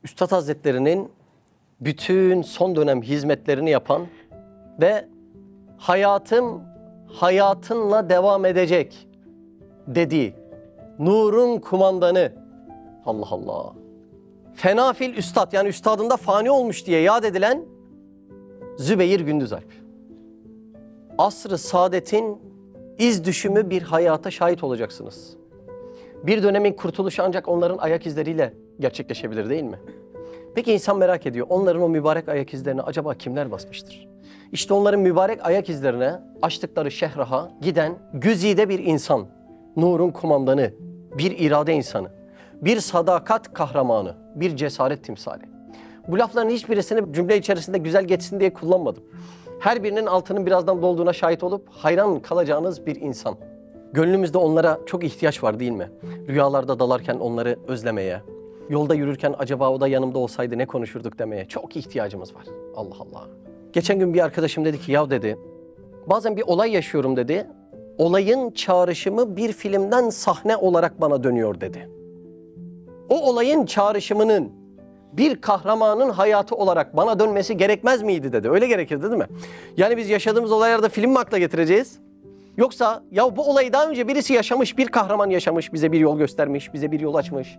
Üstad Hazretleri'nin bütün son dönem hizmetlerini yapan ve hayatım hayatınla devam edecek dediği nurun kumandanı, Allah Allah, Fenafil Üstad, yani üstadında fani olmuş diye yad edilen Zübeyir Gündüzalp. Asr-ı saadetin iz düşümü bir hayata şahit olacaksınız. Bir dönemin kurtuluşu ancak onların ayak izleriyle gerçekleşebilir, değil mi? Peki insan merak ediyor, onların o mübarek ayak izlerine acaba kimler basmıştır? İşte onların mübarek ayak izlerine açtıkları şehraha giden güzide bir insan, nurun kumandanı, bir irade insanı, bir sadakat kahramanı, bir cesaret timsali. Bu lafların hiçbirisini cümle içerisinde güzel geçsin diye kullanmadım. Her birinin altının birazdan dolduğuna şahit olup hayran kalacağınız bir insan. Gönlümüzde onlara çok ihtiyaç var, değil mi? Rüyalarda dalarken onları özlemeye, yolda yürürken acaba o da yanımda olsaydı ne konuşurduk demeye çok ihtiyacımız var. Allah Allah. Geçen gün bir arkadaşım dedi ki, ya dedi, bazen bir olay yaşıyorum dedi. Olayın çağrışımı bir filmden sahne olarak bana dönüyor dedi. O olayın çağrışımının bir kahramanın hayatı olarak bana dönmesi gerekmez miydi dedi. Öyle gerekirdi, değil mi? Yani biz yaşadığımız olaylarda film mi akla getireceğiz? Yoksa ya bu olayı daha önce birisi yaşamış, bir kahraman yaşamış, bize bir yol göstermiş, bize bir yol açmış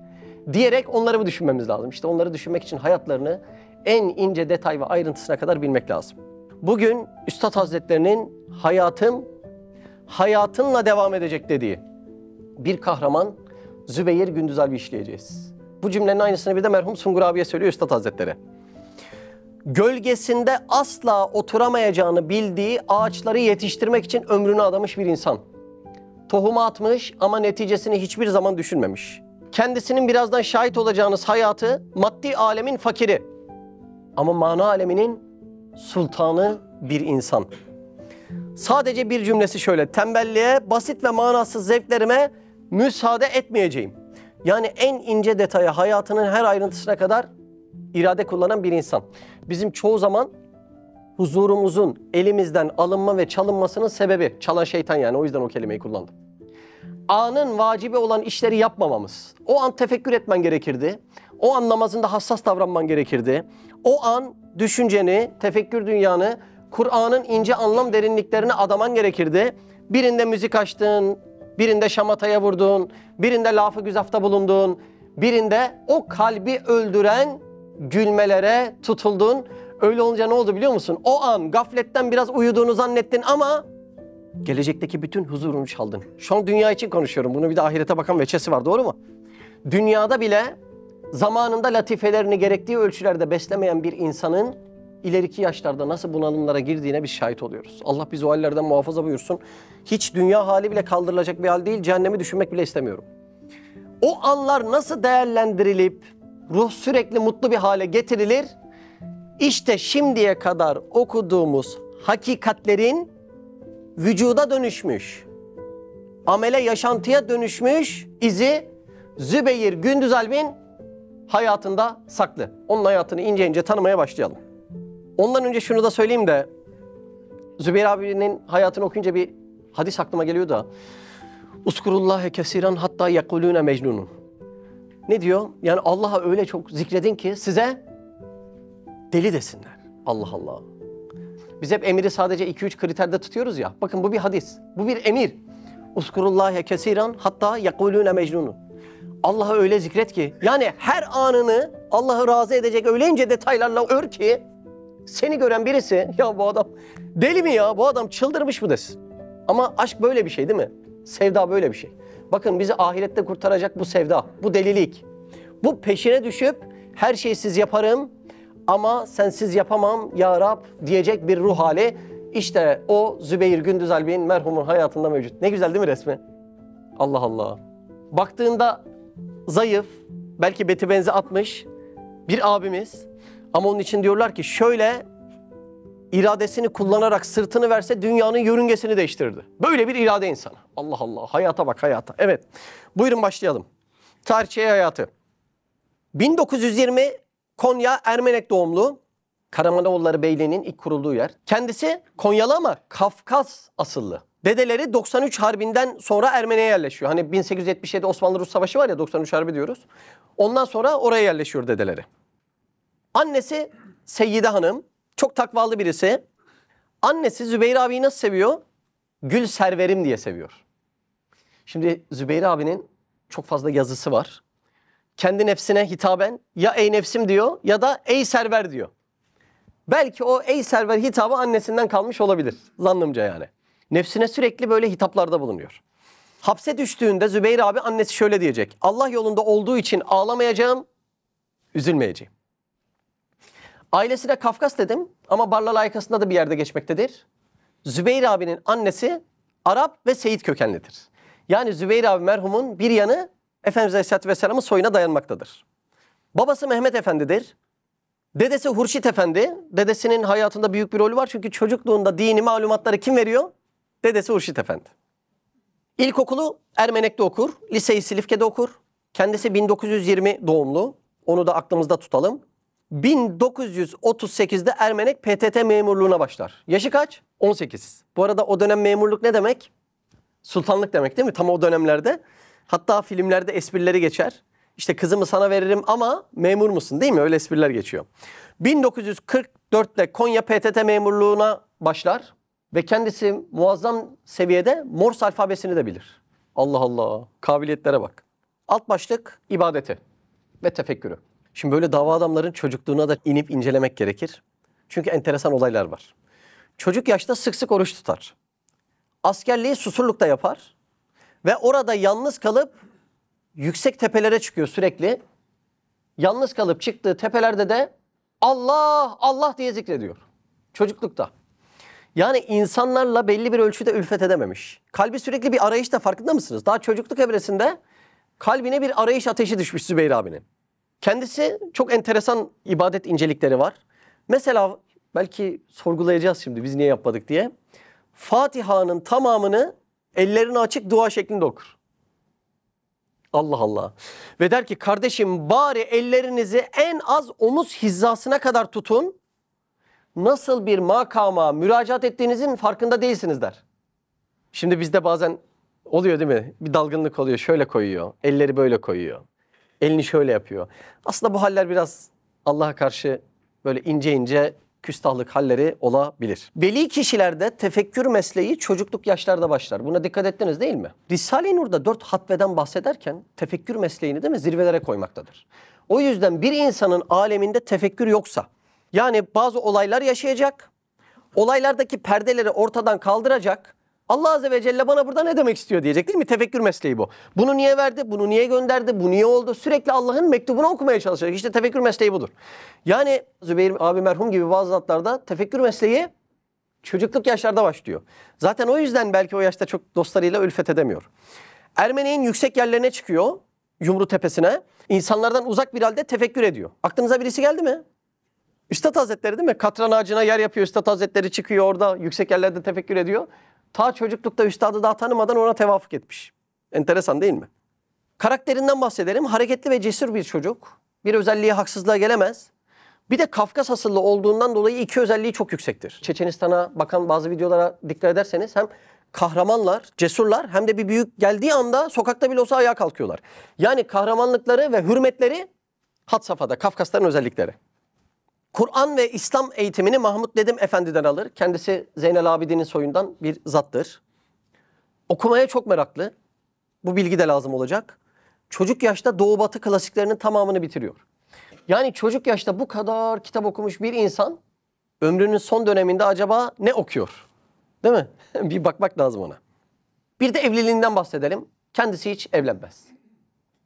diyerek onları mı düşünmemiz lazım? İşte onları düşünmek için hayatlarını en ince detay ve ayrıntısına kadar bilmek lazım. Bugün Üstad Hazretlerinin hayatım hayatınla devam edecek dediği bir kahraman Zübeyir Gündüzalp'i işleyeceğiz. Bu cümlenin aynısını bir de merhum Sungur abiye söylüyor Üstad Hazretleri. Gölgesinde asla oturamayacağını bildiği ağaçları yetiştirmek için ömrünü adamış bir insan. Tohumu atmış ama neticesini hiçbir zaman düşünmemiş. Kendisinin birazdan şahit olacağınız hayatı maddi alemin fakiri ama mana aleminin sultanı bir insan. Sadece bir cümlesi şöyle: tembelliğe, basit ve manasız zevklerime müsaade etmeyeceğim. Yani en ince detaya, hayatının her ayrıntısına kadar irade kullanan bir insan. Bizim çoğu zaman huzurumuzun elimizden alınma ve çalınmasının sebebi, çalan şeytan, yani o yüzden o kelimeyi kullandım. Anın vacibi olan işleri yapmamamız. O an tefekkür etmen gerekirdi. O an namazında hassas davranman gerekirdi. O an düşünceni, tefekkür dünyanı Kur'an'ın ince anlam derinliklerine adaman gerekirdi. Birinde müzik açtın, birinde şamataya vurdun, birinde lafı güzafta bulundun, birinde o kalbi öldüren gülmelere tutuldun. Öyle olunca ne oldu biliyor musun? O an gafletten biraz uyuduğunu zannettin ama gelecekteki bütün huzurunu çaldın. Şu an dünya için konuşuyorum. Bunu bir de ahirete bakan veçesi var, doğru mu? Dünyada bile zamanında latifelerini gerektiği ölçülerde beslemeyen bir insanın ileriki yaşlarda nasıl bunalımlara girdiğine biz şahit oluyoruz. Allah bizi o hallerden muhafaza buyursun. Hiç dünya hali bile kaldırılacak bir hal değil. Cehennemi düşünmek bile istemiyorum. O anlar nasıl değerlendirilip ruh sürekli mutlu bir hale getirilir? İşte şimdiye kadar okuduğumuz hakikatlerin vücuda dönüşmüş, amele, yaşantıya dönüşmüş izi Zübeyir Gündüzalp'in hayatında saklı. Onun hayatını ince ince tanımaya başlayalım. Ondan önce şunu da söyleyeyim de, Zübeyir abinin hayatını okuyunca bir hadis aklıma geliyor da, Uskurullâhe kesiran hatta yekulûne mecnunun. Ne diyor? Yani Allah'a öyle çok zikredin ki size deli desinler. Allah Allah. Biz hep emiri sadece 2-3 kriterde tutuyoruz ya. Bakın bu bir hadis. Bu bir emir. Uskurullâhe kesiran hatta yekulûne mecnunun. Allah'ı öyle zikret ki, yani her anını Allah'ı razı edecek öyle ince detaylarla ör ki seni gören birisi, ya bu adam deli mi ya, bu adam çıldırmış mı desin. Ama aşk böyle bir şey, değil mi? Sevda böyle bir şey. Bakın bizi ahirette kurtaracak bu sevda, bu delilik. Bu peşine düşüp her şeyi siz yaparım ama sensiz yapamam ya Rab diyecek bir ruh hali. İşte o Zübeyir Gündüzalp'in merhumun hayatında mevcut. Ne güzel değil mi resmi? Allah Allah. Baktığında zayıf, belki beti benzi atmış bir abimiz. Ama onun için diyorlar ki şöyle iradesini kullanarak sırtını verse dünyanın yörüngesini değiştirirdi. Böyle bir irade insanı. Allah Allah. Hayata bak, hayata. Evet. Buyurun başlayalım. Tarihçi hayatı. 1920 Konya Ermenek doğumlu. Karamanoğulları Beyliği'nin ilk kurulduğu yer. Kendisi Konyalı ama Kafkas asıllı. Dedeleri 93 Harbi'nden sonra Ermeni'ye yerleşiyor. Hani 1877 Osmanlı-Rus Savaşı var ya, 93 Harbi diyoruz. Ondan sonra oraya yerleşiyor dedeleri. Annesi Seyyide Hanım. Çok takvalı birisi. Annesi Zübeyir abiyi nasıl seviyor? Gül serverim diye seviyor. Şimdi Zübeyir abinin çok fazla yazısı var. Kendi nefsine hitaben ya ey nefsim diyor ya da ey server diyor. Belki o ey server hitabı annesinden kalmış olabilir. Zannımca yani. Nefsine sürekli böyle hitaplarda bulunuyor. Hapse düştüğünde Zübeyir abi annesi şöyle diyecek. Allah yolunda olduğu için ağlamayacağım, üzülmeyeceğim. Ailesine Kafkas dedim ama Barla layıkasında da bir yerde geçmektedir. Zübeyir abinin annesi Arap ve Seyit kökenlidir. Yani Zübeyir abi merhumun bir yanı Efendimiz Aleyhisselatü Vesselam'ın soyuna dayanmaktadır. Babası Mehmet Efendi'dir. Dedesi Hurşit Efendi. Dedesinin hayatında büyük bir rolü var. Çünkü çocukluğunda dini malumatları kim veriyor? Dedesi Hurşit Efendi. İlkokulu Ermenek'te okur. Liseyi Silifke'de okur. Kendisi 1920 doğumlu. Onu da aklımızda tutalım. 1938'de Ermenek PTT memurluğuna başlar. Yaşı kaç? 18. Bu arada o dönem memurluk ne demek? Sultanlık demek değil mi? Tam o dönemlerde. Hatta filmlerde esprileri geçer. İşte kızımı sana veririm ama memur musun değil mi? Öyle espriler geçiyor. 1944'te Konya PTT memurluğuna başlar. Ve kendisi muazzam seviyede Morse alfabesini de bilir. Allah Allah. Kabiliyetlere bak. Alt başlık ibadeti ve tefekkürü. Şimdi böyle dava adamların çocukluğuna da inip incelemek gerekir. Çünkü enteresan olaylar var. Çocuk yaşta sık sık oruç tutar. Askerliği Susurluk'ta yapar. Ve orada yalnız kalıp yüksek tepelere çıkıyor sürekli. Yalnız kalıp çıktığı tepelerde de Allah Allah diye zikrediyor. Çocuklukta. Yani insanlarla belli bir ölçüde ülfet edememiş. Kalbi sürekli bir arayışta, farkında mısınız? Daha çocukluk evresinde kalbine bir arayış ateşi düşmüş Zübeyir abinin. Kendisi çok enteresan ibadet incelikleri var. Mesela belki sorgulayacağız şimdi biz niye yapmadık diye. Fatiha'nın tamamını ellerini açık dua şeklinde okur. Allah Allah. Ve der ki kardeşim bari ellerinizi en az omuz hizasına kadar tutun. Nasıl bir makama müracaat ettiğinizin farkında değilsiniz der. Şimdi bizde bazen oluyor değil mi? Bir dalgınlık oluyor. Şöyle koyuyor. Elleri böyle koyuyor. Elini şöyle yapıyor. Aslında bu haller biraz Allah'a karşı böyle ince ince küstahlık halleri olabilir. Veli kişilerde tefekkür mesleği çocukluk yaşlarda başlar. Buna dikkat ettiniz değil mi? Risale-i Nur'da 4 hatveden bahsederken tefekkür mesleğini değil mi zirvelere koymaktadır. O yüzden bir insanın aleminde tefekkür yoksa, yani bazı olaylar yaşayacak, olaylardaki perdeleri ortadan kaldıracak, Allah Azze ve Celle bana burada ne demek istiyor diyecek değil mi? Tefekkür mesleği bu. Bunu niye verdi? Bunu niye gönderdi? Bu niye oldu? Sürekli Allah'ın mektubunu okumaya çalışacak. İşte tefekkür mesleği budur. Yani Zübeyir abi merhum gibi bazı zatlarda tefekkür mesleği çocukluk yaşlarda başlıyor. Zaten o yüzden belki o yaşta çok dostlarıyla ülfet edemiyor. Ermeni'nin yüksek yerlerine çıkıyor. Yumru Tepesi'ne. İnsanlardan uzak bir halde tefekkür ediyor. Aklınıza birisi geldi mi? Üstad Hazretleri değil mi? Katran ağacına yer yapıyor. Üstad Hazretleri çıkıyor orada yüksek yerlerde tefekkür ediyor. Ta çocuklukta üstadı daha tanımadan ona tevafuk etmiş. Enteresan değil mi? Karakterinden bahsedelim. Hareketli ve cesur bir çocuk. Bir özelliği haksızlığa gelemez. Bir de Kafkas asıllı olduğundan dolayı iki özelliği çok yüksektir. Çeçenistan'a bakan bazı videolara dikkat ederseniz hem kahramanlar, cesurlar hem de bir büyük geldiği anda sokakta bile olsa ayağa kalkıyorlar. Yani kahramanlıkları ve hürmetleri had safhada. Kafkasların özellikleri. Kur'an ve İslam eğitimini Mahmud Nedim Efendi'den alır. Kendisi Zeynel Abidin'in soyundan bir zattır. Okumaya çok meraklı. Bu bilgi de lazım olacak. Çocuk yaşta Doğu Batı klasiklerinin tamamını bitiriyor. Yani çocuk yaşta bu kadar kitap okumuş bir insan ömrünün son döneminde acaba ne okuyor? Değil mi? Bir bakmak lazım ona. Bir de evliliğinden bahsedelim. Kendisi hiç evlenmez.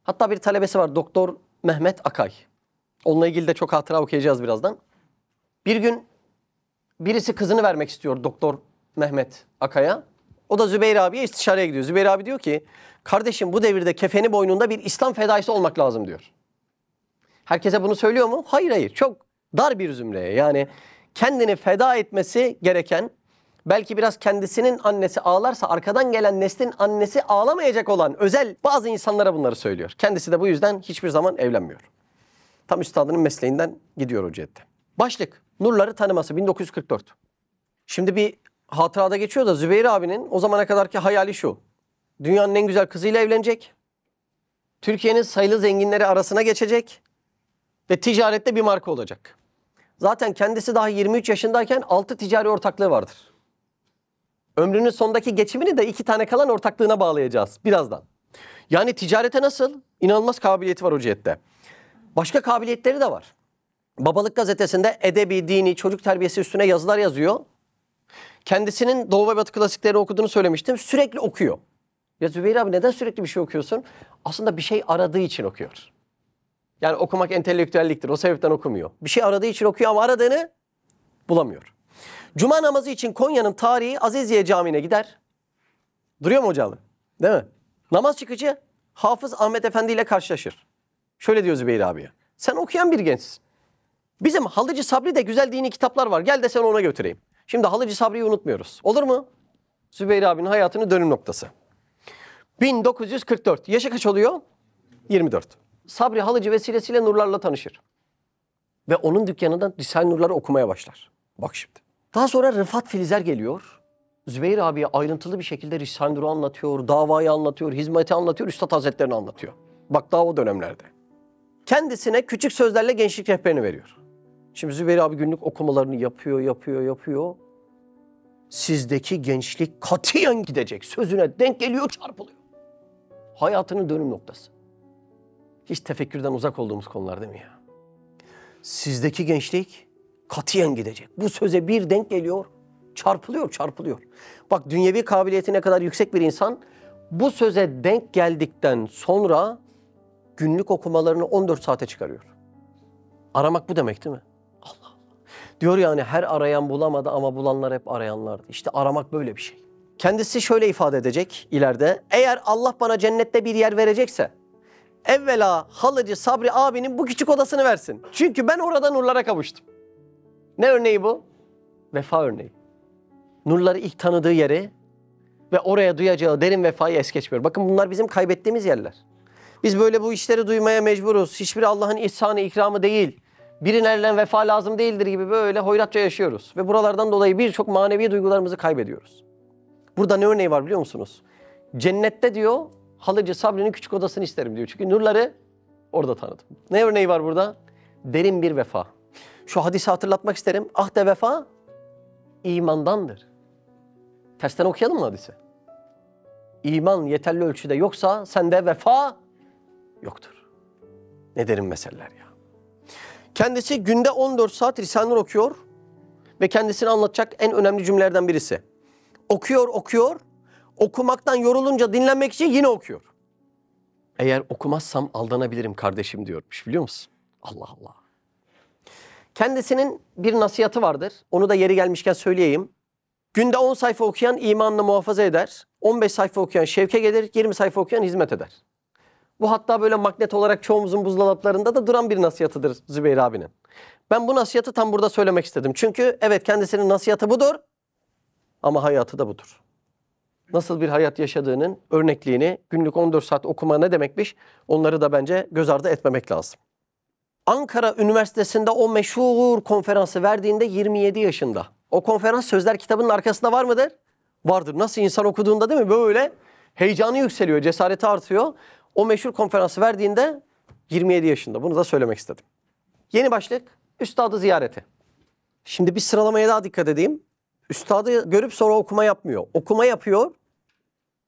Hatta bir talebesi var, Doktor Mehmet Akay. Onunla ilgili de çok hatıra okuyacağız birazdan. Bir gün birisi kızını vermek istiyor Doktor Mehmet Akay'a. O da Zübeyir abiye istişareye gidiyor. Zübeyir abi diyor ki kardeşim bu devirde kefeni boynunda bir İslam fedaisi olmak lazım diyor. Herkese bunu söylüyor mu? Hayır hayır. Çok dar bir zümreye. Yani kendini feda etmesi gereken, belki biraz kendisinin annesi ağlarsa arkadan gelen neslin annesi ağlamayacak olan özel bazı insanlara bunları söylüyor. Kendisi de bu yüzden hiçbir zaman evlenmiyor. Tam üstadının mesleğinden gidiyor o cihette. Başlık, nurları tanıması 1944. Şimdi bir hatırada geçiyor da Zübeyir abinin o zamana kadarki hayali şu. Dünyanın en güzel kızıyla evlenecek. Türkiye'nin sayılı zenginleri arasına geçecek. Ve ticarette bir marka olacak. Zaten kendisi daha 23 yaşındayken 6 ticari ortaklığı vardır. Ömrünün sondaki geçimini de 2 tane kalan ortaklığına bağlayacağız birazdan. Yani ticarete nasıl? İnanılmaz kabiliyeti var o cihette. Başka kabiliyetleri de var. Babalık gazetesinde edebi, dini, çocuk terbiyesi üstüne yazılar yazıyor. Kendisinin Doğu ve Batı klasikleri okuduğunu söylemiştim. Sürekli okuyor. Ya Zübeyir abi neden sürekli bir şey okuyorsun? Aslında bir şey aradığı için okuyor. Yani okumak entelektüelliktir. O sebepten okumuyor. Bir şey aradığı için okuyor ama aradığını bulamıyor. Cuma namazı için Konya'nın tarihi Aziziye Camii'ne gider. Duruyor mu hocalı? Değil mi? Namaz çıkıcı Hafız Ahmet Efendi ile karşılaşır. Şöyle diyor Zübeyir abiye. Sen okuyan bir gençsin. Bizim Halıcı Sabri'de güzel dini kitaplar var. Gel de sen ona götüreyim. Şimdi Halıcı Sabri'yi unutmuyoruz. Olur mu? Zübeyir abinin hayatının dönüm noktası. 1944. Yaşı kaç oluyor? 24. Sabri Halıcı vesilesiyle nurlarla tanışır. Ve onun dükkanından Risale-i Nurları okumaya başlar. Bak şimdi. Daha sonra Rıfat Filizer geliyor. Zübeyir abiye ayrıntılı bir şekilde Risale-i Nur'u anlatıyor, davayı anlatıyor, hizmeti anlatıyor, Üstad Hazretlerini anlatıyor. Bak daha o dönemlerde. Kendisine küçük sözlerle gençlik rehberini veriyor. Şimdi Zübeyir abi günlük okumalarını yapıyor. Sizdeki gençlik katiyen gidecek. Sözüne denk geliyor, çarpılıyor. Hayatının dönüm noktası. Hiç tefekkürden uzak olduğumuz konular değil mi ya? Sizdeki gençlik katiyen gidecek. Bu söze bir denk geliyor, çarpılıyor. Bak dünyevi kabiliyeti ne kadar yüksek bir insan bu söze denk geldikten sonra günlük okumalarını 14 saate çıkarıyor. Aramak bu demek değil mi? Allah Allah. Diyor yani her arayan bulamadı ama bulanlar hep arayanlardı. İşte aramak böyle bir şey. Kendisi şöyle ifade edecek ileride. Eğer Allah bana cennette bir yer verecekse evvela Halıcı Sabri abinin bu küçük odasını versin. Çünkü ben orada nurlara kavuştum. Ne örneği bu? Vefa örneği. Nurları ilk tanıdığı yeri ve oraya duyacağı derin vefayı es geçmiyor. Bakın bunlar bizim kaybettiğimiz yerler. Biz böyle bu işleri duymaya mecburuz. Hiçbiri Allah'ın ihsanı, ikramı değil. Birine verilen vefa lazım değildir gibi böyle hoyratça yaşıyoruz. Ve buralardan dolayı birçok manevi duygularımızı kaybediyoruz. Burada ne örneği var biliyor musunuz? Cennette diyor Halıcı Sabri'nin küçük odasını isterim diyor. Çünkü nurları orada tanıdım. Ne örneği var burada? Derin bir vefa. Şu hadisi hatırlatmak isterim. Ahde vefa imandandır. Tersten okuyalım mı hadisi? İman yeterli ölçüde yoksa sende vefa yoktur. Ne derin meseleler ya. Kendisi günde 14 saat Risale-i Nur okuyor ve kendisini anlatacak en önemli cümlelerden birisi. Okuyor, okumaktan yorulunca dinlenmek için yine okuyor. Eğer okumazsam aldanabilirim kardeşim diyormuş biliyor musun? Allah Allah. Kendisinin bir nasihatı vardır. Onu da yeri gelmişken söyleyeyim. Günde 10 sayfa okuyan imanını muhafaza eder. 15 sayfa okuyan şevke gelir. 20 sayfa okuyan hizmet eder. Bu hatta böyle magnet olarak çoğumuzun buzdolaplarında da duran bir nasihatıdır Zübeyir abinin. Ben bu nasihatı tam burada söylemek istedim. Çünkü evet kendisinin nasihatı budur ama hayatı da budur. Nasıl bir hayat yaşadığının örnekliğini günlük 14 saat okuma ne demekmiş onları da bence göz ardı etmemek lazım. Ankara Üniversitesi'nde o meşhur konferansı verdiğinde 27 yaşında. O konferans Sözler kitabının arkasında var mıdır? Vardır. Nasıl insan okuduğunda değil mi? Böyle heyecanı yükseliyor, cesareti artıyor. O meşhur konferansı verdiğinde 27 yaşında. Bunu da söylemek istedim. Yeni başlık, Üstadı ziyareti. Şimdi bir sıralamaya daha dikkat edeyim. Üstadı görüp sonra okuma yapmıyor. Okuma yapıyor.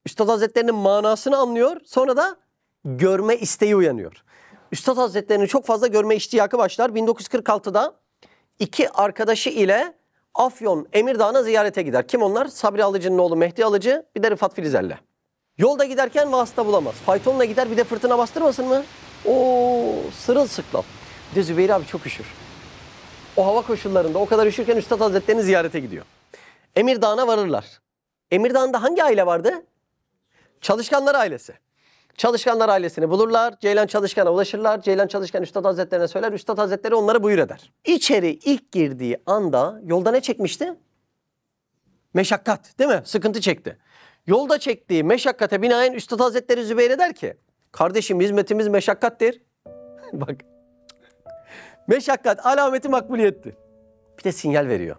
Üstad Hazretleri'nin manasını anlıyor. Sonra da görme isteği uyanıyor. Üstad Hazretleri'nin çok fazla görme iştiyakı başlar. 1946'da 2 arkadaşı ile Afyon Emirdağ'a ziyarete gider. Kim onlar? Sabri Alıcı'nın oğlu Mehdi Alıcı, bir de Rıfat Filizer'le. Yolda giderken vasıta bulamaz. Faytonla gider bir de fırtına bastırmasın mı? Oo, sırılsıklam. Bir de Zübeyir abi çok üşür. O hava koşullarında o kadar üşürken Üstad Hazretleri'ni ziyarete gidiyor. Emirdağ'a varırlar. Emirdağ'da hangi aile vardı? Çalışkanlar ailesi. Çalışkanlar ailesini bulurlar. Ceylan Çalışkan'a ulaşırlar. Ceylan Çalışkan Üstad Hazretlerine söyler. Üstad Hazretleri onları buyur eder. İçeri ilk girdiği anda yolda ne çekmişti? Meşakkat değil mi? Sıkıntı çekti. Yolda çektiği meşakkate binaen Üstad Hazretleri Zübeyir'e der ki kardeşim hizmetimiz meşakkattir. Bak. Meşakkat alameti makbuliyettir. Bir de sinyal veriyor.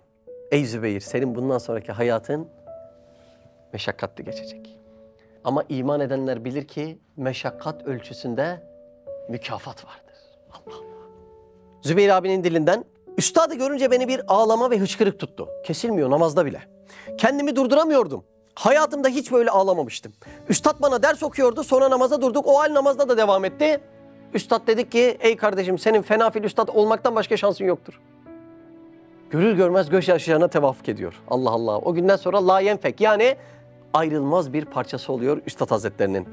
Ey Zübeyir senin bundan sonraki hayatın meşakkatli geçecek. Ama iman edenler bilir ki meşakkat ölçüsünde mükafat vardır. Allah Allah. Zübeyir abinin dilinden Üstadı görünce beni bir ağlama ve hıçkırık tuttu. Kesilmiyor namazda bile. Kendimi durduramıyordum. Hayatımda hiç böyle ağlamamıştım. Üstad bana ders okuyordu, sonra namaza durduk. O hal namazda da devam etti. Üstad dedi ki, ey kardeşim senin fenafil üstad olmaktan başka şansın yoktur. Görür görmez gözyaşlarına tevafuk ediyor. Allah Allah. O günden sonra la yenfek, yani ayrılmaz bir parçası oluyor Üstad Hazretlerinin.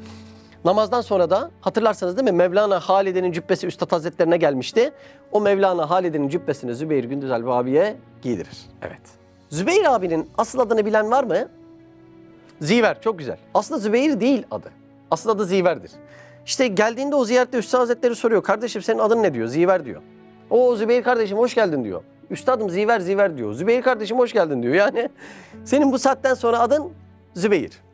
Namazdan sonra da hatırlarsanız değil mi? Mevlana Halide'nin cübbesi Üstad Hazretlerine gelmişti. O Mevlana Halide'nin cübbesini Zübeyir Gündüzalp abiye giydirir. Evet. Zübeyir abinin asıl adını bilen var mı? Ziver, çok güzel. Aslında Zübeyir değil adı. Asıl adı Ziver'dir. İşte geldiğinde o ziyarette Üstad Hazretleri soruyor. Kardeşim senin adın ne diyor? Ziver diyor. O Zübeyir kardeşim hoş geldin diyor. Üstadım Ziver Ziver diyor. Zübeyir kardeşim hoş geldin diyor. Yani senin bu saatten sonra adın Zübeyir.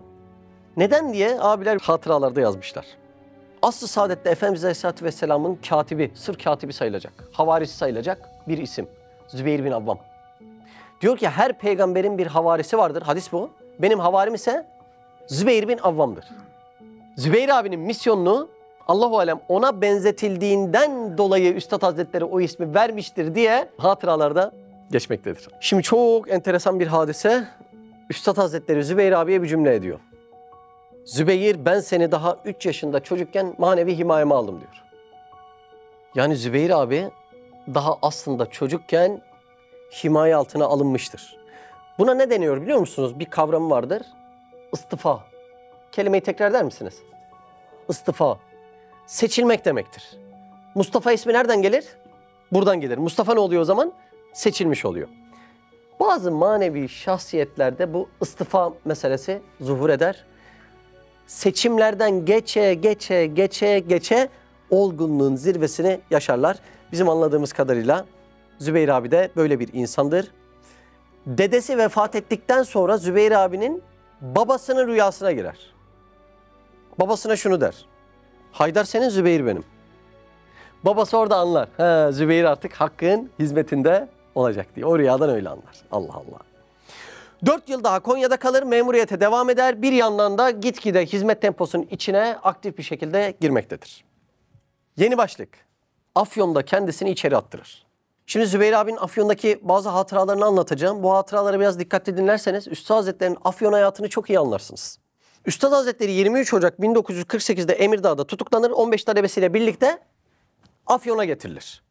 Neden diye abiler hatıralarda yazmışlar. Asr-ı Saadet'te Efendimiz Aleyhisselatü Vesselam'ın katibi, sır katibi sayılacak, havarisi sayılacak bir isim. Zübeyir bin Avvam. Diyor ki her peygamberin bir havarisi vardır. Hadis bu. Benim havarim ise Zübeyir bin Avvam'dır. Zübeyir abinin misyonunu Allahu alem ona benzetildiğinden dolayı Üstad Hazretleri o ismi vermiştir diye hatıralarda geçmektedir. Şimdi çok enteresan bir hadise. Üstad Hazretleri Zübeyir abiye bir cümle ediyor. Zübeyir ben seni daha 3 yaşında çocukken manevi himayeme aldım diyor. Yani Zübeyir abi daha aslında çocukken himaye altına alınmıştır. Buna ne deniyor biliyor musunuz? Bir kavramı vardır. İstifa. Kelimeyi tekrar eder misiniz? İstifa. Seçilmek demektir. Mustafa ismi nereden gelir? Buradan gelir. Mustafa ne oluyor o zaman? Seçilmiş oluyor. Bazı manevi şahsiyetlerde bu istifa meselesi zuhur eder. Seçimlerden geçe olgunluğun zirvesini yaşarlar. Bizim anladığımız kadarıyla Zübeyir abi de böyle bir insandır. Dedesi vefat ettikten sonra Zübeyir abinin babasının rüyasına girer. Babasına şunu der. Haydar senin, Zübeyir benim. Babası orada anlar. Zübeyir artık hakkın hizmetinde olacak diye. O rüyadan öyle anlar. Allah Allah. 4 yıl daha Konya'da kalır, memuriyete devam eder. Bir yandan da gitgide hizmet temposunun içine aktif bir şekilde girmektedir. Yeni başlık. Afyon'da kendisini içeri attırır. Şimdi Zübeyir abinin Afyon'daki bazı hatıralarını anlatacağım. Bu hatıraları biraz dikkatli dinlerseniz Üstad Hazretleri'nin Afyon hayatını çok iyi anlarsınız. Üstad Hazretleri 23 Ocak 1948'de Emirdağ'da tutuklanır. 15 talebesiyle birlikte Afyon'a getirilir.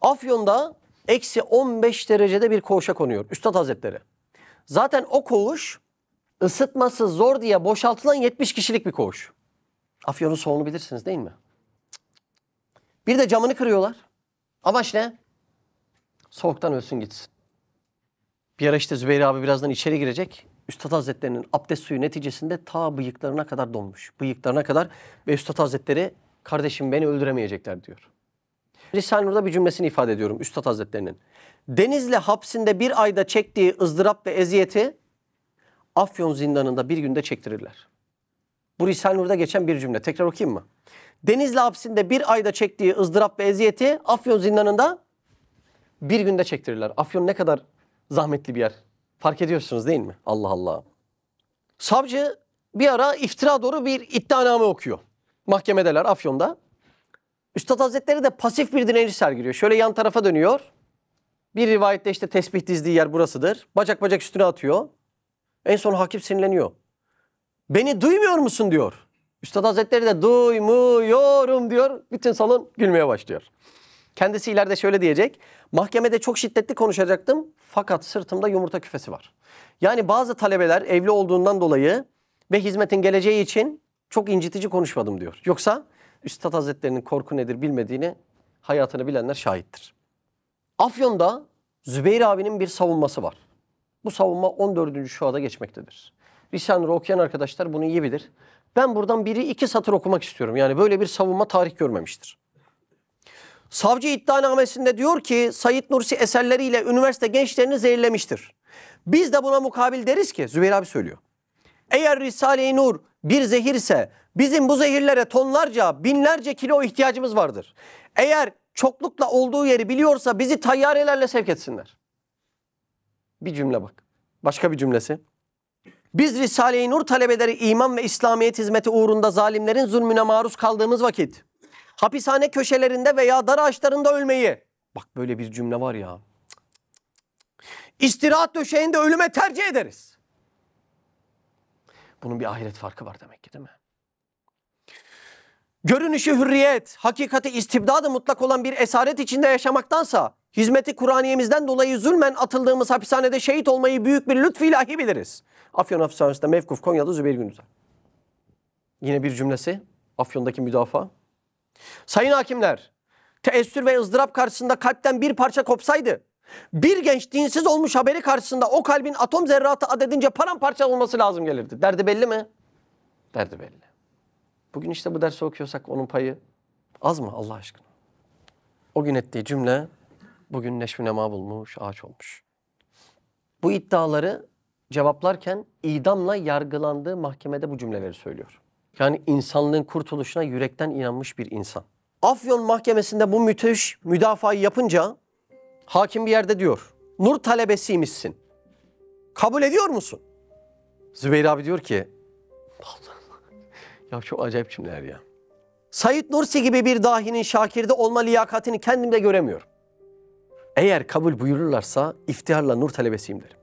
Afyon'da eksi 15 derecede bir koğuşa konuyor Üstad Hazretleri. Zaten o koğuş ısıtması zor diye boşaltılan 70 kişilik bir koğuş. Afyon'un soğuğunu bilirsiniz değil mi? Bir de camını kırıyorlar. Amaç ne? Soğuktan ölsün gitsin. Bir ara işte Zübeyir abi birazdan içeri girecek. Üstad Hazretleri'nin abdest suyu neticesinde ta bıyıklarına kadar donmuş. Bıyıklarına kadar ve Üstad Hazretleri kardeşim beni öldüremeyecekler diyor. Risale-i Nur'da bir cümlesini ifade ediyorum Üstad Hazretleri'nin. Denizli hapsinde bir ayda çektiği ızdırap ve eziyeti Afyon zindanında bir günde çektirirler. Bu Risale-i Nur'da geçen bir cümle. Tekrar okuyayım mı? Denizli hapsinde bir ayda çektiği ızdırap ve eziyeti Afyon zindanında bir günde çektirirler. Afyon ne kadar zahmetli bir yer. Fark ediyorsunuz değil mi? Allah Allah. Savcı bir ara iftira doğru bir iddianame okuyor. Mahkemedeler Afyon'da. Üstad Hazretleri de pasif bir direniş sergiliyor. Şöyle yan tarafa dönüyor. Bir rivayette işte tesbih dizdiği yer burasıdır. Bacak bacak üstüne atıyor. En son hakim sinirleniyor. Beni duymuyor musun diyor. Üstad Hazretleri de duymuyorum diyor. Bütün salon gülmeye başlıyor. Kendisi ileride şöyle diyecek. Mahkemede çok şiddetli konuşacaktım. Fakat sırtımda yumurta küfesi var. Yani bazı talebeler evli olduğundan dolayı ve hizmetin geleceği için çok incitici konuşmadım diyor. Yoksa Üstad Hazretleri'nin korku nedir bilmediğini hayatını bilenler şahittir. Afyon'da Zübeyir abinin bir savunması var. Bu savunma 14. şuada geçmektedir. Risale-i Nur'u okuyan arkadaşlar bunu iyi bilir. Ben buradan 1-2 satır okumak istiyorum. Yani böyle bir savunma tarih görmemiştir. Savcı iddianamesinde diyor ki Said Nursi eserleriyle üniversite gençlerini zehirlemiştir. Biz de buna mukabil deriz ki Zübeyir abi söylüyor. Eğer Risale-i Nur bir zehir ise bizim bu zehirlere tonlarca, binlerce kilo ihtiyacımız vardır. Eğer çoklukla olduğu yeri biliyorsa bizi tayyarelerle sevk etsinler. Bir cümle bak. Başka bir cümlesi. Biz Risale-i Nur talebeleri iman ve İslamiyet hizmeti uğrunda zalimlerin zulmüne maruz kaldığımız vakit hapishane köşelerinde veya dar ağaçlarında ölmeyi Bak böyle bir cümle var ya. İstirahat döşeğinde ölüme tercih ederiz. Bunun bir ahiret farkı var demek ki, değil mi? Görünüşü hürriyet, hakikati istibdadı mutlak olan bir esaret içinde yaşamaktansa, hizmeti Kur'aniyemizden dolayı zulmen atıldığımız hapishanede şehit olmayı büyük bir lütf ilahi biliriz. Afyon Hapishanesi'nde mevkuf Konyalı Zübeyir Gündüzer. Yine bir cümlesi, Afyon'daki müdafaa. Sayın hakimler, teessür ve ızdırap karşısında kalpten bir parça kopsaydı, bir genç dinsiz olmuş haberi karşısında o kalbin atom zerratı adedince paramparça olması lazım gelirdi. Derdi belli mi? Derdi belli. Bugün işte bu dersi okuyorsak onun payı az mı Allah aşkına? O gün ettiği cümle bugün neşv-i nema bulmuş, ağaç olmuş. Bu iddiaları cevaplarken idamla yargılandığı mahkemede bu cümleleri söylüyor. Yani insanlığın kurtuluşuna yürekten inanmış bir insan. Afyon mahkemesinde bu müthiş müdafayı yapınca hakim bir yerde diyor, nur talebesiymişsin. Kabul ediyor musun? Zübeyir abi diyor ki, Allah, ya çok acayip cümleler ya. Said Nursi gibi bir dahinin şakirde olma liyakatini kendimde göremiyorum. Eğer kabul buyururlarsa iftiharla nur talebesiyim derim.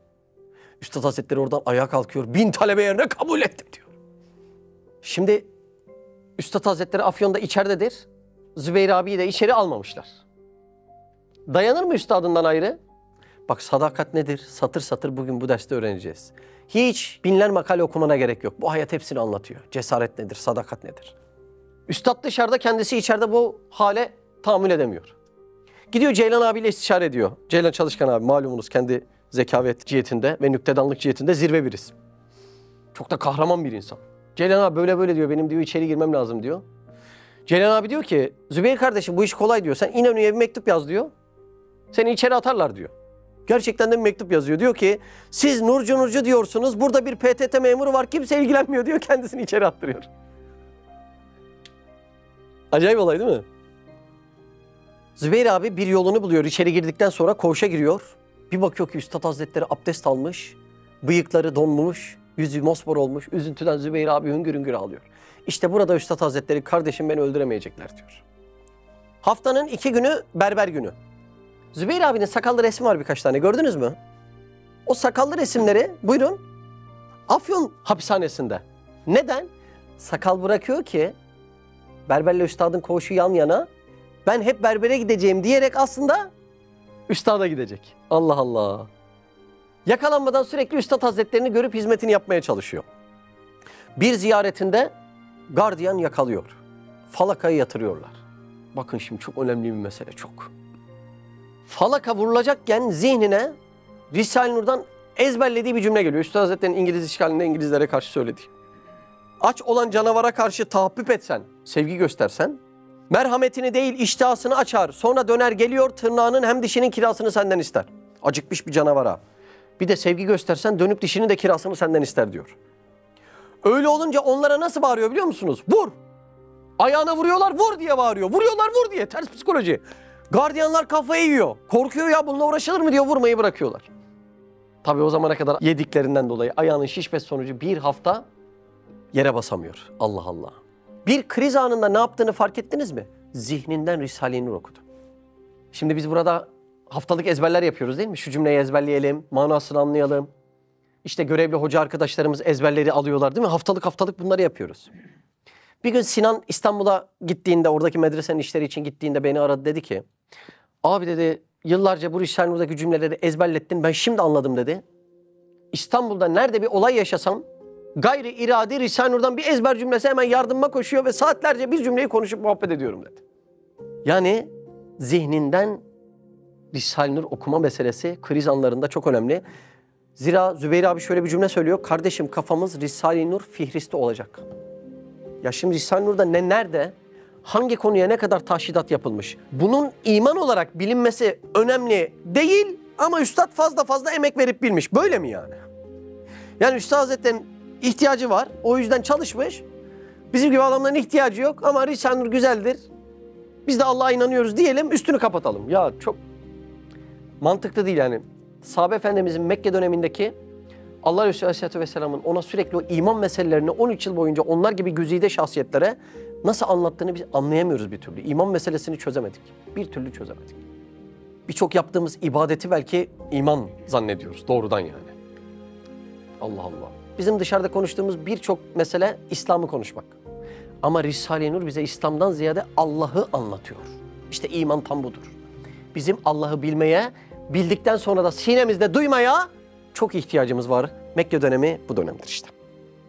Üstad Hazretleri oradan ayağa kalkıyor. 1000 talebe yerine kabul ettim diyor. Şimdi Üstad Hazretleri Afyon'da içeridedir. Zübeyir abiyi de içeri almamışlar. Dayanır mı üstadından ayrı? Bak sadakat nedir? Satır satır bugün bu derste öğreneceğiz. Hiç binler makale okumana gerek yok. Bu hayat hepsini anlatıyor. Cesaret nedir? Sadakat nedir? Üstad dışarıda, kendisi içeride bu hale tahammül edemiyor. Gidiyor Ceylan abiyle istişare ediyor. Ceylan Çalışkan abi malumunuz kendi zekavet cihetinde ve nüktedanlık cihetinde zirve bir isim. Çok da kahraman bir insan. Ceylan abi böyle böyle diyor, benim diyor içeri girmem lazım diyor. Ceylan abi diyor ki Zübeyir kardeşim bu iş kolay diyor. Sen İnönü'ye bir mektup yaz diyor. Seni içeri atarlar diyor. Gerçekten de bir mektup yazıyor. Diyor ki siz Nurcu diyorsunuz. Burada bir PTT memuru var. Kimse ilgilenmiyor diyor. Kendisini içeri attırıyor. Acayip olay değil mi? Zübeyir abi bir yolunu buluyor. İçeri girdikten sonra koğuşa giriyor. Bir bakıyor ki Üstad Hazretleri abdest almış. Bıyıkları donmuş. Yüzü mosmor olmuş. Üzüntüden Zübeyir abi hüngür hüngür ağlıyor. İşte burada Üstad Hazretleri kardeşim beni öldüremeyecekler diyor. Haftanın 2 günü berber günü. Zübeyir abinin sakallı resmi var birkaç tane, gördünüz mü? O sakallı resimleri buyurun Afyon hapishanesinde. Neden? Sakal bırakıyor ki berberle üstadın koğuşu yan yana. Ben hep berbere gideceğim diyerek aslında üstada gidecek. Allah Allah. Yakalanmadan sürekli Üstad Hazretlerini görüp hizmetini yapmaya çalışıyor. Bir ziyaretinde gardiyan yakalıyor. Falakayı yatırıyorlar. Bakın şimdi çok önemli bir mesele, çok. Falaka vurulacakken zihnine Risale-i Nur'dan ezberlediği bir cümle geliyor. Üstad Hazretleri'nin İngiliz işgalinde İngilizlere karşı söylediği. Aç olan canavara karşı tahappüp etsen, sevgi göstersen, merhametini değil iştihasını açar. Sonra döner geliyor tırnağının hem dişinin kirasını senden ister. Acıkmış bir canavara. Bir de sevgi göstersen dönüp dişinin de kirasını senden ister diyor. Öyle olunca onlara nasıl bağırıyor biliyor musunuz? Vur! Ayağına vuruyorlar, vur diye bağırıyor. Vuruyorlar, vur diye. Ters psikoloji. Gardiyanlar kafayı yiyor. Korkuyor ya, bununla uğraşılır mı diyor, vurmayı bırakıyorlar. Tabii o zamana kadar yediklerinden dolayı ayağının şişmesi sonucu bir hafta yere basamıyor. Allah Allah. Bir kriz anında ne yaptığını fark ettiniz mi? Zihninden Risale-i Nur okudu. Şimdi biz burada haftalık ezberler yapıyoruz değil mi? Şu cümleyi ezberleyelim, manasını anlayalım. İşte görevli hoca arkadaşlarımız ezberleri alıyorlar değil mi? Haftalık bunları yapıyoruz. Bir gün Sinan İstanbul'a gittiğinde, oradaki medresenin işleri için gittiğinde beni aradı, dedi ki abi dedi yıllarca bu Risale-i Nur'daki cümleleri ezberlettin, ben şimdi anladım dedi. İstanbul'da nerede bir olay yaşasam gayri iradi Risale-i Nur'dan bir ezber cümlesi hemen yardımıma koşuyor ve saatlerce bir cümleyi konuşup muhabbet ediyorum dedi. Yani zihninden Risale-i Nur okuma meselesi kriz anlarında çok önemli. Zira Zübeyir abi şöyle bir cümle söylüyor. Kardeşim kafamız Risale-i Nur fihristi olacak. Ya şimdi Risale-i Nur'da nerede, hangi konuya ne kadar tahşidat yapılmış? Bunun iman olarak bilinmesi önemli değil ama üstad fazla emek verip bilmiş. Böyle mi yani? Yani Üstad Hazretleri'nin ihtiyacı var. O yüzden çalışmış. Bizim gibi adamların ihtiyacı yok ama Risale-i Nur güzeldir. Biz de Allah'a inanıyoruz diyelim, üstünü kapatalım. Ya çok mantıklı değil yani. Sahabe Efendimizin Mekke dönemindeki Allah Resulü Aleyhisselatü Vesselam'ın ona sürekli o iman meselelerini 13 yıl boyunca onlar gibi güzide şahsiyetlere nasıl anlattığını biz anlayamıyoruz bir türlü. İman meselesini çözemedik. Bir türlü çözemedik. Birçok yaptığımız ibadeti belki iman zannediyoruz. Doğrudan yani. Allah Allah. Bizim dışarıda konuştuğumuz birçok mesele İslam'ı konuşmak. Ama Risale-i Nur bize İslam'dan ziyade Allah'ı anlatıyor. İşte iman tam budur. Bizim Allah'ı bilmeye, bildikten sonra da sinemizde duymaya çok ihtiyacımız var. Mekke dönemi bu dönemdir işte.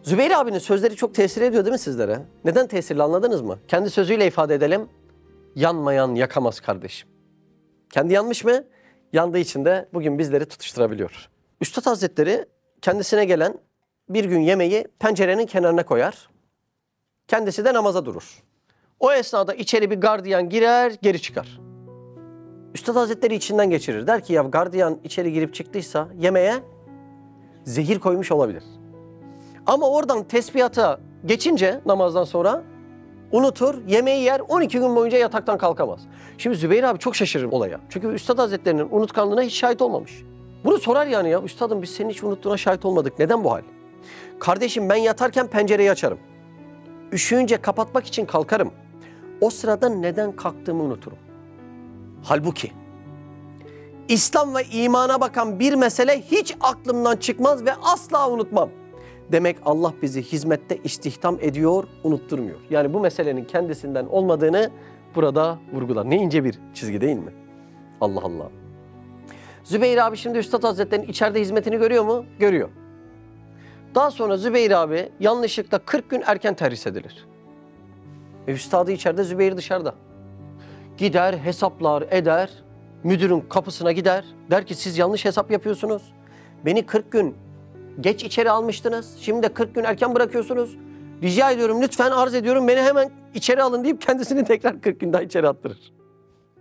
Zübeyir abinin sözleri çok tesir ediyor değil mi sizlere? Neden tesirli anladınız mı? Kendi sözüyle ifade edelim. Yanmayan yakamaz kardeşim. Kendi yanmış mı? Yandığı için de bugün bizleri tutuşturabiliyor. Üstad Hazretleri kendisine gelen bir gün yemeği pencerenin kenarına koyar. Kendisi de namaza durur. O esnada içeri bir gardiyan girer, geri çıkar. Üstad Hazretleri içinden geçirir. Der ki ya gardiyan içeri girip çıktıysa yemeğe zehir koymuş olabilir. Ama oradan tesbihata geçince namazdan sonra unutur, yemeği yer, 12 gün boyunca yataktan kalkamaz. Şimdi Zübeyir abi çok şaşırır olaya. Çünkü Üstad Hazretleri'nin unutkanlığına hiç şahit olmamış. Bunu sorar yani ya, üstadım biz senin hiç unuttuğuna şahit olmadık. Neden bu hal? Kardeşim ben yatarken pencereyi açarım. Üşüyünce kapatmak için kalkarım. O sırada neden kalktığımı unuturum. Halbuki İslam ve imana bakan bir mesele hiç aklımdan çıkmaz ve asla unutmam. Demek Allah bizi hizmette istihdam ediyor, unutturmuyor. Yani bu meselenin kendisinden olmadığını burada vurgular. Ne ince bir çizgi değil mi? Allah Allah. Zübeyir abi şimdi Üstad Hazretleri'nin içeride hizmetini görüyor mu? Görüyor. Daha sonra Zübeyir abi yanlışlıkla 40 gün erken terhis edilir. Üstadı içeride, Zübeyir dışarıda. Gider, hesaplar eder, müdürün kapısına gider. Der ki siz yanlış hesap yapıyorsunuz. Beni 40 gün geç içeri almıştınız. Şimdi de 40 gün erken bırakıyorsunuz. Rica ediyorum, lütfen arz ediyorum, beni hemen içeri alın deyip kendisini tekrar 40 gün daha içeri attırır.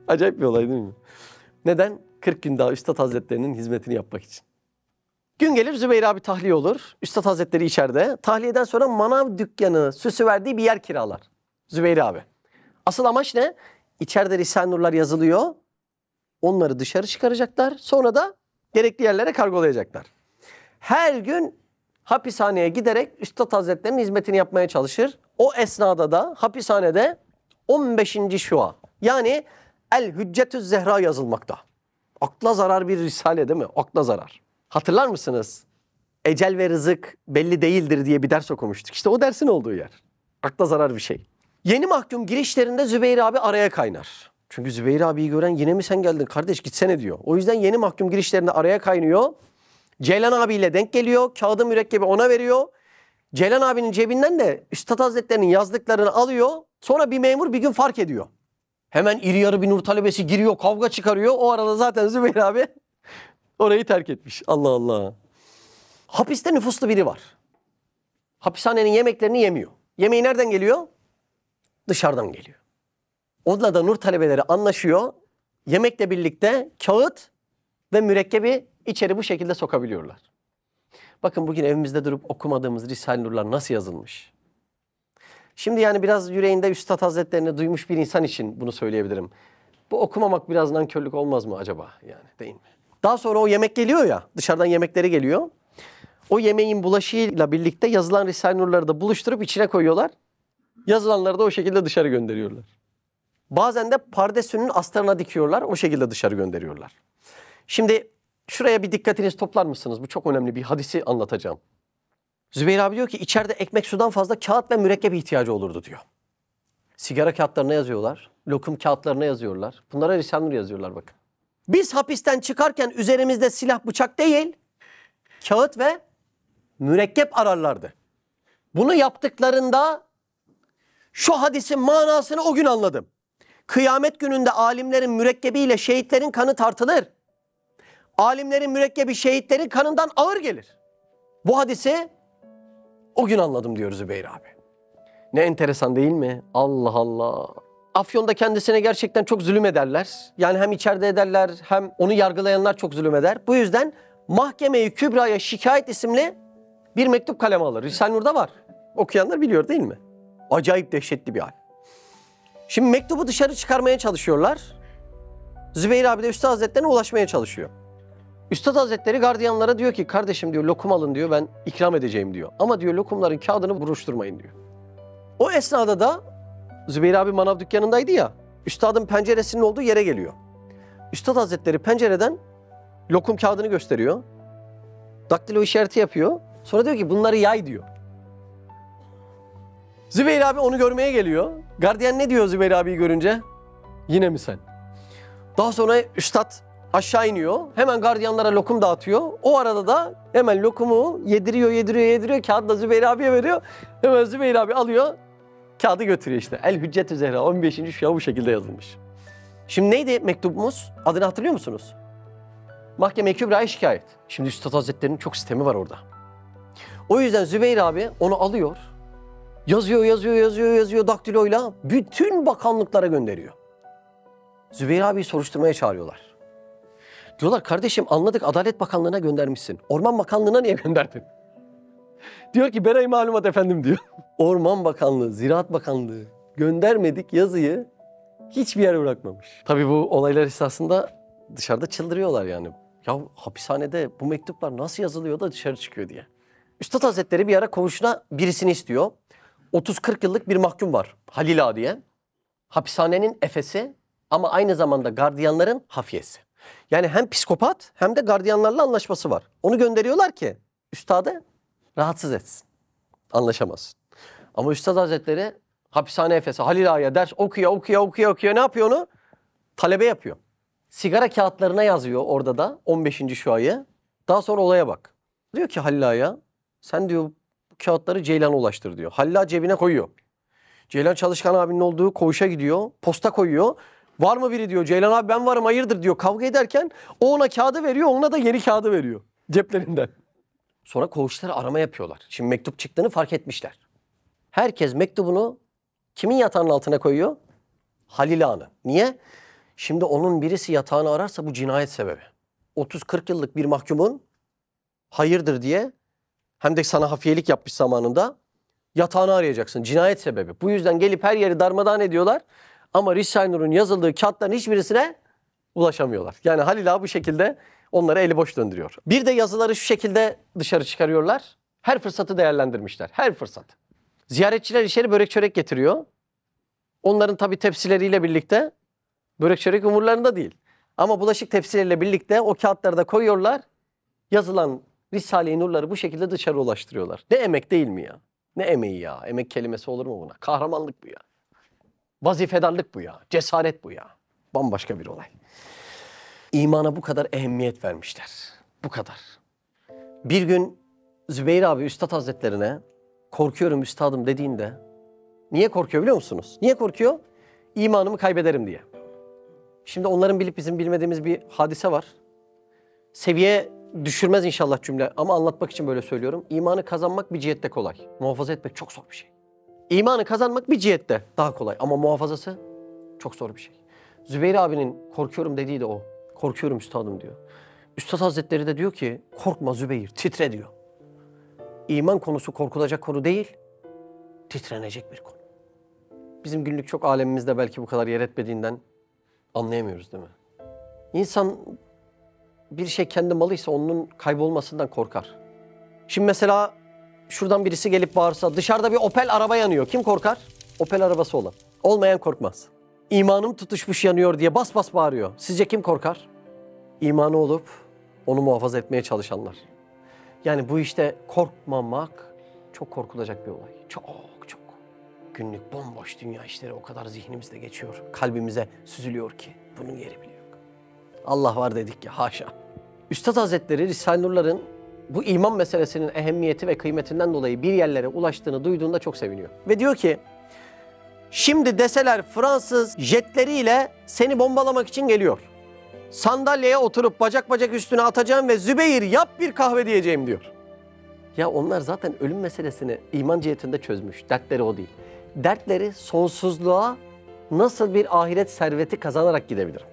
Acayip bir olay değil mi? Neden? 40 gün daha Üstad Hazretleri'nin hizmetini yapmak için. Gün gelir Zübeyir abi tahliye olur. Üstad Hazretleri içeride. Tahliyeden sonra manav dükkanı süsü verdiği bir yer kiralar. Zübeyir abi. Asıl amaç ne? İçeride Risale-i Nurlar yazılıyor. Onları dışarı çıkaracaklar. Sonra da gerekli yerlere kargolayacaklar. Her gün hapishaneye giderek Üstad Hazretleri'nin hizmetini yapmaya çalışır. O esnada da hapishanede 15. şua yani El Hüccetüz Zehra yazılmakta. Akla zarar bir risale değil mi? Akla zarar. Hatırlar mısınız? Ecel ve rızık belli değildir diye bir ders okumuştuk. İşte o dersin olduğu yer. Akla zarar bir şey. Yeni mahkum girişlerinde Zübeyir abi araya kaynar. Çünkü Zübeyir abiyi gören yine mi sen geldin kardeş gitsene diyor. O yüzden yeni mahkum girişlerinde araya kaynıyor. Ceylan abiyle denk geliyor. Kağıdı mürekkebi ona veriyor. Ceylan abinin cebinden de Üstad Hazretleri'nin yazdıklarını alıyor. Sonra bir memur bir gün fark ediyor. Hemen iri yarı bir nur talebesi giriyor, kavga çıkarıyor. O arada zaten Zübeyir abi orayı terk etmiş. Allah Allah. Hapiste nüfuslu biri var. Hapishanenin yemeklerini yemiyor. Yemeği nereden geliyor? Dışarıdan geliyor. Onunla da nur talebeleri anlaşıyor. Yemekle birlikte kağıt ve mürekkebi içeri bu şekilde sokabiliyorlar. Bakın bugün evimizde durup okumadığımız Risale-i Nurlar nasıl yazılmış? Şimdi yani biraz yüreğinde Üstad Hazretlerini duymuş bir insan için bunu söyleyebilirim. Bu okumamak biraz nankörlük olmaz mı acaba? Yani değil mi? Daha sonra o yemek geliyor ya, dışarıdan yemekleri geliyor. O yemeğin bulaşığıyla birlikte yazılan Risale-i Nurları da buluşturup içine koyuyorlar. Yazılanları da o şekilde dışarı gönderiyorlar. Bazen de pardesünün astarına dikiyorlar, o şekilde dışarı gönderiyorlar. Şimdi şuraya bir dikkatinizi toplar mısınız? Bu çok önemli bir hadisi anlatacağım. Zübeyir abi diyor ki içeride ekmek sudan fazla kağıt ve mürekkep ihtiyacı olurdu diyor. Sigara kağıtlarına yazıyorlar, lokum kağıtlarına yazıyorlar. Bunlara Risale-i Nur yazıyorlar bakın. Biz hapisten çıkarken üzerimizde silah bıçak değil, kağıt ve mürekkep ararlardı. Bunu yaptıklarında şu hadisin manasını o gün anladım. Kıyamet gününde alimlerin mürekkebiyle şehitlerin kanı tartılır. Alimlerin mürekkebi şehitlerin kanından ağır gelir. Bu hadisi o gün anladım diyor Zübeyir abi. Ne enteresan değil mi? Allah Allah. Afyon'da kendisine gerçekten çok zulüm ederler. Yani hem içeride ederler hem onu yargılayanlar çok zulüm eder. Bu yüzden Mahkeme-i Kübra'ya Şikayet isimli bir mektup kaleme alır. Risale-i Nur'da var. Okuyanlar biliyor değil mi? Acayip dehşetli bir hal. Şimdi mektubu dışarı çıkarmaya çalışıyorlar. Zübeyir abi de Üstad Hazretlerine ulaşmaya çalışıyor. Üstad Hazretleri gardiyanlara diyor ki kardeşim diyor lokum alın diyor ben ikram edeceğim diyor. Ama diyor lokumların kağıdını buruşturmayın diyor. O esnada da Zübeyir abi manav dükkanındaydı ya. Üstadın penceresinin olduğu yere geliyor. Üstad Hazretleri pencereden lokum kağıdını gösteriyor. Daktilo işareti yapıyor. Sonra diyor ki bunları yay diyor. Zübeyir abi onu görmeye geliyor. Gardiyan ne diyor Zübeyir abiyi görünce? Yine mi sen? Daha sonra üstad aşağı iniyor. Hemen gardiyanlara lokum dağıtıyor. O arada da hemen lokumu yediriyor. Kağıdı da Zübeyir abiye veriyor. Hemen Zübeyir abi alıyor. Kağıdı götürüyor işte. El Hüccetü Zehra 15. şua bu şekilde yazılmış. Şimdi neydi mektubumuz? Adını hatırlıyor musunuz? Mahkeme-i Kübra'ya şikayet. Şimdi Üstad Hazretleri'nin çok sistemi var orada. O yüzden Zübeyir abi onu alıyor. Yazıyor daktiloyla. Bütün bakanlıklara gönderiyor. Zübeyir abiyi soruşturmaya çağırıyorlar. Diyorlar kardeşim anladık Adalet Bakanlığı'na göndermişsin. Orman Bakanlığı'na niye gönderdin? Diyor ki berayı malumat efendim diyor. Orman Bakanlığı, Ziraat Bakanlığı göndermedik yazıyı hiçbir yere bırakmamış. Tabii bu olaylar esasında dışarıda çıldırıyorlar yani. Ya hapishanede bu mektuplar nasıl yazılıyor da dışarı çıkıyor diye. Üstad Hazretleri bir ara koğuşuna birisini istiyor. 30-40 yıllık bir mahkum var Halil Ağa diye. Hapishanenin efesi ama aynı zamanda gardiyanların hafiyesi. Yani hem psikopat hem de gardiyanlarla anlaşması var. Onu gönderiyorlar ki üstadı rahatsız etsin. Anlaşamaz. Ama Üstad Hazretleri hapishane efesi Halil Ağa'ya ders okuyor. Ne yapıyor onu? Talebe yapıyor. Sigara kağıtlarına yazıyor orada da 15. şuayı. Daha sonra olaya bak. Diyor ki Halil Ağa'ya sen diyor bu kağıtları Ceylan'a ulaştır diyor. Halil Ağa cebine koyuyor. Ceylan Çalışkan abinin olduğu koğuşa gidiyor. Posta koyuyor. Var mı biri diyor. Ceylan abi ben varım hayırdır diyor. Kavga ederken o ona kağıdı veriyor. Ona da yeni kağıdı veriyor. Ceplerinden. Sonra koğuşlara arama yapıyorlar. Şimdi mektup çıktığını fark etmişler. Herkes mektubunu kimin yatağının altına koyuyor? Halil Ağa'nın. Niye? Şimdi onun birisi yatağını ararsa bu cinayet sebebi. 30-40 yıllık bir mahkumun hayırdır diye hem de sana hafiyelik yapmış zamanında yatağını arayacaksın. Cinayet sebebi. Bu yüzden gelip her yeri darmadağın ediyorlar. Ama Risale-i Nur'un yazıldığı kağıtların hiçbirisine ulaşamıyorlar. Yani Halil Ağa bu şekilde onları eli boş döndürüyor. Bir de yazıları şu şekilde dışarı çıkarıyorlar. Her fırsatı değerlendirmişler. Her fırsat. Ziyaretçiler içeri börek çörek getiriyor. Onların tabii tepsileriyle birlikte börek çörek umurlarında değil. Ama bulaşık tepsileriyle birlikte o kağıtları da koyuyorlar. Yazılan Risale-i Nur'ları bu şekilde dışarı ulaştırıyorlar. Ne emek değil mi ya? Ne emeği ya? Emek kelimesi olur mu buna? Kahramanlık bu ya. Vazifedarlık bu ya. Cesaret bu ya. Bambaşka bir olay. İmana bu kadar ehemmiyet vermişler. Bu kadar. Bir gün Zübeyir abi Üstad Hazretlerine korkuyorum üstadım dediğinde niye korkuyor biliyor musunuz? Niye korkuyor? İmanımı kaybederim diye. Şimdi onların bilip bizim bilmediğimiz bir hadise var. Seviye düşürmez inşallah cümle ama anlatmak için böyle söylüyorum. İmanı kazanmak bir cihette kolay. Muhafaza etmek çok zor bir şey. İmanı kazanmak bir cihette daha kolay ama muhafazası çok zor bir şey. Zübeyir abinin korkuyorum dediği de o. Korkuyorum üstadım diyor. Üstad Hazretleri de diyor ki korkma Zübeyir titre diyor. İman konusu korkulacak konu değil, titrenecek bir konu. Bizim günlük çok alemimizde belki bu kadar yer etmediğinden anlayamıyoruz değil mi? İnsan bir şey kendi malıysa onun kaybolmasından korkar. Şimdi mesela şuradan birisi gelip bağırsa dışarıda bir Opel araba yanıyor. Kim korkar? Opel arabası olan. Olmayan korkmaz. İmanım tutuşmuş yanıyor diye bas bas bağırıyor. Sizce kim korkar? İmanı olup onu muhafaza etmeye çalışanlar. Yani bu işte korkmamak çok korkulacak bir olay. Çok. Günlük bomboş dünya işleri o kadar zihnimizde geçiyor. Kalbimize süzülüyor ki bunun yeri bile yok. Allah var dedik ya haşa. Üstad Hazretleri Risale-i Nur'ların bu iman meselesinin ehemmiyeti ve kıymetinden dolayı bir yerlere ulaştığını duyduğunda çok seviniyor. Ve diyor ki şimdi deseler Fransız jetleriyle seni bombalamak için geliyor. Sandalyeye oturup bacak bacak üstüne atacağım ve Zübeyir yap bir kahve diyeceğim diyor. Ya onlar zaten ölüm meselesini iman cihetinde çözmüş. Dertleri o değil. Dertleri sonsuzluğa nasıl bir ahiret serveti kazanarak gidebilirim.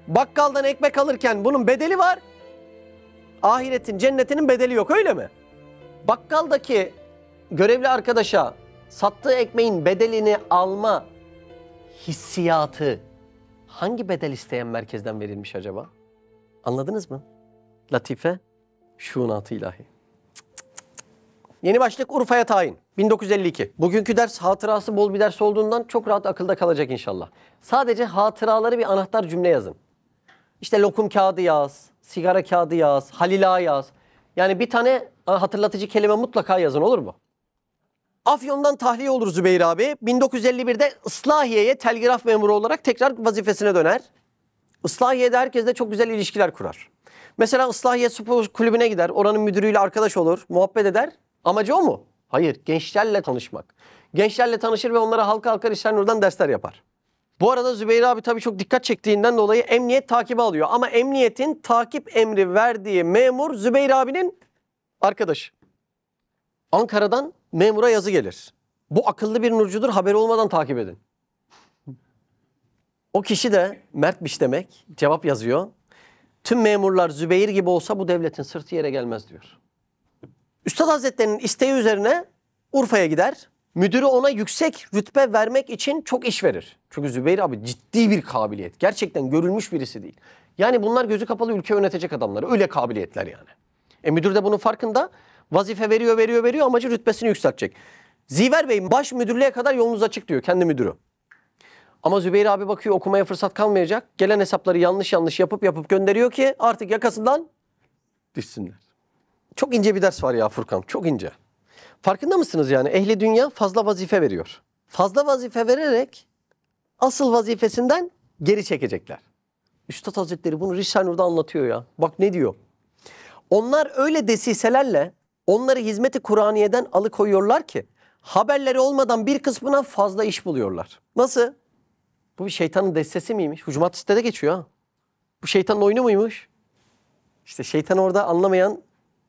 Bakkaldan ekmek alırken bunun bedeli var. Ahiretin, cennetinin bedeli yok öyle mi? Bakkaldaki görevli arkadaşa sattığı ekmeğin bedelini alma hissiyatı hangi bedel isteyen merkezden verilmiş acaba? Anladınız mı? Latife, şuunat-ı ilahi. Yeni başlık Urfa'ya tayin. 1952. Bugünkü ders hatırası bol bir ders olduğundan çok rahat akılda kalacak inşallah. Sadece hatıraları bir anahtar cümle yazın. İşte lokum kağıdı yaz, sigara kağıdı yaz, Halila yaz. Yani bir tane hatırlatıcı kelime mutlaka yazın, olur mu? Afyon'dan tahliye olur Zübeyir abi. 1951'de Islahiye'ye telgraf memuru olarak tekrar vazifesine döner. Islahiye'de herkesle çok güzel ilişkiler kurar. Mesela Islahiye Spor Kulübü'ne gider. Oranın müdürüyle arkadaş olur, muhabbet eder. Amacı o mu? Hayır, gençlerle tanışmak. Gençlerle tanışır ve onlara halka halka Risale-i Nur'dan dersler yapar. Bu arada Zübeyir abi tabii çok dikkat çektiğinden dolayı emniyet takibi alıyor. Ama emniyetin takip emri verdiği memur Zübeyir abinin arkadaşı. Ankara'dan memura yazı gelir. Bu akıllı bir nurcudur, haberi olmadan takip edin. O kişi de Mertmiş demek, cevap yazıyor. Tüm memurlar Zübeyir gibi olsa bu devletin sırtı yere gelmez diyor. Üstad Hazretleri'nin isteği üzerine Urfa'ya gider. Müdürü ona yüksek rütbe vermek için çok iş verir. Çünkü Zübeyir abi ciddi bir kabiliyet. Gerçekten görülmüş birisi değil. Yani bunlar gözü kapalı ülke yönetecek adamlar. Öyle kabiliyetler yani. Müdür de bunun farkında. Vazife veriyor. Amacı rütbesini yükseltecek. Ziver Bey baş müdürlüğe kadar yolunuz açık diyor kendi müdürü. Ama Zübeyir abi bakıyor okumaya fırsat kalmayacak. Gelen hesapları yanlış yapıp gönderiyor ki artık yakasından düşsünler. Çok ince bir ders var ya Furkan, çok ince. Farkında mısınız yani? Ehli dünya fazla vazife veriyor. Fazla vazife vererek asıl vazifesinden geri çekecekler. Üstad Hazretleri bunu Risale-i Nur'da anlatıyor ya. Bak ne diyor? Onlar öyle desiselerle onları hizmeti Kur'aniye'den alıkoyuyorlar ki haberleri olmadan bir kısmına fazla iş buluyorlar. Nasıl? Bu bir şeytanın destesi miymiş? Hucumat sitede geçiyor ha. Bu şeytanın oyunu muymuş? İşte şeytan orada anlamayan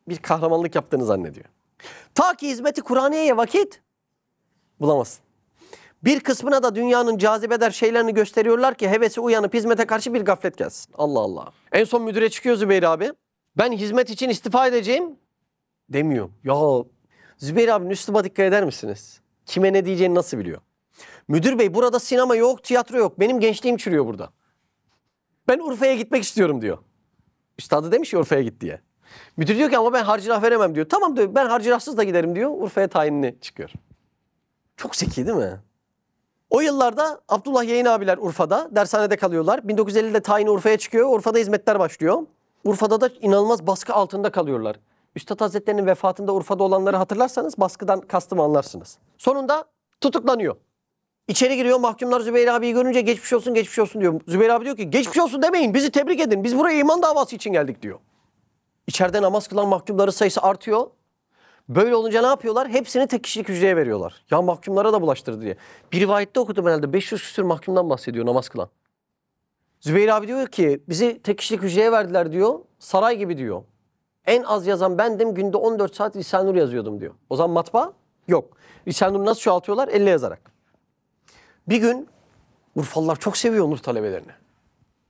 bir kahramanlık yaptığını zannediyor. Ta ki hizmeti Kur'aniye'ye vakit bulamazsın. Bir kısmına da dünyanın cazibeder şeylerini gösteriyorlar ki hevesi uyanıp hizmete karşı bir gaflet gelsin. Allah Allah. En son müdüre çıkıyor Zübeyir abi. Ben hizmet için istifa edeceğim demiyor. Ya Zübeyir abinin üsluba dikkat eder misiniz? Kime ne diyeceğini nasıl biliyor? Müdür bey burada sinema yok, tiyatro yok. Benim gençliğim çürüyor burada. Ben Urfa'ya gitmek istiyorum diyor. Üstadı demiş ya Urfa'ya git diye. Müdür diyor ki ama ben harcırah veremem diyor. Tamam diyor ben harcırahsız da giderim diyor. Urfa'ya tayinini çıkıyor. Çok zeki değil mi? O yıllarda Abdullah Yayın abiler Urfa'da dershanede kalıyorlar. 1950'de tayini Urfa'ya çıkıyor. Urfa'da hizmetler başlıyor. Urfa'da da inanılmaz baskı altında kalıyorlar. Üstad Hazretleri'nin vefatında Urfa'da olanları hatırlarsanız baskıdan kastımı anlarsınız. Sonunda tutuklanıyor. İçeri giriyor, mahkumlar Zübeyir abiyi görünce geçmiş olsun diyor. Zübeyir abi diyor ki geçmiş olsun demeyin, bizi tebrik edin. Biz buraya iman davası için geldik diyor. İçeride namaz kılan mahkumların sayısı artıyor. Böyle olunca ne yapıyorlar? Hepsini tek kişilik hücreye veriyorlar. Ya mahkumlara da bulaştırdı diye. Bir rivayette okudum herhalde 500 küsur mahkumdan bahsediyor namaz kılan. Zübeyir abi diyor ki bizi tek kişilik hücreye verdiler diyor. Saray gibi diyor. En az yazan bendim, günde 14 saat Risale-i Nur yazıyordum diyor. O zaman matbaa yok. Risale-i Nur'u nasıl çoğaltıyorlar? Elle yazarak. Bir gün Urfalılar çok seviyor Nur talebelerini.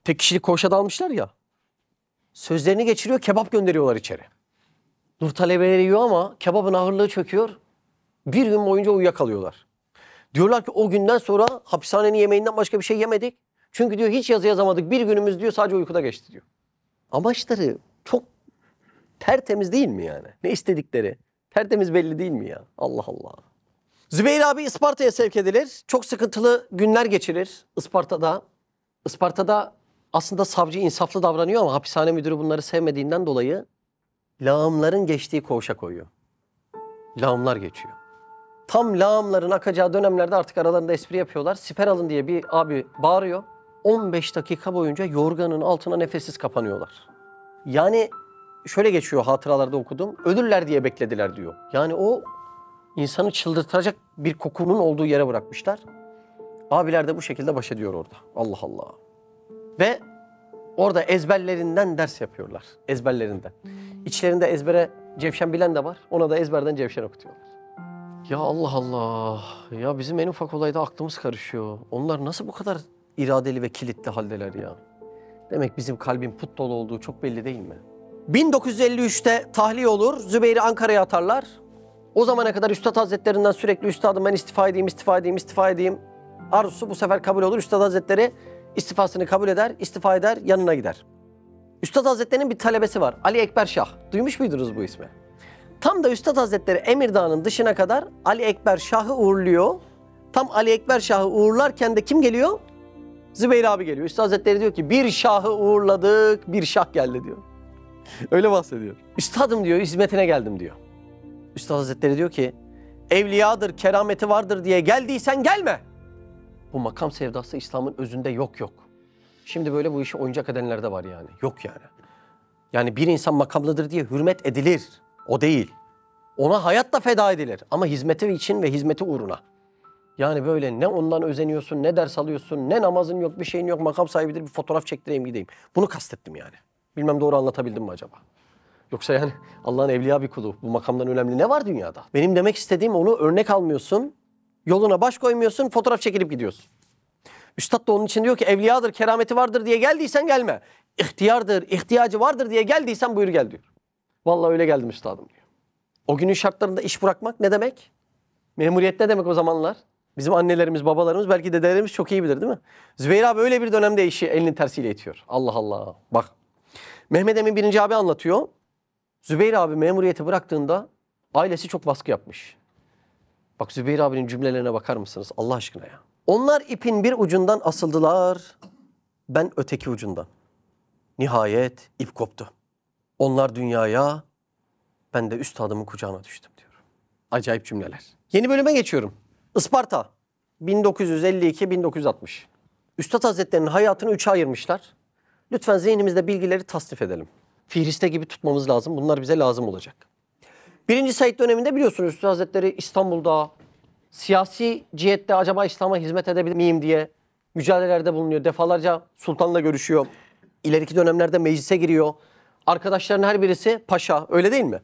Tek kişilik koğuşa dalmışlar ya. Sözlerini geçiriyor, kebap gönderiyorlar içeri. Nur talebeleri yiyor ama kebabın ağırlığı çöküyor. Bir gün boyunca uyuyakalıyorlar. Diyorlar ki o günden sonra hapishanenin yemeğinden başka bir şey yemedik. Çünkü diyor hiç yazı yazamadık. Bir günümüz diyor sadece uykuda geçti diyor. Amaçları çok tertemiz değil mi yani? Ne istedikleri? Tertemiz belli değil mi ya? Allah Allah. Zübeyir abi Isparta'ya sevk edilir. Çok sıkıntılı günler geçirir Isparta'da. Isparta'da aslında savcı insaflı davranıyor ama hapishane müdürü bunları sevmediğinden dolayı lağımların geçtiği koğuşa koyuyor. Lağımlar geçiyor. Tam lağımların akacağı dönemlerde artık aralarında espri yapıyorlar. Siper alın diye bir abi bağırıyor. 15 dakika boyunca yorganın altına nefessiz kapanıyorlar. Yani şöyle geçiyor hatıralarda okudum. Ölürler diye beklediler diyor. Yani o insanı çıldırtacak bir kokunun olduğu yere bırakmışlar. Abiler de bu şekilde baş ediyor orada. Allah Allah. Ve orada ezberlerinden ders yapıyorlar. Ezberlerinden. İçlerinde ezbere cevşen bilen de var. Ona da ezberden cevşen okutuyorlar. Ya Allah Allah. Ya bizim en ufak olayda aklımız karışıyor. Onlar nasıl bu kadar iradeli ve kilitli haldeler ya? Demek bizim kalbin put dolu olduğu çok belli değil mi? 1953'te tahliye olur. Zübeyir'i Ankara'ya atarlar. O zamana kadar Üstad Hazretlerinden sürekli üstadım ben istifa edeyim. Arzusu bu sefer kabul olur. Üstad Hazretleri istifasını kabul eder, istifa eder, yanına gider. Üstad Hazretleri'nin bir talebesi var. Ali Ekber Şah. Duymuş muydunuz bu ismi? Tam da Üstad Hazretleri Emirdağ'ın dışına kadar Ali Ekber Şah'ı uğurluyor. Tam Ali Ekber Şah'ı uğurlarken de kim geliyor? Zübeyir abi geliyor. Üstad Hazretleri diyor ki bir şahı uğurladık, bir şah geldi diyor. Öyle bahsediyor. Üstadım diyor, hizmetine geldim diyor. Üstad Hazretleri diyor ki evliyadır, kerameti vardır diye geldiysen gelme. Bu makam sevdası İslam'ın özünde yok. Şimdi böyle bu işi oyuncak edenler de var yani. Yok yani. Yani bir insan makamlıdır diye hürmet edilir. O değil. Ona hayat da feda edilir. Ama hizmeti için ve hizmeti uğruna. Yani böyle ne ondan özeniyorsun, ne ders alıyorsun, ne namazın yok, bir şeyin yok, makam sahibidir, bir fotoğraf çektireyim gideyim. Bunu kastettim yani. Bilmem doğru anlatabildim mi acaba? Yoksa yani Allah'ın evliya bir kulu. Bu makamdan önemli ne var dünyada? Benim demek istediğim onu örnek almıyorsun, yoluna baş koymuyorsun, fotoğraf çekilip gidiyorsun. Üstad da onun için diyor ki evliyadır, kerameti vardır diye geldiysen gelme. İhtiyardır, ihtiyacı vardır diye geldiysen buyur gel diyor. Vallahi öyle geldim üstadım diyor. O günün şartlarında iş bırakmak ne demek? Memuriyet ne demek o zamanlar? Bizim annelerimiz, babalarımız, belki dedelerimiz çok iyi bilir değil mi? Zübeyir abi öyle bir dönemde işi elinin tersiyle itiyor. Allah Allah. Bak. Mehmet Emin birinci abi anlatıyor. Zübeyir abi memuriyeti bıraktığında ailesi çok baskı yapmış. Bak Zübeyir abinin cümlelerine bakar mısınız Allah aşkına ya? Onlar ipin bir ucundan asıldılar. Ben öteki ucundan. Nihayet ip koptu. Onlar dünyaya, ben de üstadımın kucağına düştüm diyor. Acayip cümleler. Yeni bölüme geçiyorum. Isparta 1952-1960. Üstad Hazretleri'nin hayatını 3'e ayırmışlar. Lütfen zihnimizde bilgileri tasnif edelim. Fihriste gibi tutmamız lazım. Bunlar bize lazım olacak. 1. Said döneminde biliyorsunuz Üstad Hazretleri İstanbul'da siyasi cihette acaba İslam'a hizmet edebilir miyim diye mücadelelerde bulunuyor. Defalarca sultanla görüşüyor. İleriki dönemlerde meclise giriyor. Arkadaşların her birisi paşa, öyle değil mi?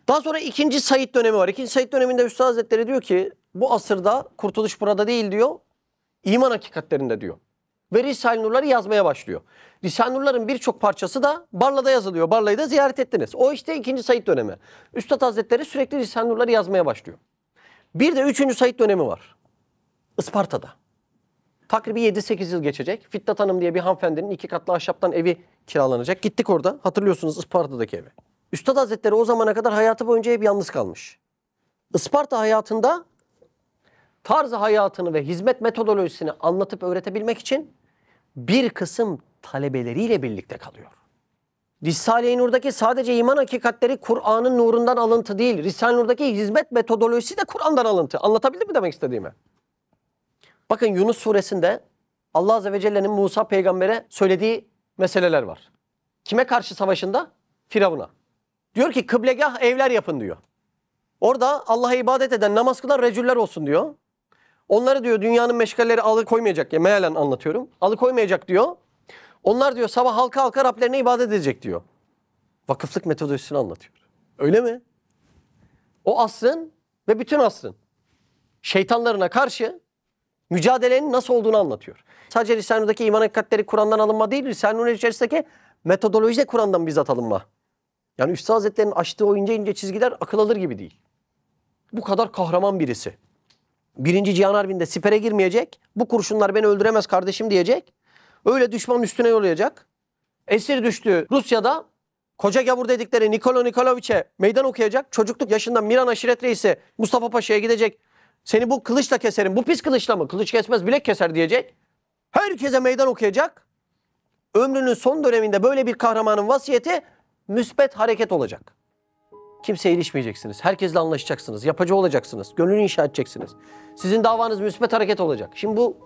Daha sonra 2. Said dönemi var. 2. Said döneminde Üstad Hazretleri diyor ki bu asırda kurtuluş burada değil diyor. İman hakikatlerinde diyor. Ve Risale-i Nur'ları yazmaya başlıyor. Risale-i Nur'ların birçok parçası da Barla'da yazılıyor. Barla'yı da ziyaret ettiniz. O işte 2. Said dönemi. Üstad Hazretleri sürekli Risale-i Nur'ları yazmaya başlıyor. Bir de 3. Said dönemi var. Isparta'da. Takribi 7-8 yıl geçecek. Fitnat Hanım diye bir hanımefendinin 2 katlı ahşaptan evi kiralanacak. Gittik orada. Hatırlıyorsunuz Isparta'daki evi. Üstad Hazretleri o zamana kadar hayatı boyunca hep yalnız kalmış. Isparta hayatında tarzı hayatını ve hizmet metodolojisini anlatıp öğretebilmek için bir kısım talebeleriyle birlikte kalıyor. Risale-i Nur'daki sadece iman hakikatleri Kur'an'ın nurundan alıntı değil. Risale-i Nur'daki hizmet metodolojisi de Kur'an'dan alıntı. Anlatabildim mi demek istediğimi? Bakın Yunus suresinde Allah Azze ve Celle'nin Musa peygambere söylediği meseleler var. Kime karşı savaşında? Firavun'a. Diyor ki kıblegah evler yapın diyor. Orada Allah'a ibadet eden, namaz kılan recüller olsun diyor. Onları diyor dünyanın meşgalleri alıkoymayacak ya mealen anlatıyorum. Alıkoymayacak diyor. Onlar diyor sabah halka Rablerine ibadet edecek diyor. Vakıflık metodolojisini anlatıyor. Öyle mi? O asrın ve bütün asrın şeytanlarına karşı mücadelenin nasıl olduğunu anlatıyor. Sadece Risale-i Nur'daki iman hakikatleri Kur'an'dan alınma değil, Risale-i Nur içerisindeki metodoloji de Kur'an'dan bizzat alınma. Yani Üstad Hazretleri'nin açtığı o ince ince çizgiler akıl alır gibi değil. Bu kadar kahraman birisi. 1. Cihan Harbi'nde sipere girmeyecek. Bu kurşunlar beni öldüremez kardeşim diyecek. Öyle düşmanın üstüne yollayacak. Esir düştü Rusya'da. Koca gavur dedikleri Nikolo Nikoloviç'e meydan okuyacak. Çocukluk yaşında Miran Aşiret Reisi Mustafa Paşa'ya gidecek. Seni bu kılıçla keserim. Bu pis kılıçla mı? Kılıç kesmez bilek keser diyecek. Herkese meydan okuyacak. Ömrünün son döneminde böyle bir kahramanın vasiyeti müsbet hareket olacak. Kimseye ilişmeyeceksiniz. Herkesle anlaşacaksınız. Yapıcı olacaksınız. Gönlünü inşa edeceksiniz. Sizin davanız müsbet hareket olacak. Şimdi bu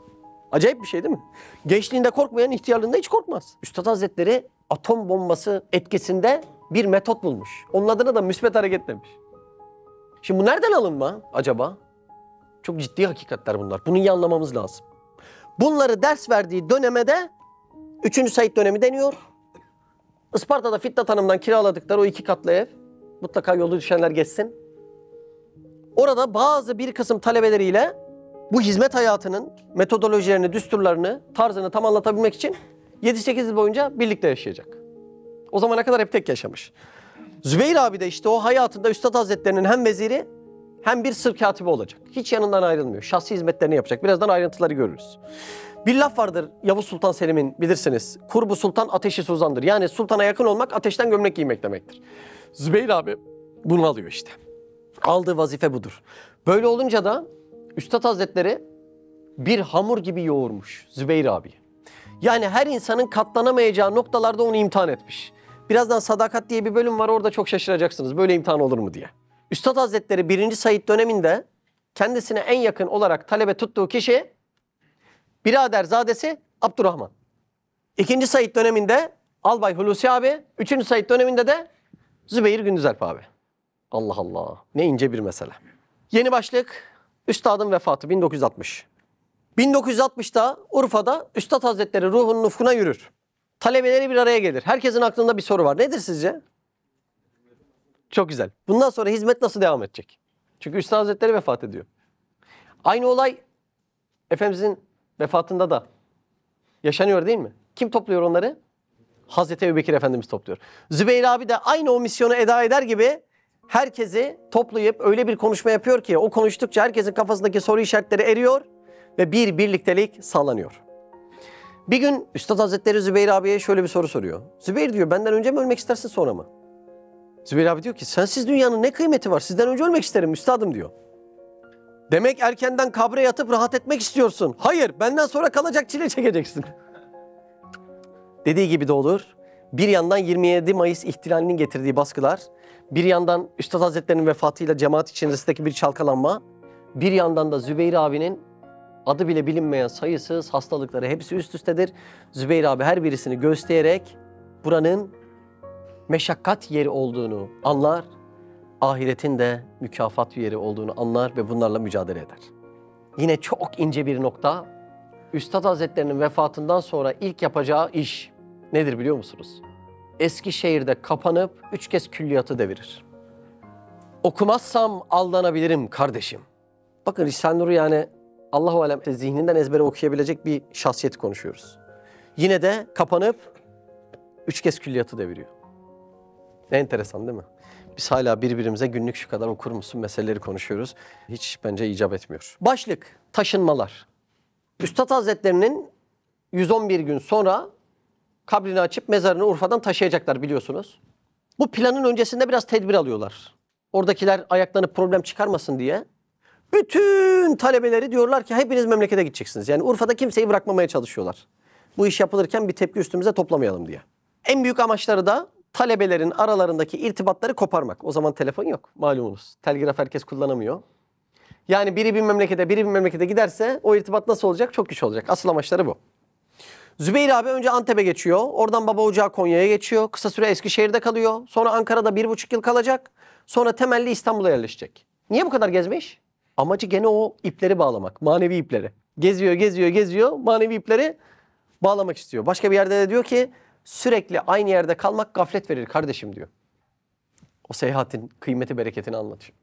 acayip bir şey değil mi? Gençliğinde korkmayan ihtiyarlığında hiç korkmaz. Üstad Hazretleri atom bombası etkisinde bir metot bulmuş. Onun adına da müsbet hareket demiş. Şimdi bu nereden alınma acaba? Çok ciddi hakikatler bunlar. Bunu iyi anlamamız lazım. Bunları ders verdiği döneme de 3. Said dönemi deniyor. Isparta'da Fitnat Hanım'dan kiraladıkları o 2 katlı ev. Mutlaka yolda düşenler geçsin. Orada bazı bir kısım talebeleriyle bu hizmet hayatının metodolojilerini, düsturlarını, tarzını tam anlatabilmek için 7-8 yıl boyunca birlikte yaşayacak. O zamana kadar hep tek yaşamış. Zübeyir abi de işte o hayatında Üstad Hazretleri'nin hem veziri hem bir sır katibi olacak. Hiç yanından ayrılmıyor. Şahsi hizmetlerini yapacak. Birazdan ayrıntıları görürüz. Bir laf vardır Yavuz Sultan Selim'in bilirsiniz. Kurbu sultan ateşi suzandır. Yani sultana yakın olmak ateşten gömlek giymek demektir. Zübeyir abi bunu alıyor işte. Aldığı vazife budur. Böyle olunca da Üstad Hazretleri bir hamur gibi yoğurmuş Zübeyir abi. Yani her insanın katlanamayacağı noktalarda onu imtihan etmiş. Birazdan Sadakat diye bir bölüm var, orada çok şaşıracaksınız. Böyle imtihan olur mu diye. Üstad Hazretleri 1. Said döneminde kendisine en yakın olarak talebe tuttuğu kişi biraderzadesi Abdurrahman. 2. Said döneminde Albay Hulusi abi, 3. Said döneminde de Zübeyir Gündüzalp abi. Allah Allah, ne ince bir mesele. Yeni başlık, Üstadın vefatı 1960. 1960'da Urfa'da Üstad Hazretleri ruhunun ufkuna yürür. Talebeleri bir araya gelir. Herkesin aklında bir soru var. Nedir sizce? Çok güzel. Bundan sonra hizmet nasıl devam edecek? Çünkü Üstad Hazretleri vefat ediyor. Aynı olay Efendimizin vefatında da yaşanıyor değil mi? Kim topluyor onları? Hazreti Ebubekir Efendimiz topluyor. Zübeyir abi de aynı o misyonu eda eder gibi herkesi toplayıp öyle bir konuşma yapıyor ki o konuştukça herkesin kafasındaki soru işaretleri eriyor ve bir birliktelik sağlanıyor. Bir gün Üstad Hazretleri Zübeyir abiye şöyle bir soru soruyor. Zübeyir diyor, benden önce mi ölmek istersin sonra mı? Zübeyir abi diyor ki sensiz dünyanın ne kıymeti var? Sizden önce ölmek isterim üstadım diyor. Demek erkenden kabre yatıp rahat etmek istiyorsun. Hayır, benden sonra kalacak çile çekeceksin. Dediği gibi de olur. Bir yandan 27 Mayıs ihtilalinin getirdiği baskılar, bir yandan Üstad Hazretleri'nin vefatıyla cemaat içerisindeki bir çalkalanma, bir yandan da Zübeyir abinin adı bile bilinmeyen sayısız hastalıkları hepsi üst üstedir. Zübeyir abi her birisini göstererek buranın meşakkat yeri olduğunu anlar, ahiretin de mükafat yeri olduğunu anlar ve bunlarla mücadele eder. Yine çok ince bir nokta, Üstad Hazretleri'nin vefatından sonra ilk yapacağı iş nedir biliyor musunuz? Eskişehir'de kapanıp 3 kez külliyatı devirir. Okumazsam aldanabilirim kardeşim. Bakın Risale-i Nur'u yani Allahu alem zihninden ezbere okuyabilecek bir şahsiyeti konuşuyoruz. Yine de kapanıp 3 kez külliyatı deviriyor. Ne enteresan değil mi? Biz hala birbirimize günlük şu kadar okur musun meseleleri konuşuyoruz. Hiç bence icap etmiyor. Başlık, taşınmalar. Üstad Hazretleri'nin 111 gün sonra kabrini açıp mezarını Urfa'dan taşıyacaklar biliyorsunuz. Bu planın öncesinde biraz tedbir alıyorlar. Oradakiler ayaklanıp problem çıkarmasın diye. Bütün talebeleri diyorlar ki hepiniz memlekete gideceksiniz. Yani Urfa'da kimseyi bırakmamaya çalışıyorlar. Bu iş yapılırken bir tepki üstümüze toplamayalım diye. En büyük amaçları da talebelerin aralarındaki irtibatları koparmak. O zaman telefon yok malumunuz. Telgraf herkes kullanamıyor. Yani biri bir memlekete, biri bir memlekete giderse o irtibat nasıl olacak? Çok güç olacak. Asıl amaçları bu. Zübeyir abi önce Antep'e geçiyor. Oradan baba ocağı Konya'ya geçiyor. Kısa süre Eskişehir'de kalıyor. Sonra Ankara'da 1,5 yıl kalacak. Sonra temelli İstanbul'a yerleşecek. Niye bu kadar gezmiş? Amacı gene o ipleri bağlamak. Manevi ipleri. Geziyor, geziyor, geziyor. Manevi ipleri bağlamak istiyor. Başka bir yerde de diyor ki sürekli aynı yerde kalmak gaflet verir kardeşim diyor. O seyahatin kıymeti bereketini anlatıyor.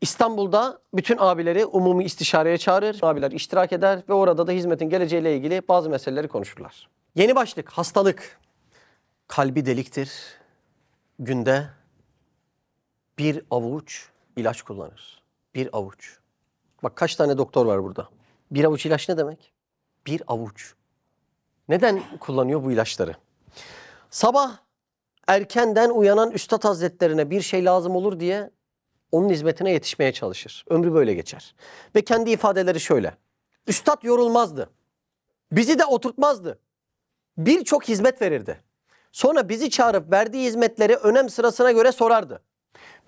İstanbul'da bütün abileri umumi istişareye çağırır. Abiler iştirak eder ve orada da hizmetin geleceğiyle ilgili bazı meseleleri konuşurlar. Yeni başlık, hastalık. Kalbi deliktir. Günde bir avuç ilaç kullanır. Bir avuç. Bak kaç tane doktor var burada. Bir avuç ilaç ne demek? Bir avuç. Neden kullanıyor bu ilaçları? Sabah erkenden uyanan Üstad Hazretlerine bir şey lazım olur diye onun hizmetine yetişmeye çalışır. Ömrü böyle geçer. Ve kendi ifadeleri şöyle. Üstad yorulmazdı. Bizi de oturtmazdı. Birçok hizmet verirdi. Sonra bizi çağırıp verdiği hizmetleri önem sırasına göre sorardı.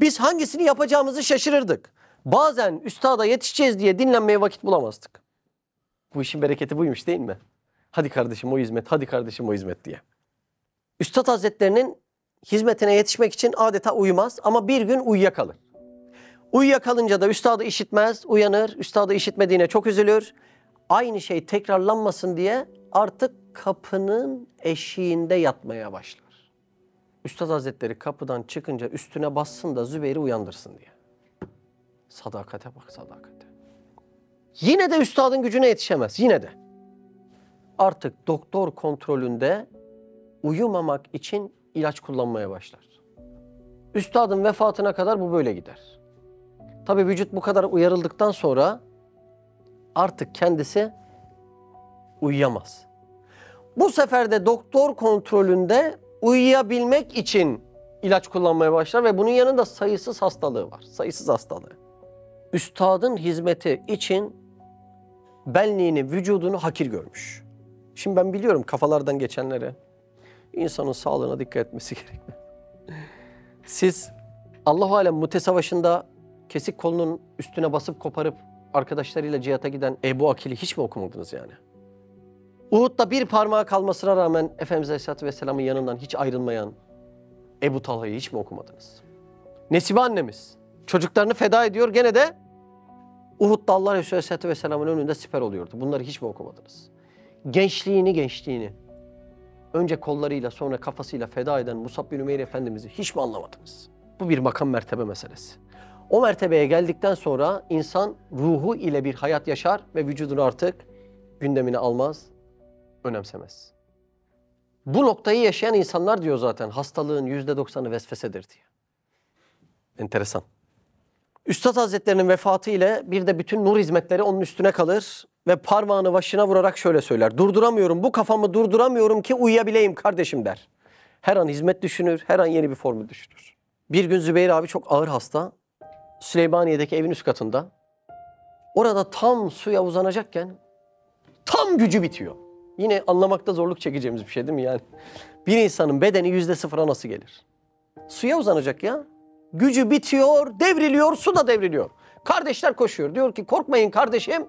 Biz hangisini yapacağımızı şaşırırdık. Bazen üstada yetişeceğiz diye dinlenmeye vakit bulamazdık. Bu işin bereketi buymuş değil mi? Hadi kardeşim o hizmet, hadi kardeşim o hizmet diye. Üstad Hazretlerinin hizmetine yetişmek için adeta uyumaz ama bir gün uyuyakalır. Uyuyakalınca da üstadı işitmez, uyanır. Üstadı işitmediğine çok üzülür. Aynı şey tekrarlanmasın diye artık kapının eşiğinde yatmaya başlar. Üstad Hazretleri kapıdan çıkınca üstüne bassın da Zübeyir'i uyandırsın diye. Sadakate bak, sadakate. Yine de üstadın gücüne yetişemez, yine de. Artık doktor kontrolünde uyumamak için ilaç kullanmaya başlar. Üstadın vefatına kadar bu böyle gider. Tabii vücut bu kadar uyarıldıktan sonra artık kendisi uyuyamaz. Bu sefer de doktor kontrolünde uyuyabilmek için ilaç kullanmaya başlar ve bunun yanında sayısız hastalığı var. Sayısız hastalığı. Üstadın hizmeti için benliğini, vücudunu hakir görmüş. Şimdi ben biliyorum kafalardan geçenlere. İnsanın sağlığına dikkat etmesi gerekmez. Siz Allah-u Alem Mute Savaşı'nda kesik kolunun üstüne basıp koparıp arkadaşlarıyla cihata giden Ebu Akil'i hiç mi okumadınız yani? Uhud'da bir parmağı kalmasına rağmen Efendimiz Aleyhisselatü Vesselam'ın yanından hiç ayrılmayan Ebu Talha'yı hiç mi okumadınız? Nesibe annemiz çocuklarını feda ediyor, gene de Uhud'da Allah Resulü Aleyhisselatü Vesselam'ın önünde siper oluyordu. Bunları hiç mi okumadınız? Gençliğini önce kollarıyla sonra kafasıyla feda eden Musab bin Ümeyr Efendimiz'i hiç mi anlamadınız? Bu bir makam mertebe meselesi. O mertebeye geldikten sonra insan ruhu ile bir hayat yaşar ve vücudunu artık gündemine almaz, önemsemez. Bu noktayı yaşayan insanlar diyor zaten hastalığın %90'ı vesvesedir diye. Enteresan. Üstad Hazretlerinin vefatı ile bir de bütün nur hizmetleri onun üstüne kalır ve parmağını başına vurarak şöyle söyler. Durduramıyorum, bu kafamı durduramıyorum ki uyuyabileyim kardeşim der. Her an hizmet düşünür, her an yeni bir formül düşünür. Bir gün Zübeyir abi çok ağır hasta. Süleymaniye'deki evin üst katında. Orada tam suya uzanacakken tam gücü bitiyor. Yine anlamakta zorluk çekeceğimiz bir şey değil mi yani? Bir insanın bedeni %0'a nasıl gelir? Suya uzanacak ya. Gücü bitiyor, devriliyor, su da devriliyor. Kardeşler koşuyor. Diyor ki korkmayın kardeşim.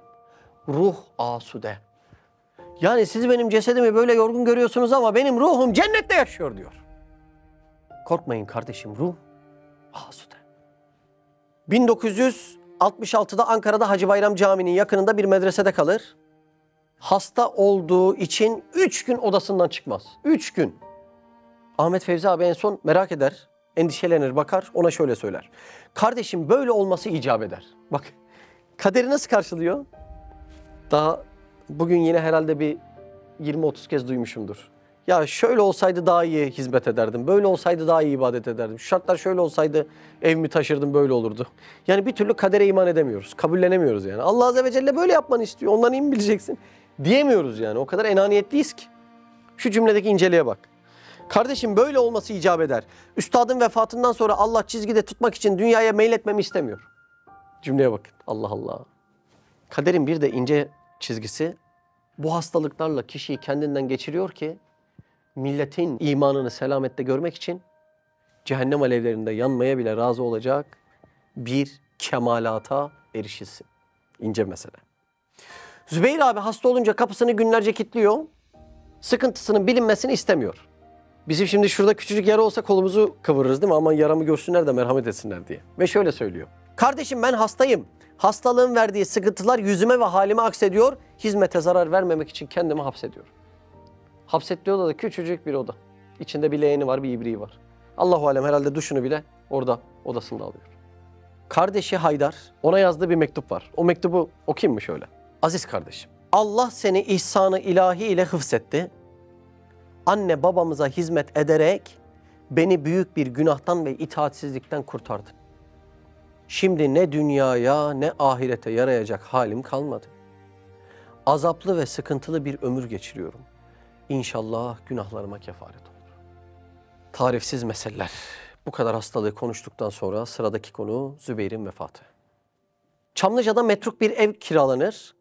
Ruh asude. Yani siz benim cesedimi böyle yorgun görüyorsunuz ama benim ruhum cennette yaşıyor diyor. Korkmayın kardeşim, ruh asude. 1966'da Ankara'da Hacı Bayram Camii'nin yakınında bir medresede kalır. Hasta olduğu için 3 gün odasından çıkmaz. 3 gün. Ahmet Fevzi abi en son merak eder, endişelenir, bakar, ona şöyle söyler. Kardeşim böyle olması icap eder. Bak, kaderi nasıl karşılıyor? Daha bugün yine herhalde bir 20-30 kez duymuşumdur. Ya şöyle olsaydı daha iyi hizmet ederdim. Böyle olsaydı daha iyi ibadet ederdim. Şu şartlar şöyle olsaydı evimi taşırdım, böyle olurdu. Yani bir türlü kadere iman edemiyoruz. Kabullenemiyoruz yani. Allah Azze ve Celle böyle yapmanı istiyor. Ondan iyi mi bileceksin? Diyemiyoruz yani. O kadar enaniyetliyiz ki. Şu cümledeki inceliğe bak. Kardeşim böyle olması icap eder. Üstadın vefatından sonra Allah çizgide tutmak için dünyaya meyletmemi istemiyor. Cümleye bakın. Allah Allah. Kaderin bir de ince çizgisi, bu hastalıklarla kişiyi kendinden geçiriyor ki milletin imanını selamette görmek için cehennem alevlerinde yanmaya bile razı olacak bir kemalata erişilsin. İnce mesele. Zübeyir abi hasta olunca kapısını günlerce kilitliyor. Sıkıntısının bilinmesini istemiyor. Bizim şimdi şurada küçücük yara olsa kolumuzu kıvırırız değil mi? Aman yaramı görsünler de merhamet etsinler diye. Ve şöyle söylüyor. Kardeşim ben hastayım. Hastalığın verdiği sıkıntılar yüzüme ve halime aksediyor. Hizmete zarar vermemek için kendimi hapsediyorum. Hapsettiği oda da küçücük bir oda. İçinde bir leğeni var, bir ibriği var. Allahu alem herhalde duşunu bile orada odasında alıyor. Kardeşi Haydar, ona yazdığı bir mektup var. O mektubu okuyayım mı şöyle? Aziz kardeşim, Allah seni ihsanı ilahi ile hıfzetti. Anne babamıza hizmet ederek beni büyük bir günahtan ve itaatsizlikten kurtardın. Şimdi ne dünyaya ne ahirete yarayacak halim kalmadı. Azaplı ve sıkıntılı bir ömür geçiriyorum. İnşallah günahlarıma kefaret olur. Tarifsiz meseleler. Bu kadar hastalığı konuştuktan sonra sıradaki konu Zübeyir'in vefatı. Çamlıca'da metruk bir ev kiralanır.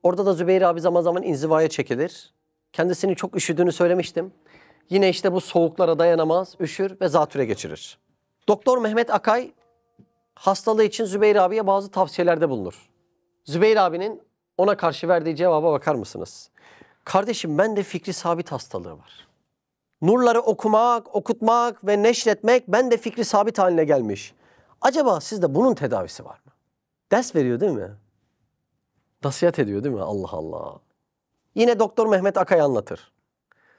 Orada da Zübeyir abi zaman zaman inzivaya çekilir. Kendisini çok üşüdüğünü söylemiştim. Yine işte bu soğuklara dayanamaz, üşür ve zatüre geçirir. Doktor Mehmet Akay hastalığı için Zübeyir abiye bazı tavsiyelerde bulunur. Zübeyir abinin ona karşı verdiği cevaba bakar mısınız? Kardeşim bende fikri sabit hastalığı var. Nurları okumak, okutmak ve neşretmek bende fikri sabit haline gelmiş. Acaba sizde bunun tedavisi var mı? Ders veriyor değil mi? Nasihat ediyor değil mi? Allah Allah. Yine Doktor Mehmet Akay anlatır.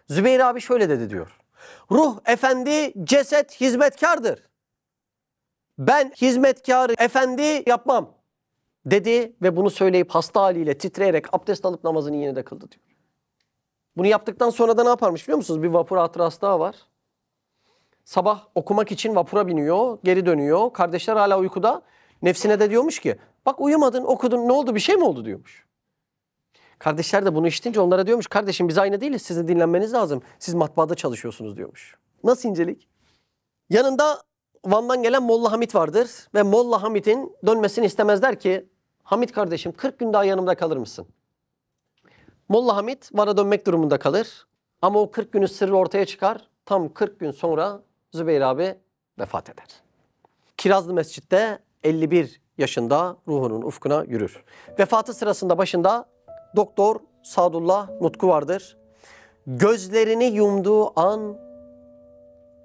Zübeyir abi şöyle dedi diyor. Ruh efendi, ceset hizmetkardır. Ben hizmetkarı efendi yapmam dedi ve bunu söyleyip hasta haliyle titreyerek abdest alıp namazını yine de kıldı diyor. Bunu yaptıktan sonra da ne yaparmış biliyor musunuz? Bir vapur hatırası daha var. Sabah okumak için vapura biniyor, geri dönüyor. Kardeşler hala uykuda. Nefsine de diyormuş ki bak uyumadın, okudun, ne oldu, bir şey mi oldu diyormuş. Kardeşler de bunu işitince onlara diyormuş kardeşim biz aynı değiliz, sizin dinlenmeniz lazım. Siz matbaada çalışıyorsunuz diyormuş. Nasıl incelik? Yanında Van'dan gelen Molla Hamit vardır ve Molla Hamit'in dönmesini istemezler ki Hamit kardeşim 40 gün daha yanımda kalır mısın? Molla Hamit Van'a dönmek durumunda kalır. Ama o 40 günün sırrı ortaya çıkar. Tam 40 gün sonra Zübeyir abi vefat eder. Kirazlı Mescid'de 51 yaşında ruhunun ufkuna yürür. Vefatı sırasında başında Doktor Sadullah Nutku vardır. Gözlerini yumduğu an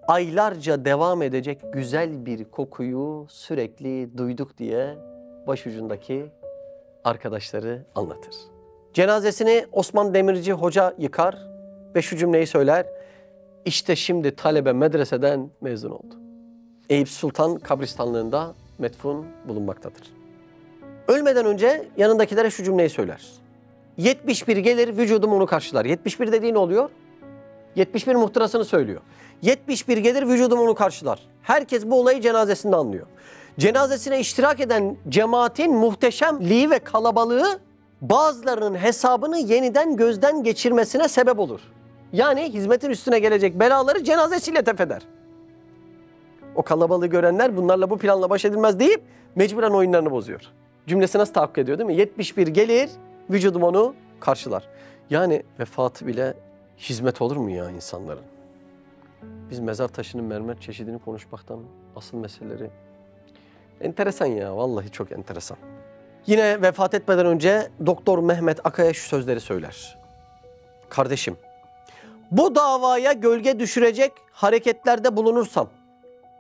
aylarca devam edecek güzel bir kokuyu sürekli duyduk diye başucundaki arkadaşları anlatır. Cenazesini Osman Demirci Hoca yıkar ve şu cümleyi söyler. İşte şimdi talebe medreseden mezun oldu. Eyüp Sultan kabristanlığında metfun bulunmaktadır. Ölmeden önce yanındakilere şu cümleyi söyler. 71 gelir vücudum onu karşılar. 71 dediği ne oluyor? 71 muhtırasını söylüyor. 71 gelir vücudum onu karşılar. Herkes bu olayı cenazesinde anlıyor. Cenazesine iştirak eden cemaatin muhteşemliği ve kalabalığı bazılarının hesabını yeniden gözden geçirmesine sebep olur. Yani hizmetin üstüne gelecek belaları cenazesiyle tefeder. O kalabalığı görenler bunlarla bu planla baş edilmez deyip mecburen oyunlarını bozuyor. Cümlesi nasıl tahakkuk ediyor değil mi? 71 gelir, vücudum onu karşılar. Yani vefatı bile hizmet olur mu ya insanların? Biz mezar taşının mermer çeşidini konuşmaktan asıl meseleleri... Enteresan ya, vallahi çok enteresan. Yine vefat etmeden önce Doktor Mehmet Akay'a şu sözleri söyler. Kardeşim, bu davaya gölge düşürecek hareketlerde bulunursam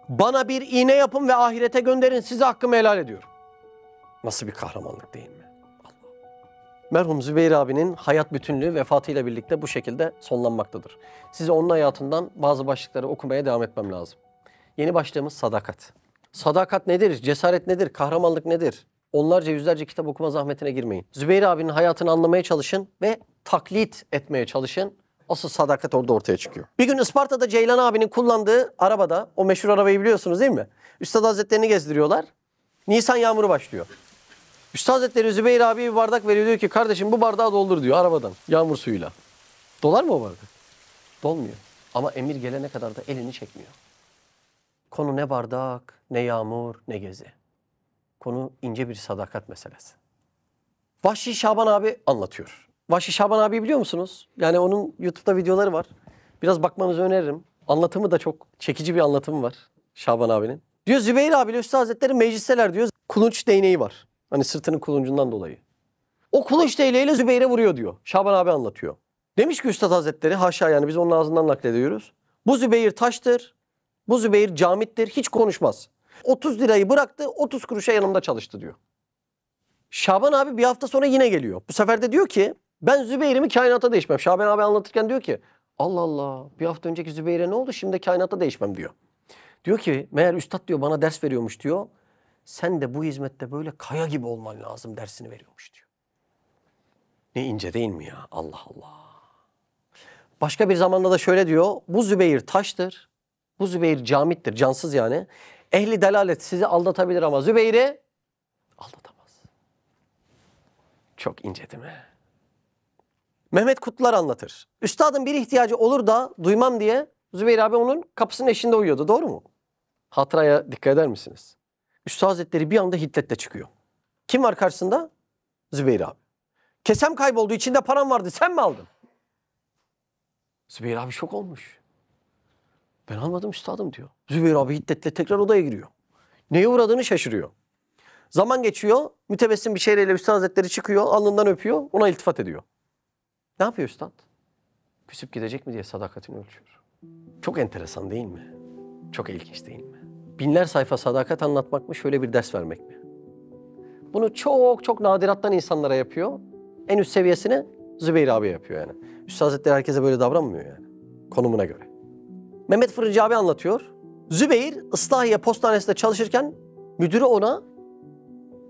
bana bir iğne yapın ve ahirete gönderin, size hakkımı helal ediyorum. Nasıl bir kahramanlık değil mi? Allah. Merhum Zübeyir abinin hayat bütünlüğü vefatıyla birlikte bu şekilde sonlanmaktadır. Size onun hayatından bazı başlıkları okumaya devam etmem lazım. Yeni başlığımız sadakat. Sadakat nedir? Cesaret nedir? Kahramanlık nedir? Onlarca yüzlerce kitap okuma zahmetine girmeyin. Zübeyir abinin hayatını anlamaya çalışın ve taklit etmeye çalışın. Asıl sadakat orada ortaya çıkıyor. Bir gün Isparta'da Ceylan abinin kullandığı arabada, o meşhur arabayı biliyorsunuz değil mi? Üstad Hazretleri'ni gezdiriyorlar. Nisan yağmuru başlıyor. Üstad Hazretleri Zübeyir abiye bir bardak veriyor, diyor ki kardeşim bu bardağı doldur diyor arabadan yağmur suyuyla. Dolar mı o bardak? Dolmuyor. Ama emir gelene kadar da elini çekmiyor. Konu ne bardak, ne yağmur, ne gezi. Konu ince bir sadakat meselesi. Vahşi Şaban abi anlatıyor. Vahşi Şaban abi biliyor musunuz? Yani onun YouTube'da videoları var. Biraz bakmanızı öneririm. Anlatımı da çok çekici bir anlatımı var Şaban abinin. Diyor Zübeyir abiyle Üstad Hazretleri meclisteler diyor. Kulunç değneği var. Hani sırtının kuluncundan dolayı. O kulunç değneğiyle Zübeyir'e vuruyor diyor. Şaban abi anlatıyor. Demiş ki Üstad Hazretleri, haşa yani biz onun ağzından naklediyoruz. Bu Zübeyir taştır. Bu Zübeyir camittir. Hiç konuşmaz. 30 lirayı bıraktı, 30 kuruşa yanımda çalıştı diyor. Şaban abi bir hafta sonra yine geliyor. Bu sefer de diyor ki ben Zübeyir'imi kainata değişmem. Şaban abi anlatırken diyor ki Allah Allah, bir hafta önceki Zübeyir'e ne oldu, şimdi kainata değişmem diyor. Diyor ki meğer üstad diyor bana ders veriyormuş diyor. Sen de bu hizmette böyle kaya gibi olman lazım dersini veriyormuş diyor. Ne ince değil mi ya? Allah Allah. Başka bir zamanda da şöyle diyor. Bu Zübeyir taştır. Bu Zübeyir camittir. Cansız yani. Ehli delalet sizi aldatabilir ama Zübeyir'i aldatamaz. Çok ince değil mi? Mehmet Kutlular anlatır. Üstadın bir ihtiyacı olur da duymam diye Zübeyir abi onun kapısının eşiğinde uyuyordu. Doğru mu? Hatıraya dikkat eder misiniz? Üstad Hazretleri bir anda hiddetle çıkıyor. Kim var karşısında? Zübeyir abi. Kesem kayboldu, içinde param vardı, sen mi aldın? Zübeyir abi şok olmuş. Ben almadım üstadım diyor. Zübeyir abi hiddetle tekrar odaya giriyor. Neye uğradığını şaşırıyor. Zaman geçiyor, mütebessim bir şeyle Üstad Hazretleri çıkıyor, alnından öpüyor, ona iltifat ediyor. Ne yapıyor üstad? Küsüp gidecek mi diye sadakatini ölçüyor. Çok enteresan değil mi? Çok ilginç değil mi? Binler sayfa sadakat anlatmak mı, şöyle bir ders vermek mi? Bunu çok çok nadirattan insanlara yapıyor. En üst seviyesine Zübeyir abi yapıyor yani. Üstad Hazretleri herkese böyle davranmıyor yani. Konumuna göre. Mehmet Fırıncı abi anlatıyor. Zübeyir Islahiye Postanesi'nde çalışırken müdürü ona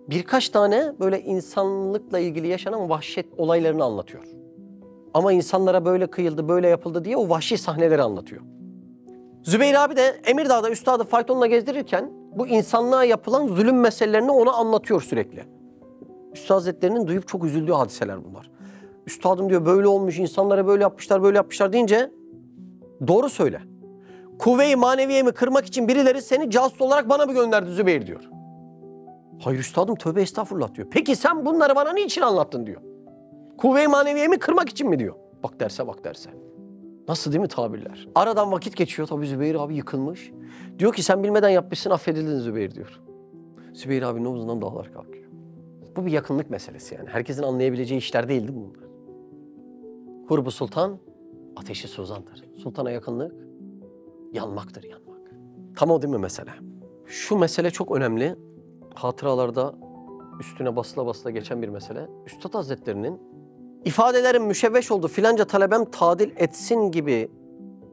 birkaç tane böyle insanlıkla ilgili yaşanan vahşet olaylarını anlatıyor. Ama insanlara böyle kıyıldı, böyle yapıldı diye o vahşi sahneleri anlatıyor. Zübeyir abi de Emirdağ'da üstadı faytonla gezdirirken bu insanlığa yapılan zulüm meselelerini ona anlatıyor sürekli. Üstad Hazretleri'nin duyup çok üzüldüğü hadiseler bunlar. Üstadım diyor böyle olmuş, insanlara böyle yapmışlar deyince doğru söyle. Kuvve-i maneviyemi kırmak için birileri seni casus olarak bana mı gönderdi Zübeyir diyor. Hayır üstadım, tövbe estağfurullah diyor. Peki sen bunları bana niçin anlattın diyor. Kuvve-i maneviyemi kırmak için mi diyor. Bak derse bak derse. Nasıl değil mi tabirler? Aradan vakit geçiyor tabii, Zübeyir abi yıkılmış. Diyor ki sen bilmeden yapmışsın, affedildin Zübeyir diyor. Zübeyir abinin omzundan dağlar kalkıyor. Bu bir yakınlık meselesi yani. Herkesin anlayabileceği işler değildi bunlar. Kurbu sultan, ateşi suzandır. Sultana yakınlık, yanmaktır, yanmak. Tam o değil mi mesele? Şu mesele çok önemli. Hatıralarda üstüne basıla basıla geçen bir mesele. Üstad Hazretleri'nin ifadelerin müşevveş oldu, filanca talebem tadil etsin gibi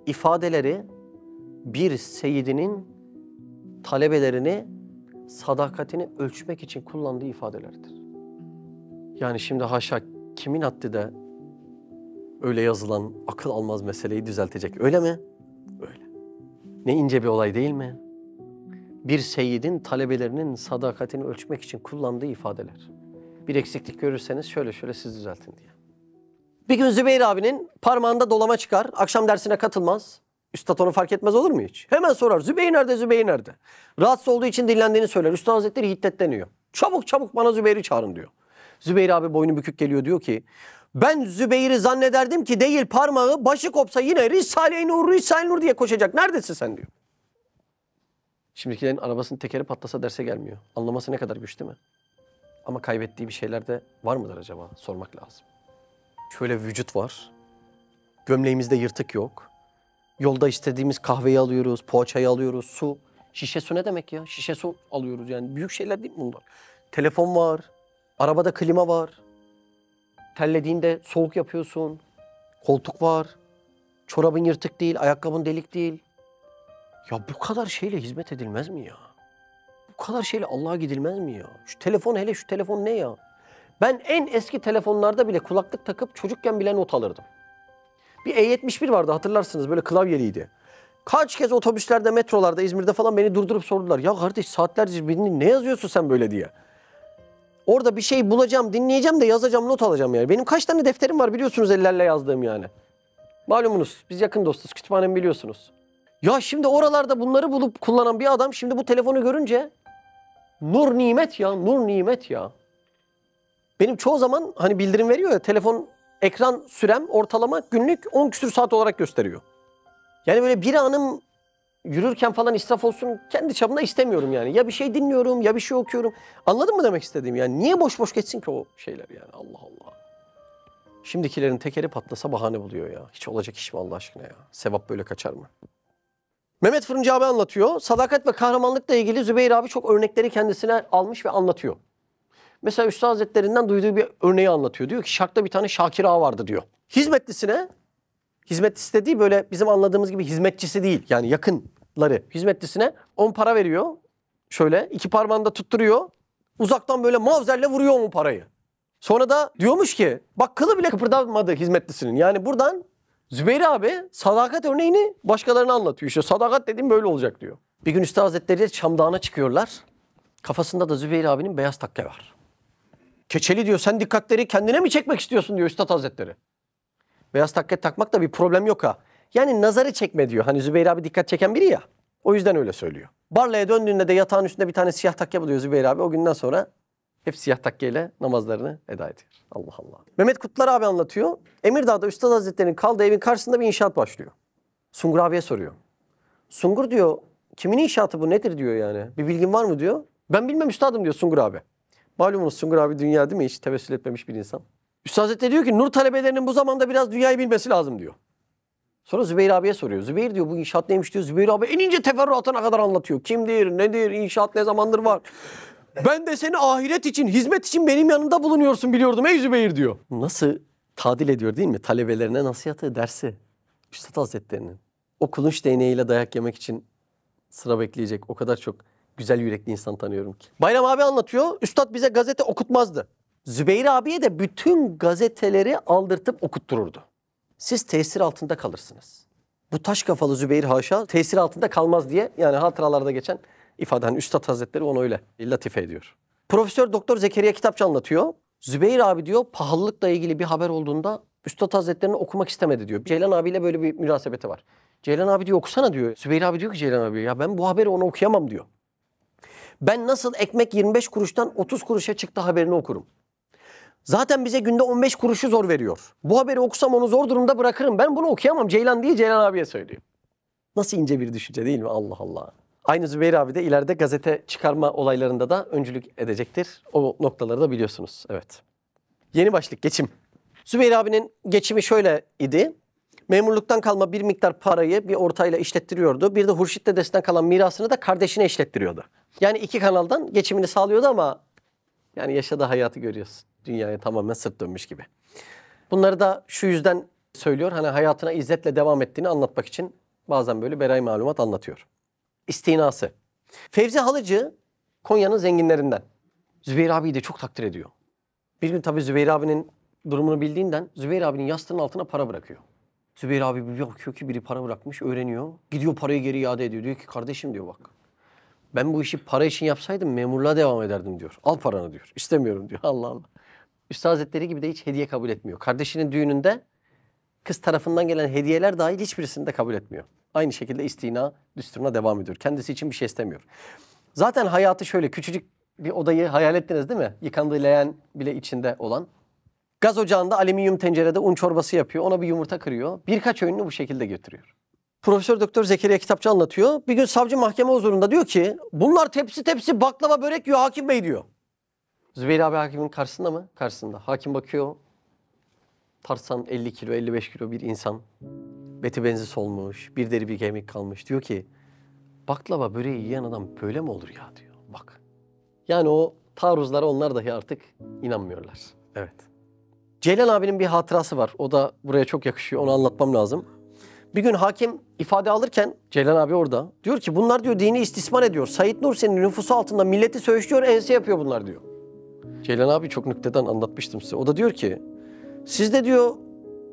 ifadeleri bir seyidinin talebelerini, sadakatini ölçmek için kullandığı ifadelerdir. Yani şimdi haşa kimin haddide öyle yazılan akıl almaz meseleyi düzeltecek, öyle mi? Öyle. Ne ince bir olay değil mi? Bir seyidin talebelerinin sadakatini ölçmek için kullandığı ifadeler. Bir eksiklik görürseniz şöyle şöyle siz düzeltin diye. Bir gün Zübeyir abinin parmağında dolama çıkar, akşam dersine katılmaz. Üstad onu fark etmez olur mu hiç? Hemen sorar, Zübeyir nerede, Zübeyir nerede? Rahatsız olduğu için dinlendiğini söyler. Üstad Hazretleri hiddetleniyor. Çabuk çabuk bana Zübeyir'i çağırın diyor. Zübeyir abi boynu bükük geliyor, diyor ki ben Zübeyir'i zannederdim ki değil, parmağı başı kopsa yine Risale-i Nur, Risale-i Nur diye koşacak. Neredesin sen diyor. Şimdikilerin arabasının tekeri patlasa derse gelmiyor. Anlaması ne kadar güç değil mi? Ama kaybettiği bir şeyler de var mıdır acaba? Sormak lazım. Şöyle vücut var. Gömleğimizde yırtık yok. Yolda istediğimiz kahveyi alıyoruz, poğaçayı alıyoruz, su. Şişe su ne demek ya? Şişe su alıyoruz yani. Büyük şeyler değil mi bunlar? Telefon var. Arabada klima var. Terlediğinde soğuk yapıyorsun. Koltuk var. Çorabın yırtık değil, ayakkabın delik değil. Ya bu kadar şeyle hizmet edilmez mi ya? Bu kadar şeyle Allah'a gidilmez mi ya? Şu telefon, hele şu telefon ne ya? Ben en eski telefonlarda bile kulaklık takıp çocukken bile not alırdım. Bir E71 vardı, hatırlarsınız, böyle klavyeliydi. Kaç kez otobüslerde, metrolarda, İzmir'de falan beni durdurup sordular. Ya kardeş saatlerce ne yazıyorsun sen böyle diye. Orada bir şey bulacağım, dinleyeceğim de yazacağım, not alacağım yani. Benim kaç tane defterim var biliyorsunuz, ellerle yazdığım yani. Malumunuz biz yakın dostuz, kütüphanemi biliyorsunuz. Ya şimdi oralarda bunları bulup kullanan bir adam şimdi bu telefonu görünce nur nimet ya, nur nimet ya. Benim çoğu zaman hani bildirim veriyor ya, telefon ekran sürem ortalama günlük 10 küsur saat olarak gösteriyor. Yani böyle bir anım yürürken falan israf olsun kendi çapımda istemiyorum yani. Ya bir şey dinliyorum ya bir şey okuyorum. Anladın mı demek istediğim yani? Niye boş boş geçsin ki o şeyler yani, Allah Allah. Şimdikilerin tekeri patlasa bahane buluyor ya. Hiç olacak iş mi Allah aşkına ya? Sevap böyle kaçar mı? Mehmet Fırıncı abi anlatıyor. Sadakat ve kahramanlıkla ilgili Zübeyir abi çok örnekleri kendisine almış ve anlatıyor. Mesela Üstad Hazretlerinden duyduğu bir örneği anlatıyor. Diyor ki Şark'ta bir tane Şakir ağa vardı diyor. Hizmetlisine, hizmetlisi dediği böyle bizim anladığımız gibi hizmetçisi değil. Yani yakınları hizmetlisine 10 para veriyor. Şöyle 2 parmağında tutturuyor. Uzaktan böyle mavzerle vuruyor 10 parayı. Sonra da diyormuş ki bak kılı bile kıpırdamadı hizmetlisinin. Yani buradan Zübeyir abi sadakat örneğini başkalarına anlatıyor. İşte sadakat dediğim böyle olacak diyor. Bir gün Üstad Hazretleri Çam Dağı'na çıkıyorlar. Kafasında da Zübeyir abinin beyaz takke var. Keçeli diyor, sen dikkatleri kendine mi çekmek istiyorsun diyor Üstad Hazretleri. Beyaz takke takmakta bir problem yok ha. Yani nazarı çekme diyor. Hani Zübeyir abi dikkat çeken biri ya. O yüzden öyle söylüyor. Barla'ya döndüğünde de yatağın üstünde bir tane siyah takke buluyor Zübeyir abi. O günden sonra hep siyah takkeyle namazlarını eda ediyor. Allah Allah. Mehmet Kutlar abi anlatıyor. Emirdağ'da Üstad Hazretleri'nin kaldığı evin karşısında bir inşaat başlıyor. Sungur abiye soruyor. Sungur diyor, kimin inşaatı bu, nedir diyor yani. Bir bilgin var mı diyor. Ben bilmem üstadım diyor Sungur abi. Malumunuz Sungur abi dünya değil mi, hiç tevessül etmemiş bir insan. Üstad Hazretleri diyor ki nur talebelerinin bu zamanda biraz dünyayı bilmesi lazım diyor. Sonra Zübeyir abiye soruyor. Zübeyir diyor bu inşaat neymiş diyor. Zübeyir abi en ince teferruatına kadar anlatıyor. Kimdir, nedir, inşaat ne zamandır var. Ben de seni ahiret için, hizmet için benim yanında bulunuyorsun biliyordum ey Zübeyir diyor. Nasıl tadil ediyor değil mi? Talebelerine nasihatı, dersi. Üstad Hazretleri'nin. O kulunç değneğiyle dayak yemek için sıra bekleyecek o kadar çok güzel yürekli insan tanıyorum ki. Bayram abi anlatıyor. Üstad bize gazete okutmazdı. Zübeyir abiye de bütün gazeteleri aldırtıp okuttururdu. Siz tesir altında kalırsınız. Bu taş kafalı Zübeyir haşa tesir altında kalmaz diye yani hatıralarda geçen ifade. Hani Üstad Hazretleri onu öyle latife ediyor. Profesör Doktor Zekeriya Kitapçı anlatıyor. Zübeyir abi diyor pahalılıkla ilgili bir haber olduğunda Üstad Hazretleri'ni okumak istemedi diyor. Ceylan abiyle böyle bir münasebeti var. Ceylan abi diyor okusana diyor. Zübeyir abi diyor ki Ceylan abi ya ben bu haberi ona okuyamam diyor. Ben nasıl ekmek 25 kuruştan 30 kuruşa çıktı haberini okurum. Zaten bize günde 15 kuruşu zor veriyor. Bu haberi okusam onu zor durumda bırakırım. Ben bunu okuyamam Ceylan diye Ceylan abiye söylüyor. Nasıl ince bir düşünce değil mi? Allah Allah. Aynı Zübeyir abi de ileride gazete çıkarma olaylarında da öncülük edecektir. O noktaları da biliyorsunuz. Evet. Yeni başlık geçim. Zübeyir abinin geçimi şöyle idi. Memurluktan kalma bir miktar parayı bir ortayla işlettiriyordu. Bir de Hurşit dedesinden kalan mirasını da kardeşine işlettiriyordu. Yani iki kanaldan geçimini sağlıyordu ama yani yaşadığı hayatı görüyorsun. Dünyaya tamamen sırt dönmüş gibi. Bunları da şu yüzden söylüyor. Hani hayatına izzetle devam ettiğini anlatmak için bazen böyle beray malumat anlatıyor. İstinası. Fevzi Halıcı Konya'nın zenginlerinden. Zübeyir abiyi de çok takdir ediyor. Bir gün tabii Zübeyir abinin durumunu bildiğinden Zübeyir abinin yastığının altına para bırakıyor. Zübeyir abi bir bakıyor ki biri para bırakmış, öğreniyor. Gidiyor parayı geri iade ediyor. Diyor ki kardeşim diyor bak. Ben bu işi para için yapsaydım memurluğa devam ederdim diyor. Al paranı diyor. İstemiyorum diyor. Allah Allah. Üstad Hazretleri gibi de hiç hediye kabul etmiyor. Kardeşinin düğününde kız tarafından gelen hediyeler dahil hiçbirisini de kabul etmiyor. Aynı şekilde istina düsturuna devam ediyor. Kendisi için bir şey istemiyor. Zaten hayatı şöyle küçücük bir odayı hayal ettiniz değil mi? Yıkandığı leğen bile içinde olan. Gaz ocağında alüminyum tencerede un çorbası yapıyor. Ona bir yumurta kırıyor. Birkaç öğününü bu şekilde götürüyor. Profesör Doktor Zekeriya Kitapçı anlatıyor. Bir gün savcı mahkeme huzurunda diyor ki bunlar tepsi tepsi baklava börek yiyor hakim bey diyor. Zübeyir abi hakimin karşısında mı? Karşısında. Hakim bakıyor. Tartsan 50 kilo 55 kilo bir insan. Beti benzi solmuş. Bir deri bir kemik kalmış. Diyor ki baklava böreği yiyen adam böyle mi olur ya diyor. Bak. Yani o taarruzlara onlar dahi artık inanmıyorlar. Evet. Ceylan abinin bir hatırası var. O da buraya çok yakışıyor. Onu anlatmam lazım. Bir gün hakim ifade alırken Ceylan abi orada. Diyor ki bunlar diyor dini istismar ediyor. Said Nursi'nin nüfusu altında milleti söğüşlüyor, ense yapıyor bunlar diyor. Ceylan abi çok nükteden anlatmıştım size. O da diyor ki siz de diyor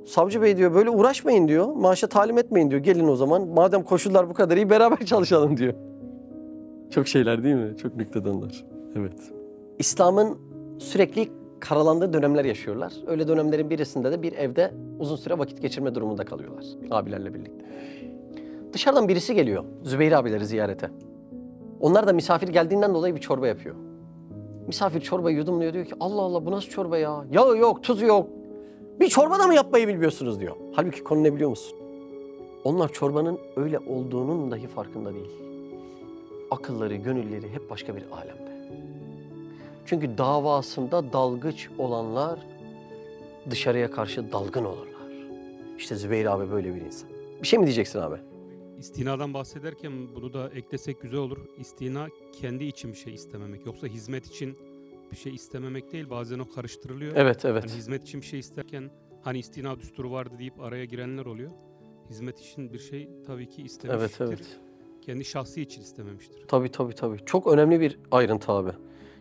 savcı bey diyor böyle uğraşmayın diyor. Maaşa talim etmeyin diyor. Gelin o zaman. Madem koşullar bu kadar iyi beraber çalışalım diyor. Çok şeyler değil mi? Çok nüktedanlar. Evet. İslam'ın sürekli karalandığı dönemler yaşıyorlar. Öyle dönemlerin birisinde de bir evde uzun süre vakit geçirme durumunda kalıyorlar abilerle birlikte. Dışarıdan birisi geliyor Zübeyir abileri ziyarete. Onlar da misafir geldiğinden dolayı bir çorba yapıyor. Misafir çorbayı yudumluyor diyor ki Allah Allah bu nasıl çorba ya? Yağı yok, tuzu yok. Bir çorba da mı yapmayı bilmiyorsunuz diyor. Halbuki konu ne biliyor musun? Onlar çorbanın öyle olduğunun dahi farkında değil. Akılları, gönülleri hep başka bir alemde. Çünkü davasında dalgıç olanlar dışarıya karşı dalgın olurlar. İşte Zübeyir abi böyle bir insan. Bir şey mi diyeceksin abi? İstinadan bahsederken bunu da eklesek güzel olur. İstina kendi için bir şey istememek. Yoksa hizmet için bir şey istememek değil. Bazen o karıştırılıyor. Evet, evet. Hani hizmet için bir şey isterken hani istina düsturu vardı deyip araya girenler oluyor. Hizmet için bir şey tabii ki istemiştir. Evet, evet. Kendi şahsi için istememiştir. Tabii. Çok önemli bir ayrıntı abi.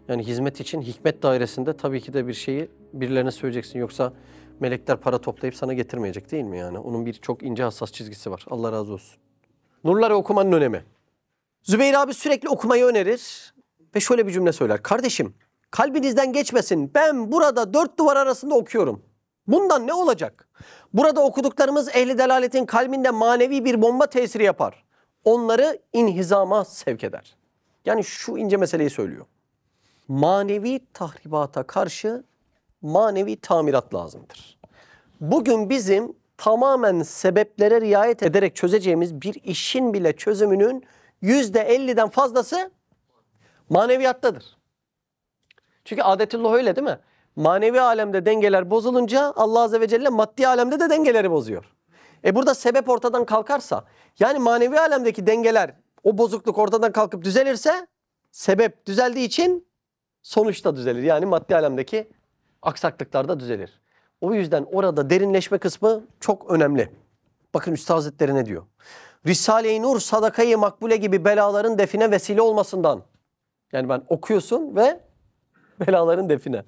Yani hizmet için hikmet dairesinde tabii ki de bir şeyi birilerine söyleyeceksin. Yoksa melekler para toplayıp sana getirmeyecek değil mi yani? Onun bir çok ince hassas çizgisi var. Allah razı olsun. Nurları okumanın önemi. Zübeyir abi sürekli okumayı önerir ve şöyle bir cümle söyler. Kardeşim kalbinizden geçmesin. Ben burada dört duvar arasında okuyorum. Bundan ne olacak? Burada okuduklarımız ehli delaletin kalbinde manevi bir bomba tesiri yapar. Onları inhizama sevk eder. Yani şu ince meseleyi söylüyor. Manevi tahribata karşı manevi tamirat lazımdır. Bugün bizim tamamen sebeplere riayet ederek çözeceğimiz bir işin bile çözümünün %50'den fazlası maneviyattadır. Çünkü adetullah öyle değil mi? Manevi alemde dengeler bozulunca Allah Azze ve Celle maddi alemde de dengeleri bozuyor. Burada sebep ortadan kalkarsa yani manevi alemdeki dengeler o bozukluk ortadan kalkıp düzelirse sebep düzeldiği için sonuçta düzelir. Yani maddi alemdeki aksaklıklar da düzelir. O yüzden orada derinleşme kısmı çok önemli. Bakın Üstad Hazretleri ne diyor? Risale-i Nur sadakayı makbule gibi belaların define vesile olmasından. Yani ben okuyorsun ve belaların define.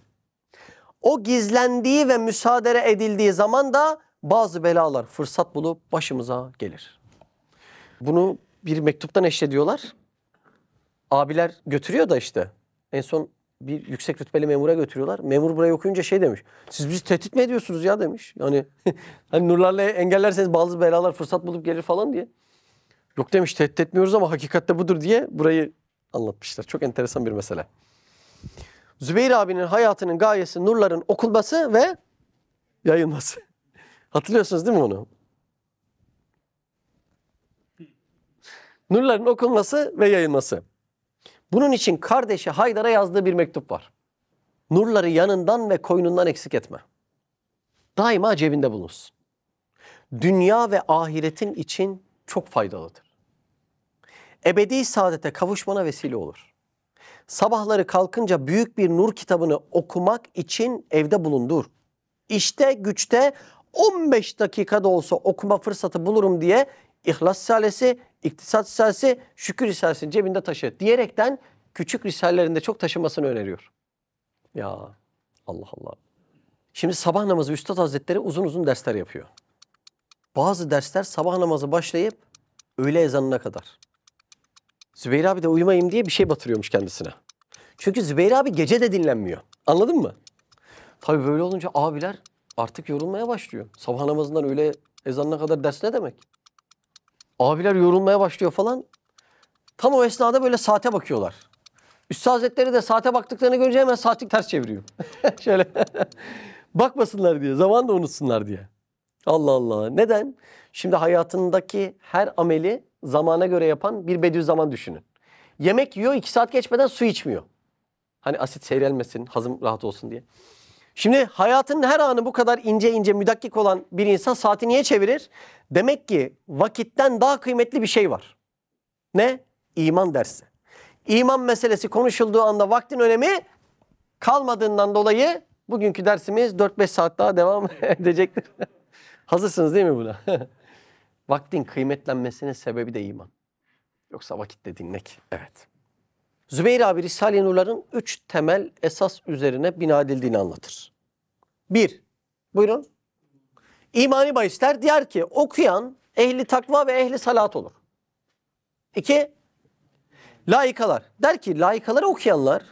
O gizlendiği ve müsaade edildiği zaman da bazı belalar fırsat bulup başımıza gelir. Bunu bir mektuptan eşlediyorlar. Abiler götürüyor da işte. En son bir yüksek rütbeli memura götürüyorlar. Memur burayı okuyunca şey demiş. Siz bizi tehdit mi ediyorsunuz ya demiş. Yani hani nurlarla engellerseniz bazı belalar fırsat bulup gelir falan diye. Yok demiş tehdit etmiyoruz ama hakikatte budur diye burayı anlatmışlar. Çok enteresan bir mesele. Zübeyir abinin hayatının gayesi nurların okunması ve yayılması. Hatırlıyorsunuz değil mi onu? Nurların okunması ve yayılması. Bunun için kardeşi Haydar'a yazdığı bir mektup var. Nurları yanından ve koynundan eksik etme. Daima cebinde bulunsun. Dünya ve ahiretin için çok faydalıdır. Ebedi saadete kavuşmana vesile olur. Sabahları kalkınca büyük bir nur kitabını okumak için evde bulundur. İşte güçte 15 dakikada olsa okuma fırsatı bulurum diye İhlas Risalesi, İktisat Risalesi, Şükür Risalesi'ni cebinde taşı diyerekten küçük risalelerinde çok taşımasını öneriyor. Ya Allah Allah. Şimdi sabah namazı Üstad Hazretleri uzun uzun dersler yapıyor. Bazı dersler sabah namazı başlayıp öğle ezanına kadar. Zübeyir abi de uyumayayım diye bir şey batırıyormuş kendisine. Çünkü Zübeyir abi gece de dinlenmiyor. Anladın mı? Tabii böyle olunca abiler artık yorulmaya başlıyor. Sabah namazından öğle ezanına kadar ders ne demek? Abiler yorulmaya başlıyor falan. Tam o esnada böyle saate bakıyorlar. Üstad Hazretleri de saate baktıklarını görünce hemen saati ters çeviriyor. Şöyle bakmasınlar diye, zaman da unutsunlar diye. Allah Allah. Neden? Şimdi hayatındaki her ameli zamana göre yapan bir Bediüzzaman düşünün. Yemek yiyor, 2 saat geçmeden su içmiyor. Hani asit seyrelmesin, hazım rahat olsun diye. Şimdi hayatının her anı bu kadar ince ince müdakkik olan bir insan saati niye çevirir? Demek ki vakitten daha kıymetli bir şey var. Ne? İman dersi. İman meselesi konuşulduğu anda vaktin önemi kalmadığından dolayı bugünkü dersimiz 4-5 saat daha devam edecektir. Hazırsınız değil mi buna? Vaktin kıymetlenmesinin sebebi de iman. Yoksa vakitte dinlek. Evet. Zübeyir abi Risale-i Nur'ların 3 temel esas üzerine bina edildiğini anlatır. 1. Buyurun. İmani bahisler diğer ki okuyan ehli takva ve ehli salat olur. 2. Laikalar. Der ki laikaları okuyanlar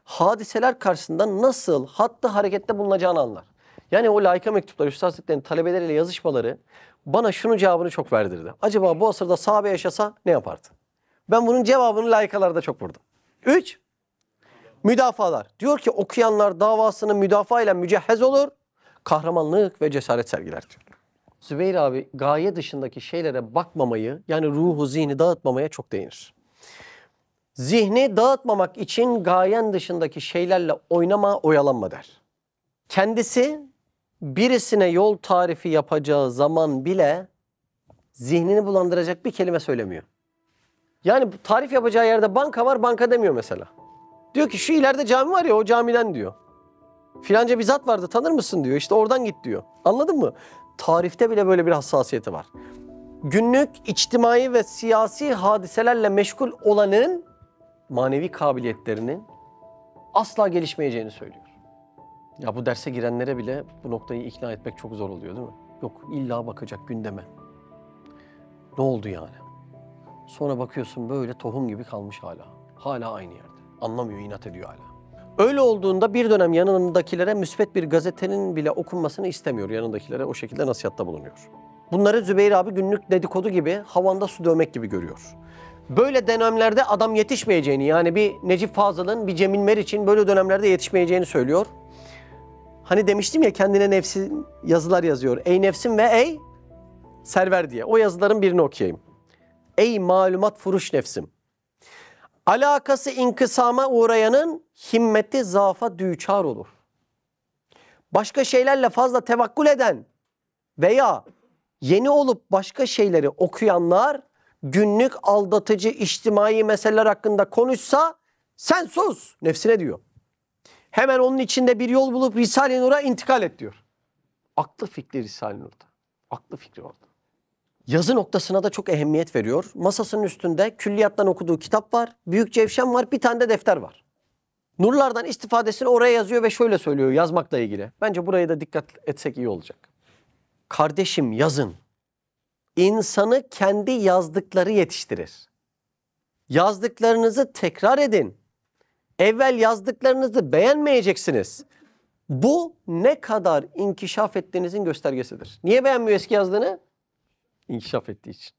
hadiseler karşısında nasıl hatta harekette bulunacağını anlar. Yani o laika mektupları, Üstad Hazretleri'nin talebeleriyle yazışmaları bana şunun cevabını çok verdirdi. Acaba bu asırda sahabe yaşasa ne yapardı? Ben bunun cevabını laikalarda çok vurdum. 3. Müdafalar. Diyor ki okuyanlar davasını müdafaa ile mücehhez olur. Kahramanlık ve cesaret sergiler diyor. Zübeyir abi gaye dışındaki şeylere bakmamayı yani ruhu zihni dağıtmamaya çok değinir. Zihni dağıtmamak için gayen dışındaki şeylerle oynama, oyalanma der. Kendisi birisine yol tarifi yapacağı zaman bile zihnini bulandıracak bir kelime söylemiyor. Yani tarif yapacağı yerde banka var, banka demiyor mesela. Diyor ki şu ileride cami var ya o camiden diyor. Filanca bir zat vardı tanır mısın diyor. İşte oradan git diyor. Anladın mı? Tarifte bile böyle bir hassasiyeti var. Günlük, içtimai ve siyasi hadiselerle meşgul olanın manevi kabiliyetlerinin asla gelişmeyeceğini söylüyor. Ya bu derse girenlere bile bu noktayı ikna etmek çok zor oluyor değil mi? Yok illa bakacak gündeme. Ne oldu yani? Sonra bakıyorsun böyle tohum gibi kalmış hala. Hala aynı yerde. Anlamıyor, inat ediyor hala. Öyle olduğunda bir dönem yanındakilere müsbet bir gazetenin bile okunmasını istemiyor. Yanındakilere o şekilde nasihatta bulunuyor. Bunları Zübeyir abi günlük dedikodu gibi, havanda su dövmek gibi görüyor. Böyle dönemlerde adam yetişmeyeceğini yani bir Necip Fazıl'ın, bir Cemil Meriç'in böyle dönemlerde yetişmeyeceğini söylüyor. Hani demiştim ya kendine nefsin yazılar yazıyor. Ey nefsim ve ey server diye. O yazıların birini okuyayım. Ey malumat furuş nefsim. Alakası inkısama uğrayanın himmeti zaafa düçar olur. Başka şeylerle fazla tevakkul eden veya yeni olup başka şeyleri okuyanlar günlük aldatıcı içtimai meseleler hakkında konuşsa sen sus nefsine diyor. Hemen onun içinde bir yol bulup Risale-i Nur'a intikal et diyor. Aklı fikri Risale-i Nur'da. Aklı fikri orada. Yazı noktasına da çok ehemmiyet veriyor. Masasının üstünde külliyattan okuduğu kitap var. Büyük cevşen var. Bir tane de defter var. Nurlardan istifadesini oraya yazıyor ve şöyle söylüyor yazmakla ilgili. Bence buraya da dikkat etsek iyi olacak. Kardeşim yazın. İnsanı kendi yazdıkları yetiştirir. Yazdıklarınızı tekrar edin. Evvel yazdıklarınızı beğenmeyeceksiniz. Bu ne kadar inkişaf ettiğinizin göstergesidir. Niye beğenmiyor eski yazdığını? İnkişaf ettiği için.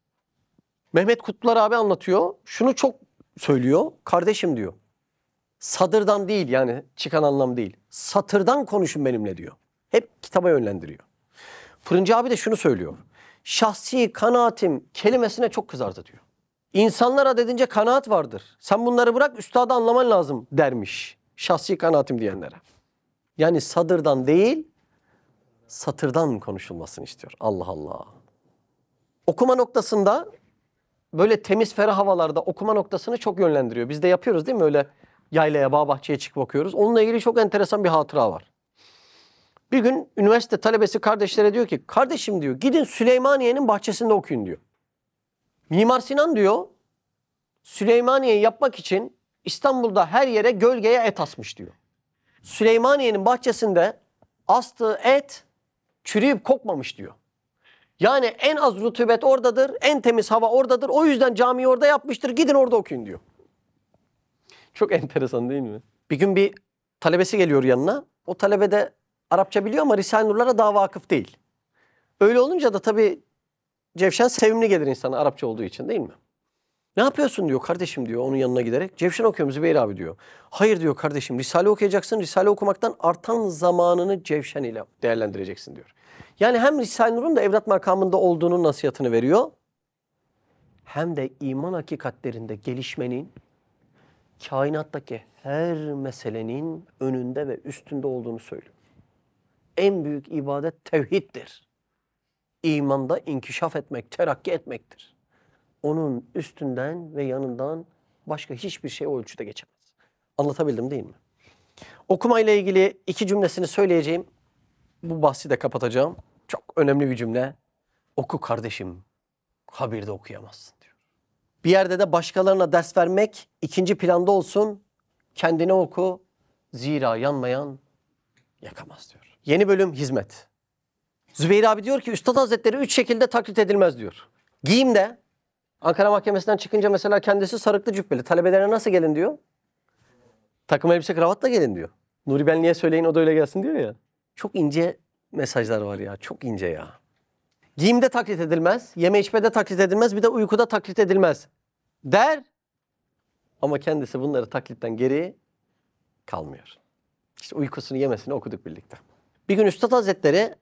Mehmet Kutlular abi anlatıyor. Şunu çok söylüyor. Kardeşim diyor. Sadırdan değil, yani çıkan anlam değil. Satırdan konuşun benimle diyor. Hep kitaba yönlendiriyor. Fırıncı abi de şunu söylüyor. Şahsi kanaatim kelimesine çok kızardı diyor. İnsanlara dedince kanaat vardır. Sen bunları bırak, üstadı anlaman lazım dermiş. Şahsi kanaatim diyenlere. Yani sadırdan değil, satırdan konuşulmasını istiyor. Allah Allah. Okuma noktasında böyle temiz ferah havalarda okuma noktasını çok yönlendiriyor. Biz de yapıyoruz değil mi? Öyle yaylaya, bağ bahçeye çıkıp okuyoruz. Onunla ilgili çok enteresan bir hatıra var. Bir gün üniversite talebesi kardeşlere diyor ki, kardeşim diyor, gidin Süleymaniye'nin bahçesinde okuyun diyor. Mimar Sinan diyor, Süleymaniye'yi yapmak için İstanbul'da her yere gölgeye et asmış diyor. Süleymaniye'nin bahçesinde astığı et çürüyüp kokmamış diyor. Yani en az rutubet oradadır, en temiz hava oradadır. O yüzden camiyi orada yapmıştır. Gidin orada okuyun diyor. Çok enteresan değil mi? Bir gün bir talebesi geliyor yanına. O talebe de Arapça biliyor ama Risale-i Nur'lara daha vakıf değil. Öyle olunca da tabii Cevşen sevimli gelir insana Arapça olduğu için, değil mi? Ne yapıyorsun diyor kardeşim diyor onun yanına giderek. Cevşen okuyorum Zübeyir abi diyor. Hayır diyor kardeşim, Risale okuyacaksın. Risale okumaktan artan zamanını Cevşen ile değerlendireceksin diyor. Yani hem Risale-i Nur'un da evlat makamında olduğunun nasihatını veriyor. Hem de iman hakikatlerinde gelişmenin, kainattaki her meselenin önünde ve üstünde olduğunu söylüyor. En büyük ibadet tevhiddir. İmanda inkişaf etmek, terakki etmektir. Onun üstünden ve yanından başka hiçbir şey o ölçüde geçemez. Anlatabildim değil mi? Okuma ile ilgili 2 cümlesini söyleyeceğim. Bu bahsi de kapatacağım. Çok önemli bir cümle. Oku kardeşim, kabirde okuyamazsın diyor. Bir yerde de başkalarına ders vermek 2. planda olsun. Kendine oku, zira yanmayan yakamaz diyor. Yeni bölüm hizmet. Zübeyir abi diyor ki Üstad Hazretleri 3 şekilde taklit edilmez diyor. Giyimde, Ankara Mahkemesi'nden çıkınca mesela kendisi sarıklı cübbeli. Talebelerine nasıl gelin diyor. Takım elbise kravatla gelin diyor. Nuri Benli'ye söyleyin o da öyle gelsin diyor ya. Çok ince mesajlar var ya. Çok ince ya. Giyimde taklit edilmez. Yeme içmede taklit edilmez. Bir de uykuda taklit edilmez. Der. Ama kendisi bunları taklitten geri kalmıyor. İşte uykusunu yemesini okuduk birlikte. Bir gün Üstad Hazretleri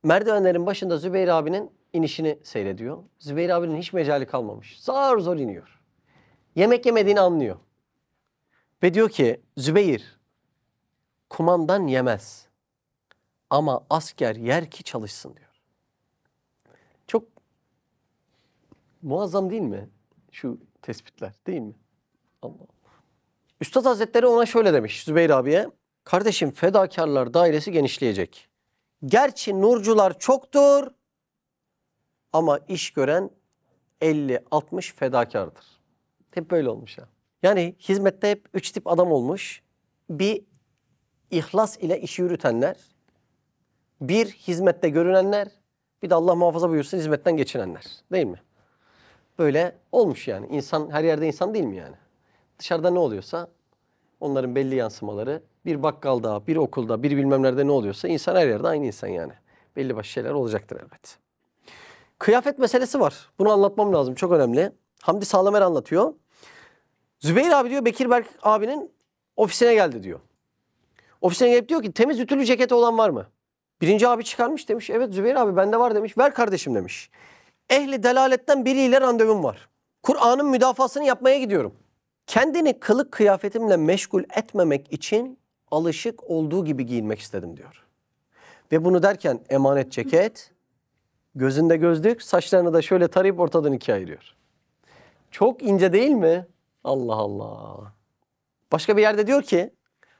merdivenlerin başında Zübeyir abinin inişini seyrediyor. Zübeyir abinin hiç mecali kalmamış. Zar zor iniyor. Yemek yemediğini anlıyor. Ve diyor ki Zübeyir, kumandan yemez ama asker yer ki çalışsın diyor. Çok muazzam değil mi şu tespitler, değil mi? Allah. Üstad Hazretleri ona şöyle demiş Zübeyir abiye. Kardeşim fedakarlar dairesi genişleyecek. Gerçi nurcular çoktur ama iş gören 50-60 fedakardır. Hep böyle olmuş ya. Yani hizmette hep 3 tip adam olmuş. Bir ihlas ile işi yürütenler, bir hizmette görünenler, bir de Allah muhafaza buyursun hizmetten geçinenler. Değil mi? Böyle olmuş yani. İnsan her yerde insan değil mi yani? Dışarıda ne oluyorsa onların belli yansımaları, bir bakkalda, bir okulda, bir bilmem nerede ne oluyorsa insan her yerde aynı insan yani. Belli başlı şeyler olacaktır elbet. Kıyafet meselesi var. Bunu anlatmam lazım. Çok önemli. Hamdi Sağlamer anlatıyor. Zübeyir abi diyor Bekir Berk abinin ofisine geldi diyor. Ofisine gelip diyor ki temiz ütülü ceketi olan var mı? Birinci abi çıkarmış demiş. Evet Zübeyir abi bende var demiş. Ver kardeşim demiş. Ehli delaletten biriyle randevum var. Kur'an'ın müdafasını yapmaya gidiyorum. Kendini kılık kıyafetimle meşgul etmemek için alışık olduğu gibi giyinmek istedim diyor. Ve bunu derken emanet ceket, gözünde gözlük, saçlarını da şöyle tarayıp ortadan 2'ye ayırıyor. Çok ince değil mi? Allah Allah. Başka bir yerde diyor ki,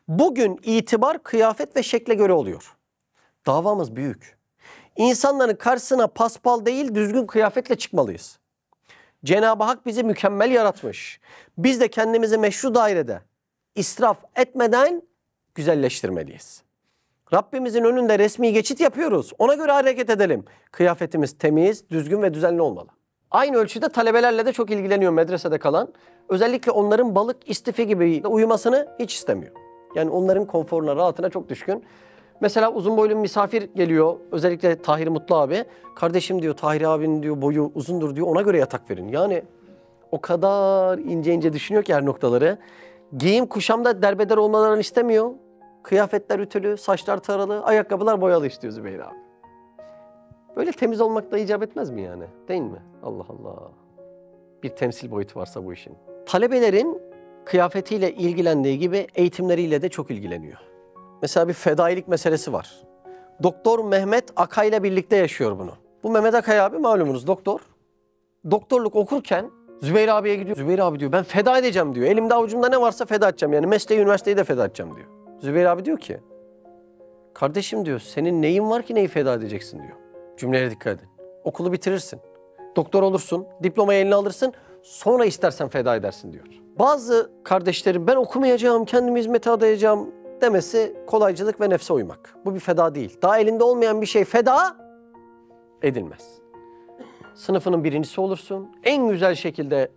bugün itibar kıyafet ve şekle göre oluyor. Davamız büyük. İnsanların karşısına paspal değil düzgün kıyafetle çıkmalıyız. Cenab-ı Hak bizi mükemmel yaratmış. Biz de kendimizi meşru dairede israf etmeden güzelleştirmeliyiz. Rabbimizin önünde resmi geçit yapıyoruz. Ona göre hareket edelim. Kıyafetimiz temiz, düzgün ve düzenli olmalı. Aynı ölçüde talebelerle de çok ilgileniyor medresede kalan. Özellikle onların balık istifi gibi uyumasını hiç istemiyor. Yani onların konforuna, rahatına çok düşkün. Mesela uzun boylu bir misafir geliyor. Özellikle Tahir Mutlu abi. Kardeşim diyor Tahir abinin diyor boyu uzundur diyor. Ona göre yatak verin. Yani o kadar ince ince düşünüyor ki her noktaları. Giyim kuşamda derbeder olmalarını istemiyor. Kıyafetler ütülü, saçlar taralı, ayakkabılar boyalı istiyor Zübeyir abi. Böyle temiz olmak da icap etmez mi yani? Değil mi? Allah Allah. Bir temsil boyutu varsa bu işin. Talebelerin kıyafetiyle ilgilendiği gibi eğitimleriyle de çok ilgileniyor. Mesela bir fedailik meselesi var. Doktor Mehmet Akay ile birlikte yaşıyor bunu. Bu Mehmet Akay abi malumunuz doktor. Doktorluk okurken Zübeyir abiye gidiyor. Zübeyir abi diyor ben feda edeceğim diyor. Elimde avucumda ne varsa feda edeceğim. Yani mesleği, üniversiteyi de feda edeceğim diyor. Zübeyir abi diyor ki kardeşim diyor senin neyin var ki neyi feda edeceksin diyor. Cümleye dikkat edin. Okulu bitirirsin. Doktor olursun. Diplomayı eline alırsın. Sonra istersen feda edersin diyor. Bazı kardeşlerim ben okumayacağım, kendimi hizmete adayacağım demesi kolaycılık ve nefse uymak. Bu bir feda değil. Daha elinde olmayan bir şey feda edilmez. Sınıfının birincisi olursun. En güzel şekilde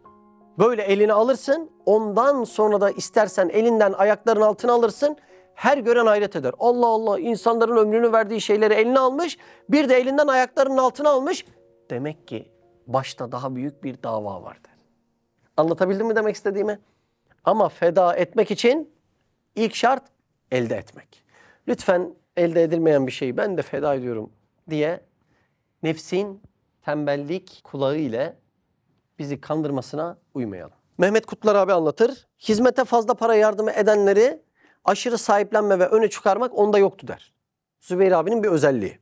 böyle eline alırsın. Ondan sonra da istersen elinden ayakların altına alırsın. Her gören hayret eder. Allah Allah insanların ömrünü verdiği şeyleri eline almış. Bir de elinden ayaklarının altına almış. Demek ki başta daha büyük bir dava vardır. Anlatabildim mi demek istediğimi? Ama feda etmek için ilk şart elde etmek. Lütfen elde edilmeyen bir şeyi ben de feda ediyorum diye nefsin tembellik kulağı ile bizi kandırmasına uymayalım. Mehmet Kutlar abi anlatır. Hizmete fazla para yardımı edenleri aşırı sahiplenme ve öne çıkarmak onda yoktu der. Zübeyir abinin bir özelliği.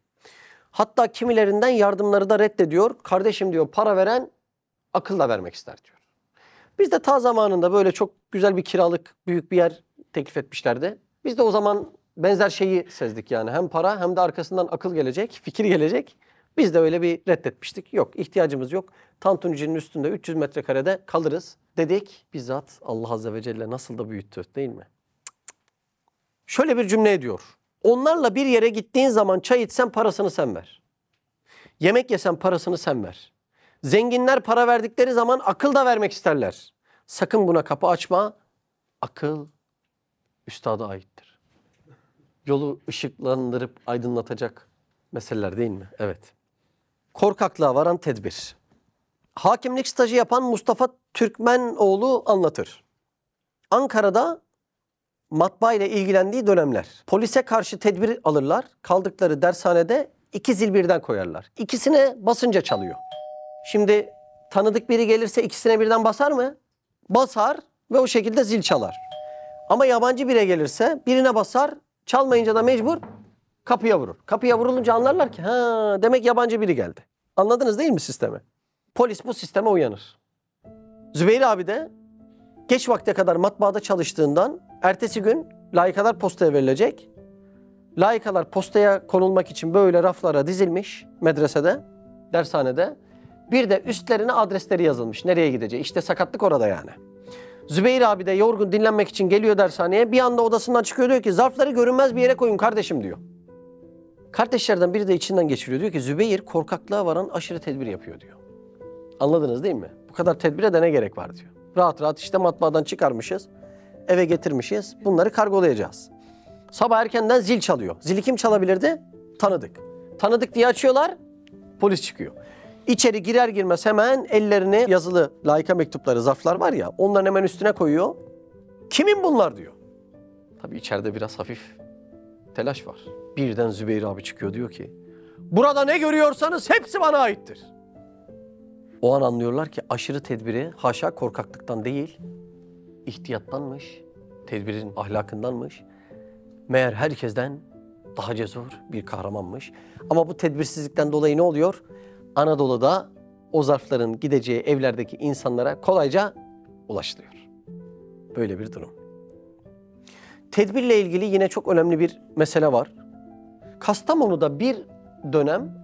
Hatta kimilerinden yardımları da reddediyor. Kardeşim diyor para veren akılla vermek ister diyor. Biz de ta zamanında böyle çok güzel bir kiralık büyük bir yer teklif etmişlerdi. Biz de o zaman benzer şeyi sezdik yani. Hem para hem de arkasından akıl gelecek, fikir gelecek. Biz de öyle bir reddetmiştik. Yok ihtiyacımız yok. Tantunici'nin üstünde 300 metrekarede kalırız dedik. Bizzat Allah Azze ve Celle nasıl da büyüttü değil mi? Şöyle bir cümle ediyor. Onlarla bir yere gittiğin zaman çay içsen parasını sen ver. Yemek yesen parasını sen ver. Zenginler para verdikleri zaman akıl da vermek isterler. Sakın buna kapı açma. Akıl üstada aittir. Yolu ışıklandırıp aydınlatacak meseleler değil mi? Evet. Korkaklığa varan tedbir. Hakimlik stajı yapan Mustafa Türkmenoğlu anlatır. Ankara'da matbaa ile ilgilendiği dönemler. Polise karşı tedbir alırlar. Kaldıkları dershanede 2 zil birden koyarlar. İkisine basınca çalıyor. Şimdi tanıdık biri gelirse ikisine birden basar mı? Basar ve o şekilde zil çalar. Ama yabancı biri gelirse birine basar, çalmayınca da mecbur kapıya vurur. Kapıya vurulunca anlarlar ki ha demek yabancı biri geldi. Anladınız değil mi sistemi? Polis bu sisteme uyanır. Zübeyir abi de geç vakte kadar matbaada çalıştığından ertesi gün layıkalar postaya verilecek. Layıkalar postaya konulmak için böyle raflara dizilmiş medresede, dershanede. Bir de üstlerine adresleri yazılmış. Nereye gideceği. İşte sakatlık orada yani. Zübeyir abi de yorgun dinlenmek için geliyor dershaneye. Bir anda odasından çıkıyor diyor ki zarfları görünmez bir yere koyun kardeşim diyor. Kardeşlerden biri de içinden geçiriyor. Diyor ki Zübeyir korkaklığa varan aşırı tedbir yapıyor diyor. Anladınız değil mi? Bu kadar tedbire de ne gerek var diyor. Rahat rahat işte matbaadan çıkarmışız. Eve getirmişiz. Bunları kargolayacağız. Sabah erkenden zil çalıyor. Zili kim çalabilirdi? Tanıdık. Tanıdık diye açıyorlar. Polis çıkıyor. İçeri girer girmez hemen ellerini yazılı layıka mektupları, zarflar var ya onların hemen üstüne koyuyor. Kimin bunlar diyor. Tabii içeride biraz hafif telaş var. Birden Zübeyir abi çıkıyor diyor ki burada ne görüyorsanız hepsi bana aittir. O an anlıyorlar ki aşırı tedbiri haşa korkaklıktan değil ihtiyattanmış, tedbirin ahlakındanmış. Meğer herkesten daha cesur bir kahramanmış. Ama bu tedbirsizlikten dolayı ne oluyor? Anadolu'da o zarfların gideceği evlerdeki insanlara kolayca ulaşılıyor. Böyle bir durum. Tedbirle ilgili yine çok önemli bir mesele var. Kastamonu'da bir dönem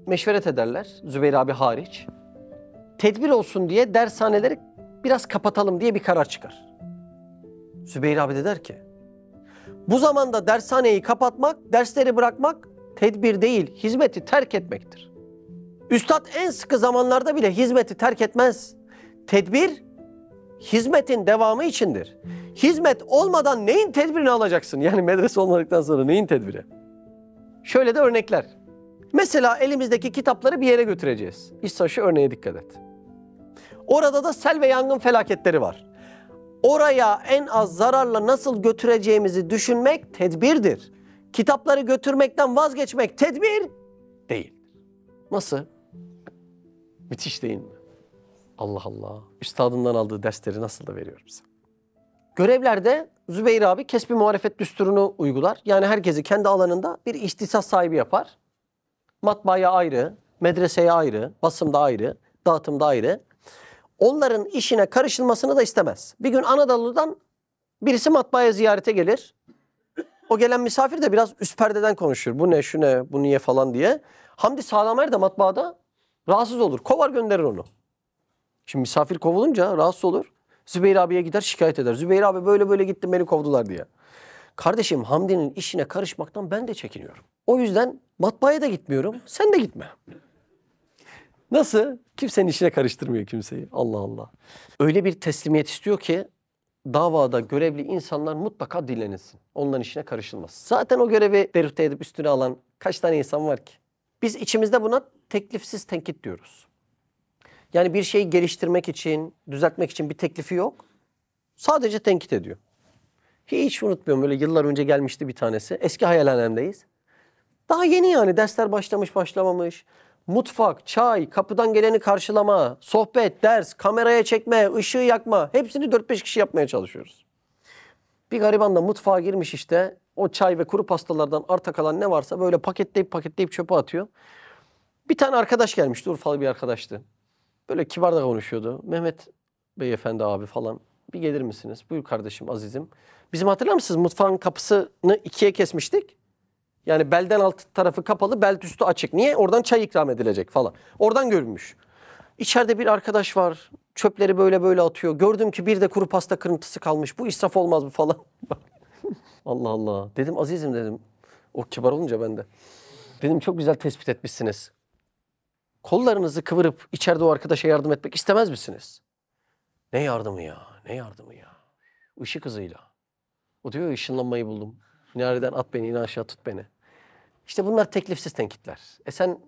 meşveret ederler, Zübeyir abi hariç. Tedbir olsun diye dershaneleri biraz kapatalım diye bir karar çıkar. Zübeyir abi de der ki, bu zamanda dershaneyi kapatmak, dersleri bırakmak tedbir değil, hizmeti terk etmektir. Üstad en sıkı zamanlarda bile hizmeti terk etmez. Tedbir, hizmetin devamı içindir. Hizmet olmadan neyin tedbirini alacaksın? Yani medrese olmadıktan sonra neyin tedbiri? Şöyle de örnekler. Mesela elimizdeki kitapları bir yere götüreceğiz. İşte şu örneğe dikkat et. Orada da sel ve yangın felaketleri var. Oraya en az zararla nasıl götüreceğimizi düşünmek tedbirdir. Kitapları götürmekten vazgeçmek tedbir değil. Nasıl? Müthiş değil mi? Allah Allah. Üstadından aldığı dersleri nasıl da veriyor bize. Görevlerde Zübeyir abi kesbi muharefet düsturunu uygular. Yani herkesi kendi alanında bir ihtisas sahibi yapar. Matbaaya ayrı, medreseye ayrı, basımda ayrı, dağıtımda ayrı. Onların işine karışılmasını da istemez. Bir gün Anadolu'dan birisi matbaaya ziyarete gelir. O gelen misafir de biraz üst perdeden konuşur. Bu ne, şu ne, bu niye falan diye. Hamdi Sağlamer de matbaada rahatsız olur. Kovar gönderir onu. Şimdi misafir kovulunca rahatsız olur. Zübeyir abiye gider şikayet eder. Zübeyir abi böyle böyle gittim beni kovdular diye. Kardeşim Hamdi'nin işine karışmaktan ben de çekiniyorum. O yüzden matbaaya da gitmiyorum. Sen de gitme. Nasıl? Kimsenin işine karıştırmıyor kimseyi. Allah Allah. Öyle bir teslimiyet istiyor ki davada görevli insanlar mutlaka dinlenilsin. Onların işine karışılmaz. Zaten o görevi derüfte edip üstüne alan kaç tane insan var ki? Biz içimizde buna teklifsiz tenkit diyoruz. Yani bir şeyi geliştirmek için, düzeltmek için bir teklifi yok. Sadece tenkit ediyor. Hiç unutmuyorum, böyle yıllar önce gelmişti bir tanesi. Eski hayalhanemdeyiz. Daha yeni yani, dersler başlamış başlamamış. Mutfak, çay, kapıdan geleni karşılama, sohbet, ders, kameraya çekme, ışığı yakma. Hepsini 4-5 kişi yapmaya çalışıyoruz. Bir gariban da mutfağa girmiş işte. O çay ve kuru pastalardan arta kalan ne varsa böyle paketleyip çöpe atıyor. Bir tane arkadaş gelmişti, Urfalı bir arkadaştı. Böyle kibar da konuşuyordu. Mehmet beyefendi abi falan, bir gelir misiniz? Buyur kardeşim, azizim. Bizim hatırlar mısınız? Mutfağın kapısını ikiye kesmiştik. Yani belden alt tarafı kapalı, belt üstü açık. Niye? Oradan çay ikram edilecek falan. Oradan görünmüş. İçeride bir arkadaş var. Çöpleri böyle böyle atıyor. Gördüm ki bir de kuru pasta kırıntısı kalmış. Bu israf olmaz mı falan. Allah Allah. Dedim azizim dedim. O kibar olunca ben de. Dedim çok güzel tespit etmişsiniz. Kollarınızı kıvırıp içeride o arkadaşa yardım etmek istemez misiniz? Ne yardımı ya? Ne yardımı ya? Işık hızıyla. O diyor ışınlanmayı buldum. Minareden at beni, in aşağı tut beni. İşte bunlar teklifsiz tenkitler. Sen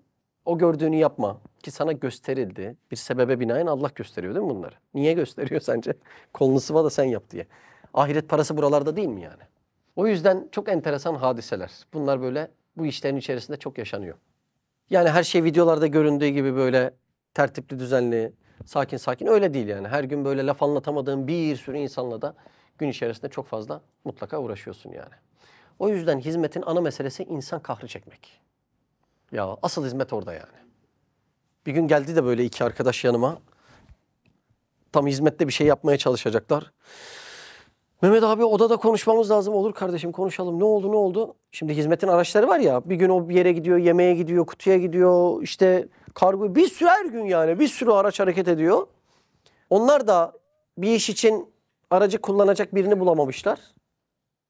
o gördüğünü yapma ki sana gösterildi. Bir sebebe binaen Allah gösteriyor değil mi bunları? Niye gösteriyor sence? Kolunu sıva da sen yap diye. Ahiret parası buralarda değil mi yani? O yüzden çok enteresan hadiseler. Bunlar böyle bu işlerin içerisinde çok yaşanıyor. Yani her şey videolarda göründüğü gibi böyle tertipli, düzenli, sakin sakin öyle değil yani. Her gün böyle laf anlatamadığın bir sürü insanla da gün içerisinde çok fazla mutlaka uğraşıyorsun yani. O yüzden hizmetin ana meselesi insan kahrı çekmek. Ya asıl hizmet orada yani. Bir gün geldi de böyle iki arkadaş yanıma. Tam hizmette bir şey yapmaya çalışacaklar. Mehmet abi odada konuşmamız lazım. Olur kardeşim konuşalım. Ne oldu ne oldu? Şimdi hizmetin araçları var ya. Bir gün o bir yere gidiyor, yemeğe gidiyor, kutuya gidiyor. İşte kargo, bir sürü her gün yani. Bir sürü araç hareket ediyor. Onlar da bir iş için aracı kullanacak birini bulamamışlar.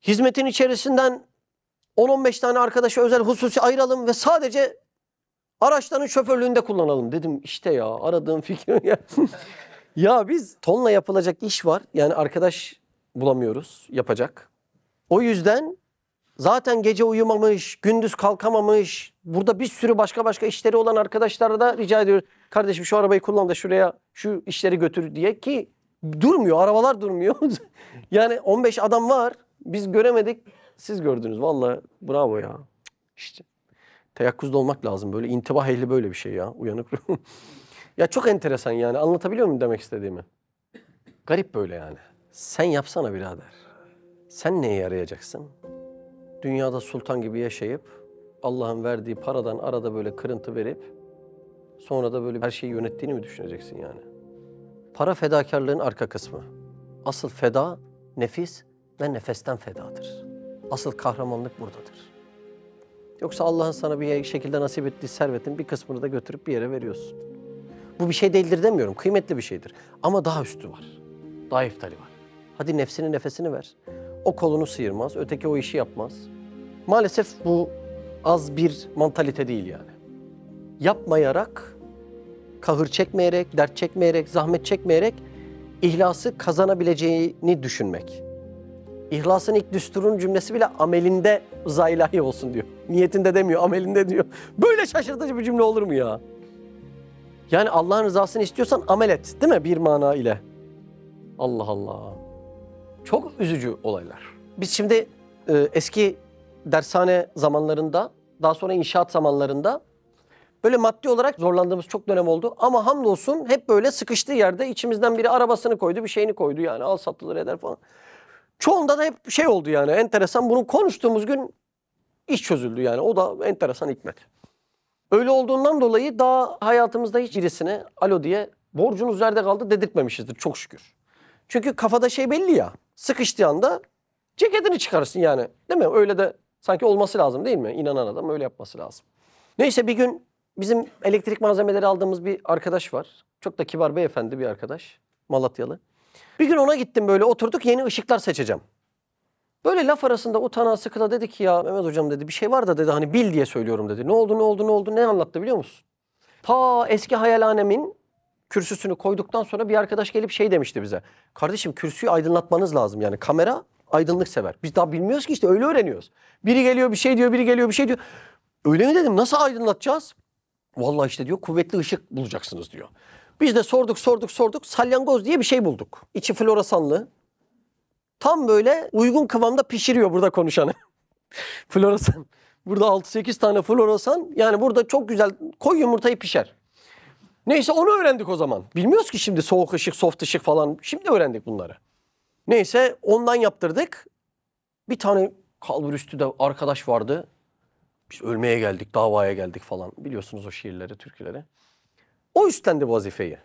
Hizmetin içerisinden 10-15 tane arkadaşa özel hususi ayıralım ve sadece araçların şoförlüğünde kullanalım. Dedim işte ya aradığım fikir ya. Ya biz tonla yapılacak iş var. Yani arkadaş bulamıyoruz yapacak. O yüzden zaten gece uyumamış, gündüz kalkamamış. Burada bir sürü başka işleri olan arkadaşlara da rica ediyoruz. Kardeşim şu arabayı kullan da şuraya şu işleri götür diye ki durmuyor. Arabalar durmuyor. Yani 15 adam var. Biz göremedik. Siz gördünüz. Vallahi bravo ya. İşte teyakkuzda olmak lazım. Böyle intibah ehli böyle bir şey ya. Uyanık. Ya çok enteresan yani. Anlatabiliyor muyum demek istediğimi? Garip böyle yani. Sen yapsana birader. Sen neye yarayacaksın? Dünyada sultan gibi yaşayıp Allah'ın verdiği paradan arada böyle kırıntı verip sonra da böyle her şeyi yönettiğini mi düşüneceksin yani? Para fedakarlığın arka kısmı. Asıl feda nefis ve nefesten fedadır. Asıl kahramanlık buradadır. Yoksa Allah'ın sana bir şekilde nasip ettiği servetin bir kısmını da götürüp bir yere veriyorsun. Bu bir şey değildir demiyorum. Kıymetli bir şeydir. Ama daha üstü var. Daha iftali var. Hadi nefsini nefesini ver. O kolunu sıyırmaz. Öteki o işi yapmaz. Maalesef bu az bir mantalite değil yani. Yapmayarak, kahır çekmeyerek, dert çekmeyerek, zahmet çekmeyerek ihlası kazanabileceğini düşünmek. İhlasın ilk düsturun cümlesi bile amelinde rıza ilahi olsun diyor. Niyetinde demiyor, amelinde diyor. Böyle şaşırtıcı bir cümle olur mu ya? Yani Allah'ın rızasını istiyorsan amel et, değil mi? Bir mana ile. Allah Allah. Çok üzücü olaylar. Biz şimdi eski dershane zamanlarında, daha sonra inşaat zamanlarında böyle maddi olarak zorlandığımız çok dönem oldu. Ama hamdolsun hep böyle sıkıştığı yerde içimizden biri arabasını koydu, bir şeyini koydu yani al satılır eder falan. Çoğunda da hep şey oldu yani enteresan. Bunu konuştuğumuz gün iş çözüldü yani. O da enteresan hikmet. Öyle olduğundan dolayı daha hayatımızda hiç birisine alo diye borcunuz nerede kaldı dedirtmemişizdir çok şükür. Çünkü kafada şey belli ya. Sıkıştığı anda ceketini çıkarırsın yani. Değil mi? Öyle de sanki olması lazım değil mi? İnanan adam öyle yapması lazım. Neyse bir gün bizim elektrik malzemeleri aldığımız bir arkadaş var. Çok da kibar beyefendi bir arkadaş. Malatyalı. Bir gün ona gittim böyle oturduk yeni ışıklar seçeceğim. Böyle laf arasında utana sıkıla dedi ki ya Mehmet hocam dedi bir şey var da dedi hani bil diye söylüyorum dedi. Ne oldu ne anlattı biliyor musun? Ta eski hayalhanemin kürsüsünü koyduktan sonra bir arkadaş gelip şey demişti bize. Kardeşim kürsüyü aydınlatmanız lazım yani kamera aydınlık sever. Biz daha bilmiyoruz ki işte öyle öğreniyoruz. Biri geliyor bir şey diyor biri geliyor bir şey diyor. Öyle mi dedim nasıl aydınlatacağız? Vallahi işte diyor kuvvetli ışık bulacaksınız diyor. Biz de sorduk salyangoz diye bir şey bulduk. İçi floresanlı. Tam böyle uygun kıvamda pişiriyor burada konuşanı. Floresan. Burada 6-8 tane floresan. Yani burada çok güzel koy yumurtayı pişer. Neyse onu öğrendik o zaman. Bilmiyoruz ki şimdi soğuk ışık, soft ışık falan. Şimdi öğrendik bunları. Neyse ondan yaptırdık. Bir tane kalburüstü de arkadaş vardı. Biz ölmeye geldik, davaya geldik falan. Biliyorsunuz o şiirleri, türküleri. O üstlendi vazifeyi.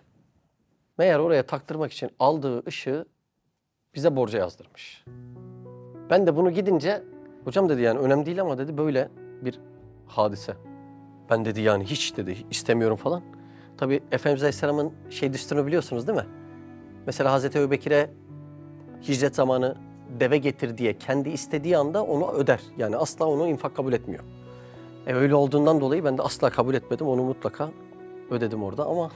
Meğer oraya taktırmak için aldığı ışığı bize borca yazdırmış. Ben de bunu gidince hocam dedi yani önemli değil ama dedi böyle bir hadise. Ben dedi yani hiç dedi istemiyorum falan. Tabii Efendimiz Aleyhisselam'ın şey düsturunu biliyorsunuz değil mi? Mesela Hazreti Ebubekir'e hicret zamanı deve getir diye kendi istediği anda onu öder. Yani asla onu infak kabul etmiyor. Öyle olduğundan dolayı ben de asla kabul etmedim. Onu mutlaka ödedim orada ama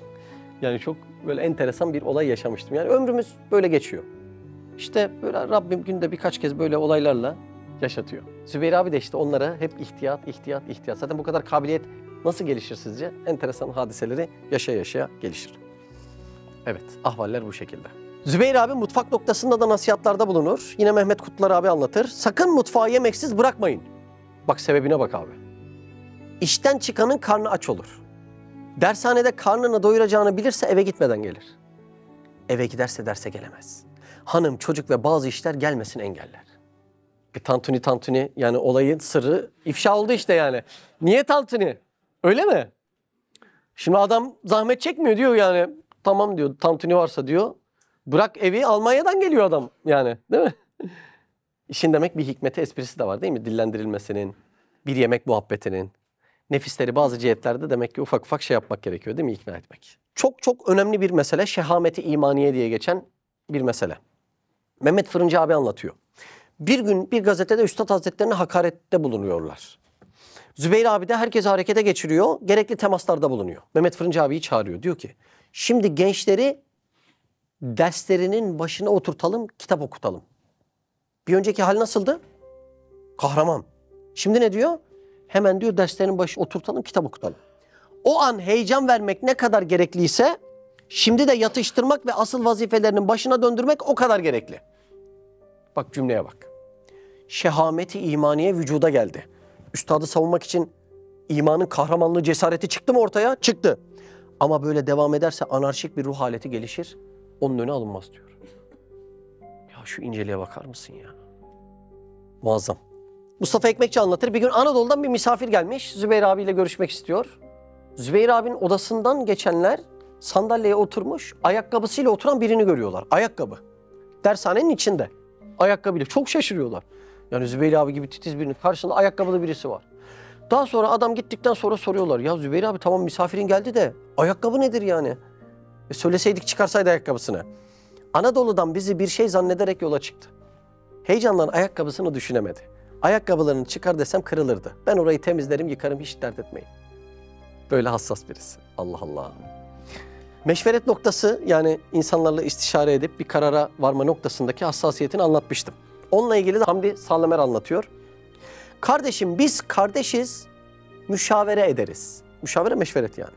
yani çok böyle enteresan bir olay yaşamıştım. Yani ömrümüz böyle geçiyor. İşte böyle Rabbim günde birkaç kez böyle olaylarla yaşatıyor. Zübeyir abi de işte onlara hep ihtiyat. Zaten bu kadar kabiliyet nasıl gelişir sizce? Enteresan hadiseleri yaşaya gelişir. Evet, ahvaller bu şekilde. Zübeyir abi mutfak noktasında da nasihatlarda bulunur. Yine Mehmet Kutlular abi anlatır. Sakın mutfağı yemeksiz bırakmayın. Bak sebebine bak abi. İşten çıkanın karnı aç olur. Dershanede karnını doyuracağını bilirse eve gitmeden gelir. Eve giderse derse gelemez. Hanım, çocuk ve bazı işler gelmesin engeller. Tantuni yani olayın sırrı ifşa oldu işte yani. Niye tantuni? Öyle mi? Şimdi adam zahmet çekmiyor diyor yani. Tamam diyor tantuni varsa diyor. Bırak evi Almanya'dan geliyor adam yani değil mi? İşin demek bir hikmeti esprisi de var değil mi? Dillendirilmesinin, bir yemek muhabbetinin. Nefisleri bazı cihetlerde demek ki ufak ufak şey yapmak gerekiyor değil mi? İkna etmek. Çok önemli bir mesele şehameti imaniye diye geçen bir mesele. Mehmet Fırıncı abi anlatıyor. Bir gün bir gazetede Üstad Hazretlerine hakarette bulunuyorlar. Zübeyir abi de herkesi harekete geçiriyor. Gerekli temaslarda bulunuyor. Mehmet Fırıncı abiyi çağırıyor. Diyor ki şimdi gençleri derslerinin başına oturtalım, kitap okutalım. Bir önceki hal nasıldı? Kahraman. Şimdi ne diyor? Hemen diyor derslerinin başına oturtalım, kitap okutalım. O an heyecan vermek ne kadar gerekliyse şimdi de yatıştırmak ve asıl vazifelerinin başına döndürmek o kadar gerekli. Bak cümleye bak. Şehameti imaniye vücuda geldi. Üstadı savunmak için imanın kahramanlığı, cesareti çıktı mı ortaya? Çıktı. Ama böyle devam ederse anarşik bir ruh haleti gelişir. Onun önü alınmaz diyor. Ya şu inceliğe bakar mısın ya? Muazzam. Mustafa Ekmekçi anlatır. Bir gün Anadolu'dan bir misafir gelmiş. Zübeyir abiyle görüşmek istiyor. Zübeyir abinin odasından geçenler sandalyeye oturmuş, ayakkabısıyla oturan birini görüyorlar. Ayakkabı. Dershanenin içinde. Ayakkabıyla. Çok şaşırıyorlar. Yani Zübeyir abi gibi titiz birinin karşısında ayakkabılı birisi var. Daha sonra adam gittikten sonra soruyorlar. Ya Zübeyir abi tamam misafirin geldi de ayakkabı nedir yani? Söyleseydik çıkarsaydı ayakkabısını. Anadolu'dan bizi bir şey zannederek yola çıktı. Heyecandan ayakkabısını düşünemedi. Ayakkabılarını çıkar desem kırılırdı. Ben orayı temizlerim, yıkarım, hiç dert etmeyin. Böyle hassas birisi. Allah Allah. Meşveret noktası yani insanlarla istişare edip bir karara varma noktasındaki hassasiyetini anlatmıştım. Onunla ilgili de Hamdi Sağlamer anlatıyor. Kardeşim biz kardeşiz, müşavere ederiz. Müşavere meşveret yani.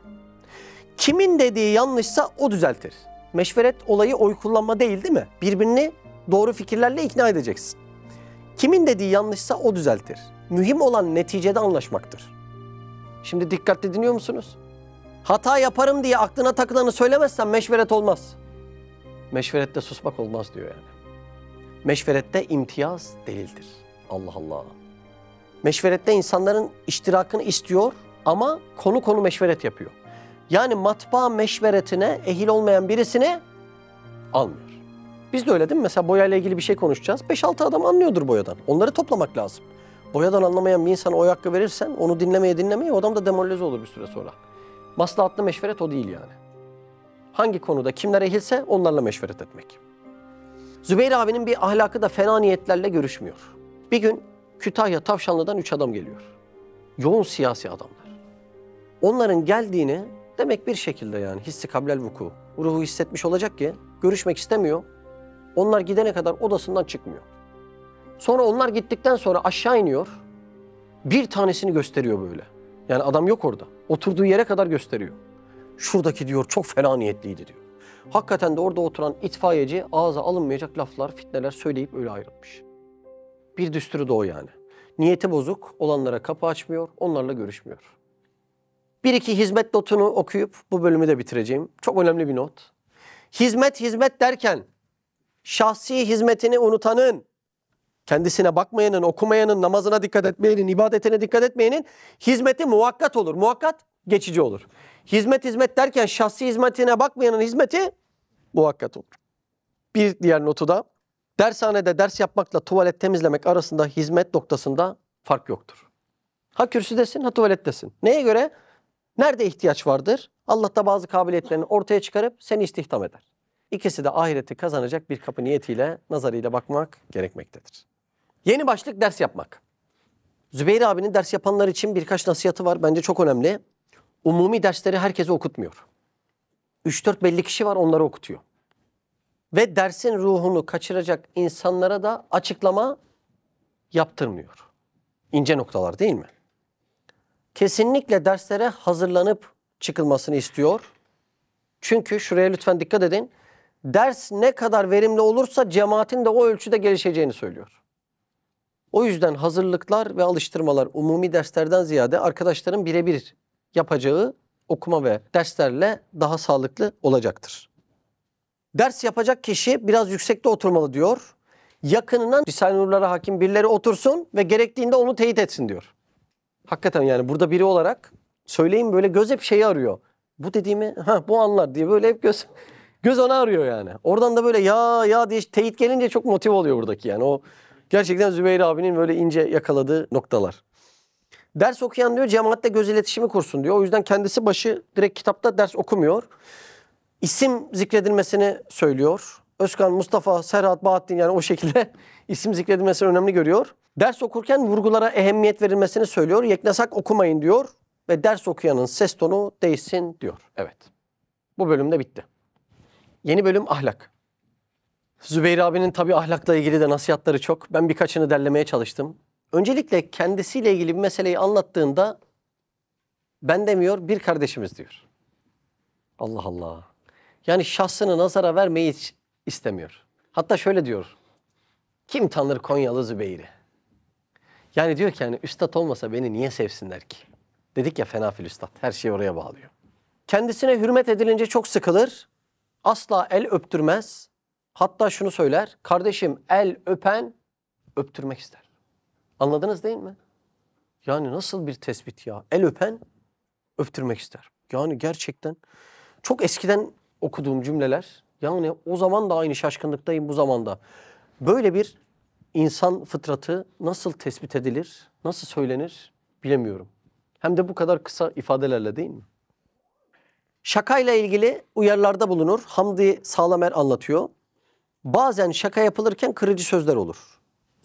Kimin dediği yanlışsa o düzeltir. Meşveret olayı oy kullanma değil mi? Birbirini doğru fikirlerle ikna edeceksin. Kimin dediği yanlışsa o düzeltir. Mühim olan neticede anlaşmaktır. Şimdi dikkatli dinliyor musunuz? Hata yaparım diye aklına takılanı söylemezsen meşveret olmaz. Meşverette susmak olmaz diyor yani. Meşverette imtiyaz delildir. Allah Allah. Meşverette insanların iştirakını istiyor ama konu meşveret yapıyor. Yani matbaa meşveretine ehil olmayan birisini almıyor. Biz de öyle değil mi? Mesela boyayla ilgili bir şey konuşacağız. 5-6 adam anlıyordur boyadan. Onları toplamak lazım. Boyadan anlamayan bir insana oy hakkı verirsen onu dinlemeye o adam da demoralize olur bir süre sonra. Maslahatlı meşveret o değil yani. Hangi konuda kimler ehilse onlarla meşveret etmek. Zübeyir abinin bir ahlakı da fena niyetlerle görüşmüyor. Bir gün Kütahya Tavşanlı'dan 3 adam geliyor. Yoğun siyasi adamlar. Onların geldiğini demek bir şekilde yani hissi kablel vuku. Ruhu hissetmiş olacak ki görüşmek istemiyor. Onlar gidene kadar odasından çıkmıyor. Sonra onlar gittikten sonra aşağı iniyor. Bir tanesini gösteriyor böyle. Yani adam yok orada. Oturduğu yere kadar gösteriyor. Şuradaki diyor çok fena niyetliydi diyor. Hakikaten de orada oturan itfaiyeci ağza alınmayacak laflar, fitneler söyleyip öyle ayrılmış. Bir düsturu da o yani. Niyeti bozuk, olanlara kapı açmıyor, onlarla görüşmüyor. Bir iki hizmet notunu okuyup bu bölümü de bitireceğim. Çok önemli bir not. Hizmet derken şahsi hizmetini unutanın, kendisine bakmayanın, okumayanın, namazına dikkat etmeyenin, ibadetine dikkat etmeyenin hizmeti muvakkat olur. Muvakkat geçici olur. Hizmet derken şahsi hizmetine bakmayanın hizmeti muvakkat olur. Bir diğer notu da dershanede ders yapmakla tuvalet temizlemek arasında hizmet noktasında fark yoktur. Ha kürsüdesin ha tuvalettesin. Neye göre? Nerede ihtiyaç vardır? Allah da bazı kabiliyetlerini ortaya çıkarıp seni istihdam eder. İkisi de ahireti kazanacak bir kapı niyetiyle, nazarıyla bakmak gerekmektedir. Yeni başlık ders yapmak. Zübeyir abinin ders yapanlar için birkaç nasihatı var. Bence çok önemli. Umumi dersleri herkese okutmuyor. 3-4 belli kişi var, onları okutuyor. Ve dersin ruhunu kaçıracak insanlara da açıklama yaptırmıyor. İnce noktalar değil mi? Kesinlikle derslere hazırlanıp çıkılmasını istiyor. Çünkü şuraya lütfen dikkat edin. Ders ne kadar verimli olursa cemaatin de o ölçüde gelişeceğini söylüyor. O yüzden hazırlıklar ve alıştırmalar umumi derslerden ziyade arkadaşların birebir yapacağı okuma ve derslerle daha sağlıklı olacaktır. Ders yapacak kişi biraz yüksekte oturmalı diyor. Yakınına Risale-i Nurlara hakim birileri otursun ve gerektiğinde onu teyit etsin diyor. Hakikaten yani burada biri olarak söyleyeyim böyle göz hep şeyi arıyor. Bu dediğimi bu anlar diye böyle hep göz onu arıyor yani. Oradan da böyle ya diye teyit gelince çok motive oluyor buradaki yani. O gerçekten Zübeyir abinin böyle ince yakaladığı noktalar. Ders okuyan diyor cemaatle göz iletişimi kursun diyor. O yüzden kendisi başı direkt kitapta ders okumuyor. İsim zikredilmesini söylüyor. Özkan, Mustafa, Serhat, Bahattin yani o şekilde isim zikredilmesini önemli görüyor. Ders okurken vurgulara ehemmiyet verilmesini söylüyor. Yeknesak okumayın diyor ve ders okuyanın ses tonu değişsin diyor. Evet. Bu bölüm de bitti. Yeni bölüm ahlak. Zübeyir abinin tabii ahlakla ilgili de nasihatları çok. Ben birkaçını derlemeye çalıştım. Öncelikle kendisiyle ilgili bir meseleyi anlattığında ben demiyor bir kardeşimiz diyor. Allah Allah. Yani şahsını nazara vermeyi hiç istemiyor. Hatta şöyle diyor. Kim tanır Konyalı Zübeyir'i? Yani diyor ki yani üstad olmasa beni niye sevsinler ki? Dedik ya fenafil üstad. Her şeyi oraya bağlıyor. Kendisine hürmet edilince çok sıkılır. Asla el öptürmez. Hatta şunu söyler. Kardeşim el öpen öptürmek ister. Anladınız değil mi? Yani nasıl bir tespit ya? El öpen öptürmek ister. Yani gerçekten çok eskiden okuduğum cümleler. Yani o zaman da aynı şaşkınlıktayım bu zamanda. Böyle bir insan fıtratı nasıl tespit edilir, nasıl söylenir bilemiyorum. Hem de bu kadar kısa ifadelerle değil mi? Şakayla ilgili uyarılarda bulunur. Hamdi Sağlamer anlatıyor. Bazen şaka yapılırken kırıcı sözler olur.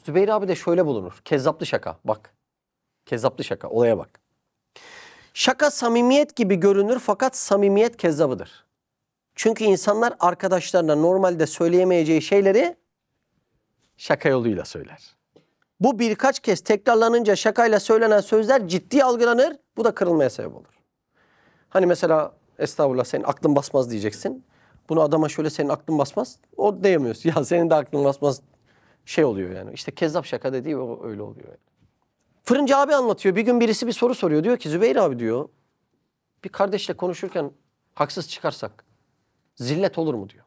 Zübeyir abi de şöyle bulunur. Kezzaplı şaka. Bak. Kezzaplı şaka. Olaya bak. Şaka samimiyet gibi görünür fakat samimiyet kezzabıdır. Çünkü insanlar arkadaşlarına normalde söyleyemeyeceği şeyleri şaka yoluyla söyler. Bu birkaç kez tekrarlanınca şakayla söylenen sözler ciddi algılanır. Bu da kırılmaya sebep olur. Hani mesela estağfurullah senin aklın basmaz diyeceksin. Bunu adama şöyle senin aklın basmaz. O diyemiyorsun. Ya senin de aklın basmaz şey oluyor yani. İşte kezzap şaka dediği o öyle oluyor yani. Fırıncı abi anlatıyor. Bir gün birisi bir soru soruyor. Diyor ki Zübeyir abi diyor. Bir kardeşle konuşurken haksız çıkarsak zillet olur mu diyor.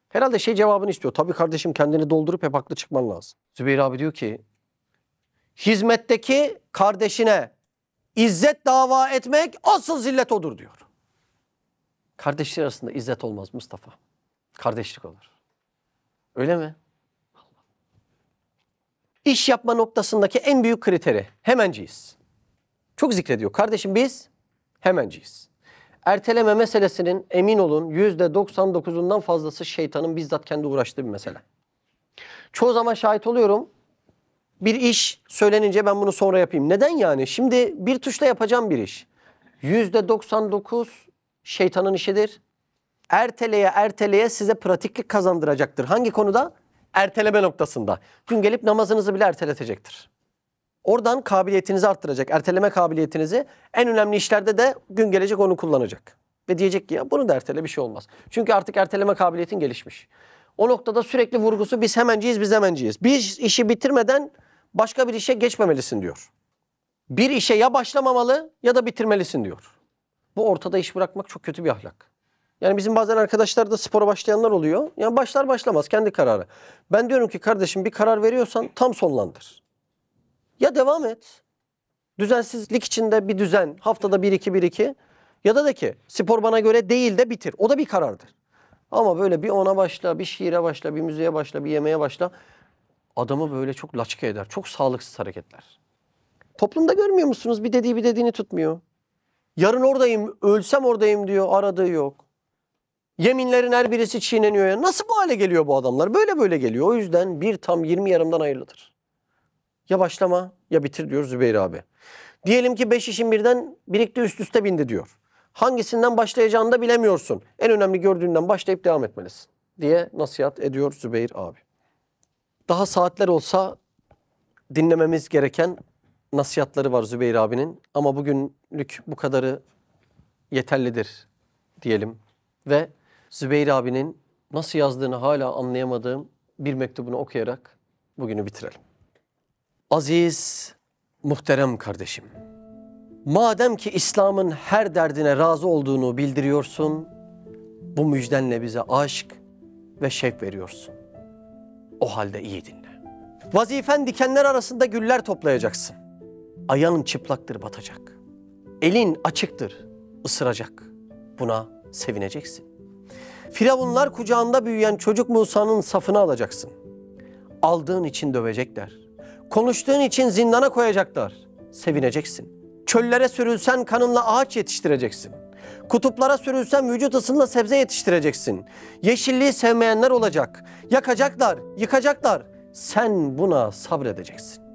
Herhalde cevabını istiyor. Tabii kardeşim kendini doldurup hep haklı çıkman lazım. Zübeyir abi diyor ki hizmetteki kardeşine izzet dava etmek asıl zillet odur diyor. Kardeşler arasında izzet olmaz Mustafa. Kardeşlik olur. Öyle mi? İş yapma noktasındaki en büyük kriteri hemenciyiz. Çok zikrediyor. Kardeşim biz hemenciyiz. Erteleme meselesinin emin olun %99'undan fazlası şeytanın bizzat kendi uğraştığı bir mesele. Çoğu zaman şahit oluyorum. Bir iş söylenince ben bunu sonra yapayım. Neden yani? Şimdi bir tuşla yapacağım bir iş. %99 şeytanın işidir. Erteleye erteleye size pratiklik kazandıracaktır. Hangi konuda? Erteleme noktasında. Gün gelip namazınızı bile erteletecektir. Oradan kabiliyetinizi arttıracak. Erteleme kabiliyetinizi en önemli işlerde de gün gelecek onu kullanacak. Ve diyecek ki ya bunu da ertele bir şey olmaz. Çünkü artık erteleme kabiliyetin gelişmiş. O noktada sürekli vurgusu biz hemenciyiz, biz hemenciyiz. Bir işi bitirmeden başka bir işe geçmemelisin diyor. Bir işe ya başlamamalı ya da bitirmelisin diyor. Bu ortada iş bırakmak çok kötü bir ahlak. Yani bizim bazen arkadaşlar da spora başlayanlar oluyor. Yani başlar başlamaz kendi kararı. Ben diyorum ki kardeşim bir karar veriyorsan tam sonlandır. Ya devam et. Düzensizlik içinde bir düzen. Haftada 1-2 ya da de ki spor bana göre değil de bitir. O da bir karardır. Ama böyle bir ona başla, bir şiire başla, bir müziğe başla, bir yemeğe başla. Adamı böyle çok laçka eder. Çok sağlıksız hareketler. Toplumda görmüyor musunuz? Bir dediği bir dediğini tutmuyor. Yarın oradayım, ölsem oradayım diyor. Aradığı yok. Yeminlerin her birisi çiğneniyor ya. Nasıl bu hale geliyor bu adamlar? Böyle geliyor. O yüzden bir tam 20 yarımdan hayırlıdır. Ya başlama ya bitir diyor Zübeyir abi. Diyelim ki 5 işin birden birlikte üst üste bindi diyor. Hangisinden başlayacağını da bilemiyorsun. En önemli gördüğünden başlayıp devam etmelisin diye nasihat ediyor Zübeyir abi. Daha saatler olsa dinlememiz gereken nasihatları var Zübeyir abinin. Ama bugünlük bu kadarı yeterlidir diyelim. Ve Zübeyir abinin nasıl yazdığını hala anlayamadığım bir mektubunu okuyarak bugünü bitirelim. Aziz, muhterem kardeşim. Madem ki İslam'ın her derdine razı olduğunu bildiriyorsun, bu müjdenle bize aşk ve şevk veriyorsun. O halde iyi dinle. Vazifen dikenler arasında güller toplayacaksın. Ayağın çıplaktır batacak. Elin açıktır ısıracak. Buna sevineceksin. Firavunlar kucağında büyüyen çocuk Musa'nın safını alacaksın. Aldığın için dövecekler. Konuştuğun için zindana koyacaklar. Sevineceksin. Çöllere sürülsen kanınla ağaç yetiştireceksin. Kutuplara sürülsen vücut ısınla sebze yetiştireceksin. Yeşilliği sevmeyenler olacak. Yakacaklar, yıkacaklar. Sen buna sabredeceksin.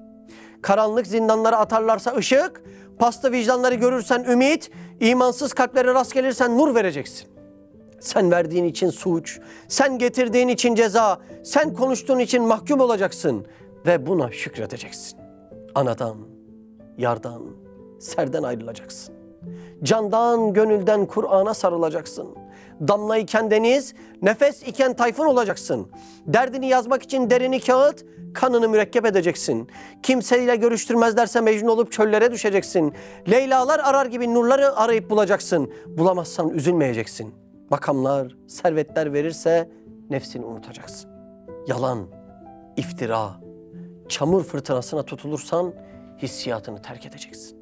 Karanlık zindanlara atarlarsa ışık, paslı vicdanları görürsen ümit, imansız kalplere rast gelirsen nur vereceksin. Sen verdiğin için suç, sen getirdiğin için ceza, sen konuştuğun için mahkum olacaksın ve buna şükredeceksin. Anadan, yardan, serden ayrılacaksın. Candan, gönülden Kur'an'a sarılacaksın. Damla iken deniz, nefes iken tayfun olacaksın. Derdini yazmak için derini kağıt, kanını mürekkep edeceksin. Kimseyle görüştürmezlerse Mecnun olup çöllere düşeceksin. Leylalar arar gibi nurları arayıp bulacaksın. Bulamazsan üzülmeyeceksin. Makamlar, servetler verirse nefsini unutacaksın. Yalan, iftira, çamur fırtınasına tutulursan hissiyatını terk edeceksin.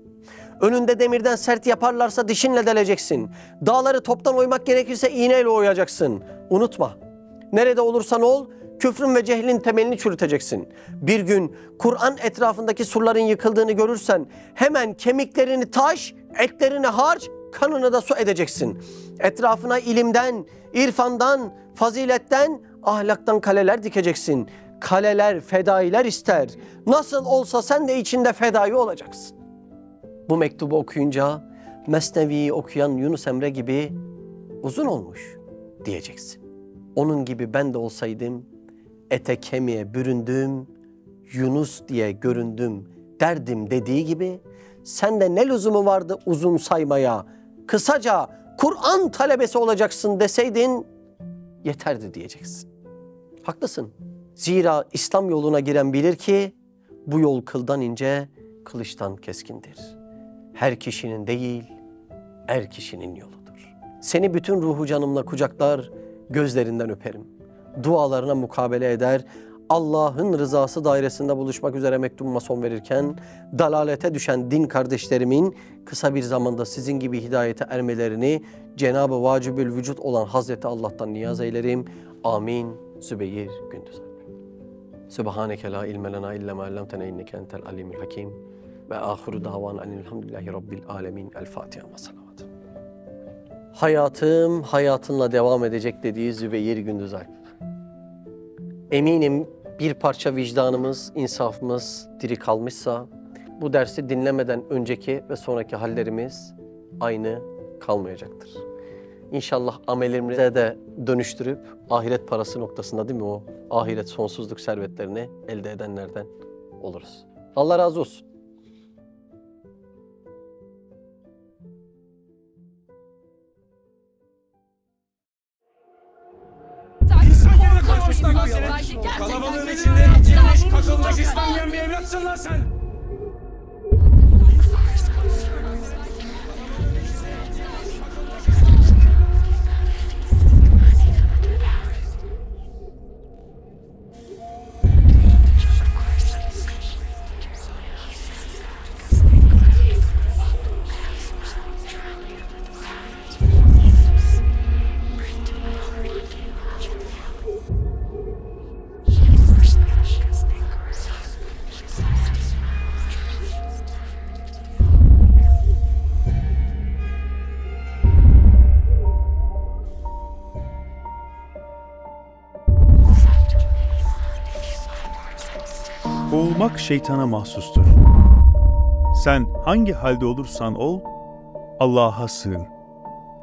Önünde demirden sert yaparlarsa dişinle deleceksin. Dağları toptan oymak gerekirse iğneyle oyacaksın. Unutma, nerede olursan ol, küfrün ve cehlin temelini çürüteceksin. Bir gün Kur'an etrafındaki surların yıkıldığını görürsen hemen kemiklerini taş, etlerini harç, kanını da su edeceksin. Etrafına ilimden, irfandan, faziletten, ahlaktan kaleler dikeceksin. Kaleler fedailer ister. Nasıl olsa sen de içinde fedai olacaksın. Bu mektubu okuyunca Mesnevi'yi okuyan Yunus Emre gibi uzun olmuş diyeceksin. Onun gibi ben de olsaydım ete kemiğe büründüm, Yunus diye göründüm derdim dediği gibi sen de ne lüzumu vardı uzun saymaya, kısaca Kur'an talebesi olacaksın deseydin yeterdi diyeceksin. Haklısın. Zira İslam yoluna giren bilir ki bu yol kıldan ince, kılıçtan keskindir. Her kişinin değil, er kişinin yoludur. Seni bütün ruhu canımla kucaklar, gözlerinden öperim. Dualarına mukabele eder, Allah'ın rızası dairesinde buluşmak üzere mektubuma son verirken, dalalete düşen din kardeşlerimin kısa bir zamanda sizin gibi hidayete ermelerini Cenab-ı Vacibül Vücut olan Hazreti Allah'tan niyaz eylerim. Amin. Zübeyir Gündüz. Sübhaneke la ilme lena illa ma allamtena inneke entel alimul hakim. Ve ahiru davan elhamdülillahi rabbil alemin. El Fatiha ve salavat. Hayatım hayatınla devam edecek dediği Zübeyir Gündüz Alp. Eminim bir parça vicdanımız, insafımız diri kalmışsa bu dersi dinlemeden önceki ve sonraki hallerimiz aynı kalmayacaktır. İnşallah amellerimize de dönüştürüp ahiret parası noktasında değil mi o ahiret sonsuzluk servetlerini elde edenlerden oluruz. Allah razı olsun. Kalabalığın içinde eğitilmiş, kakılmış İslam yiyen bir evlatsın lan sen! Boğulmak şeytana mahsustur. Sen hangi halde olursan ol, Allah'a sığın.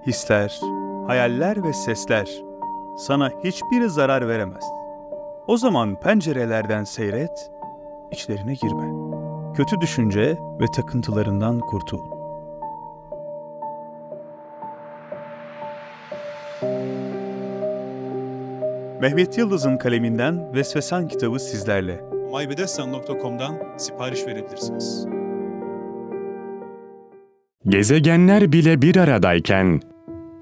Hisler, hayaller ve sesler sana hiçbir zarar veremez. O zaman pencerelerden seyret, içlerine girme. Kötü düşünce ve takıntılarından kurtul. Mehmet Yıldız'ın kaleminden Vesvesan kitabı sizlerle. mybedesten.com'dan sipariş verebilirsiniz. Gezegenler bile bir aradayken,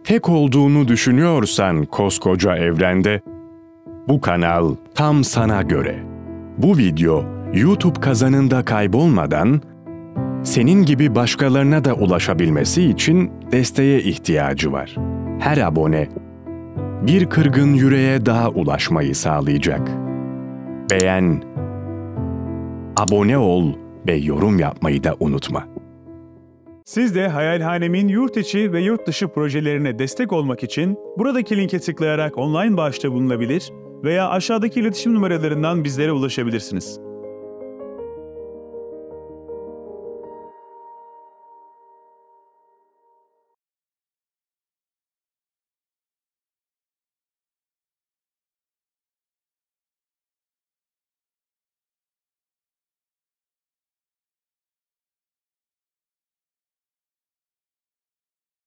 tek olduğunu düşünüyorsan koskoca evrende, bu kanal tam sana göre. Bu video YouTube kazanında kaybolmadan, senin gibi başkalarına da ulaşabilmesi için desteğe ihtiyacı var. Her abone, bir kırgın yüreğe daha ulaşmayı sağlayacak. Beğen, abone ol ve yorum yapmayı da unutma. Siz de Hayalhanem'in yurt içi ve yurt dışı projelerine destek olmak için buradaki linke tıklayarak online bağışta bulunabilir veya aşağıdaki iletişim numaralarından bizlere ulaşabilirsiniz.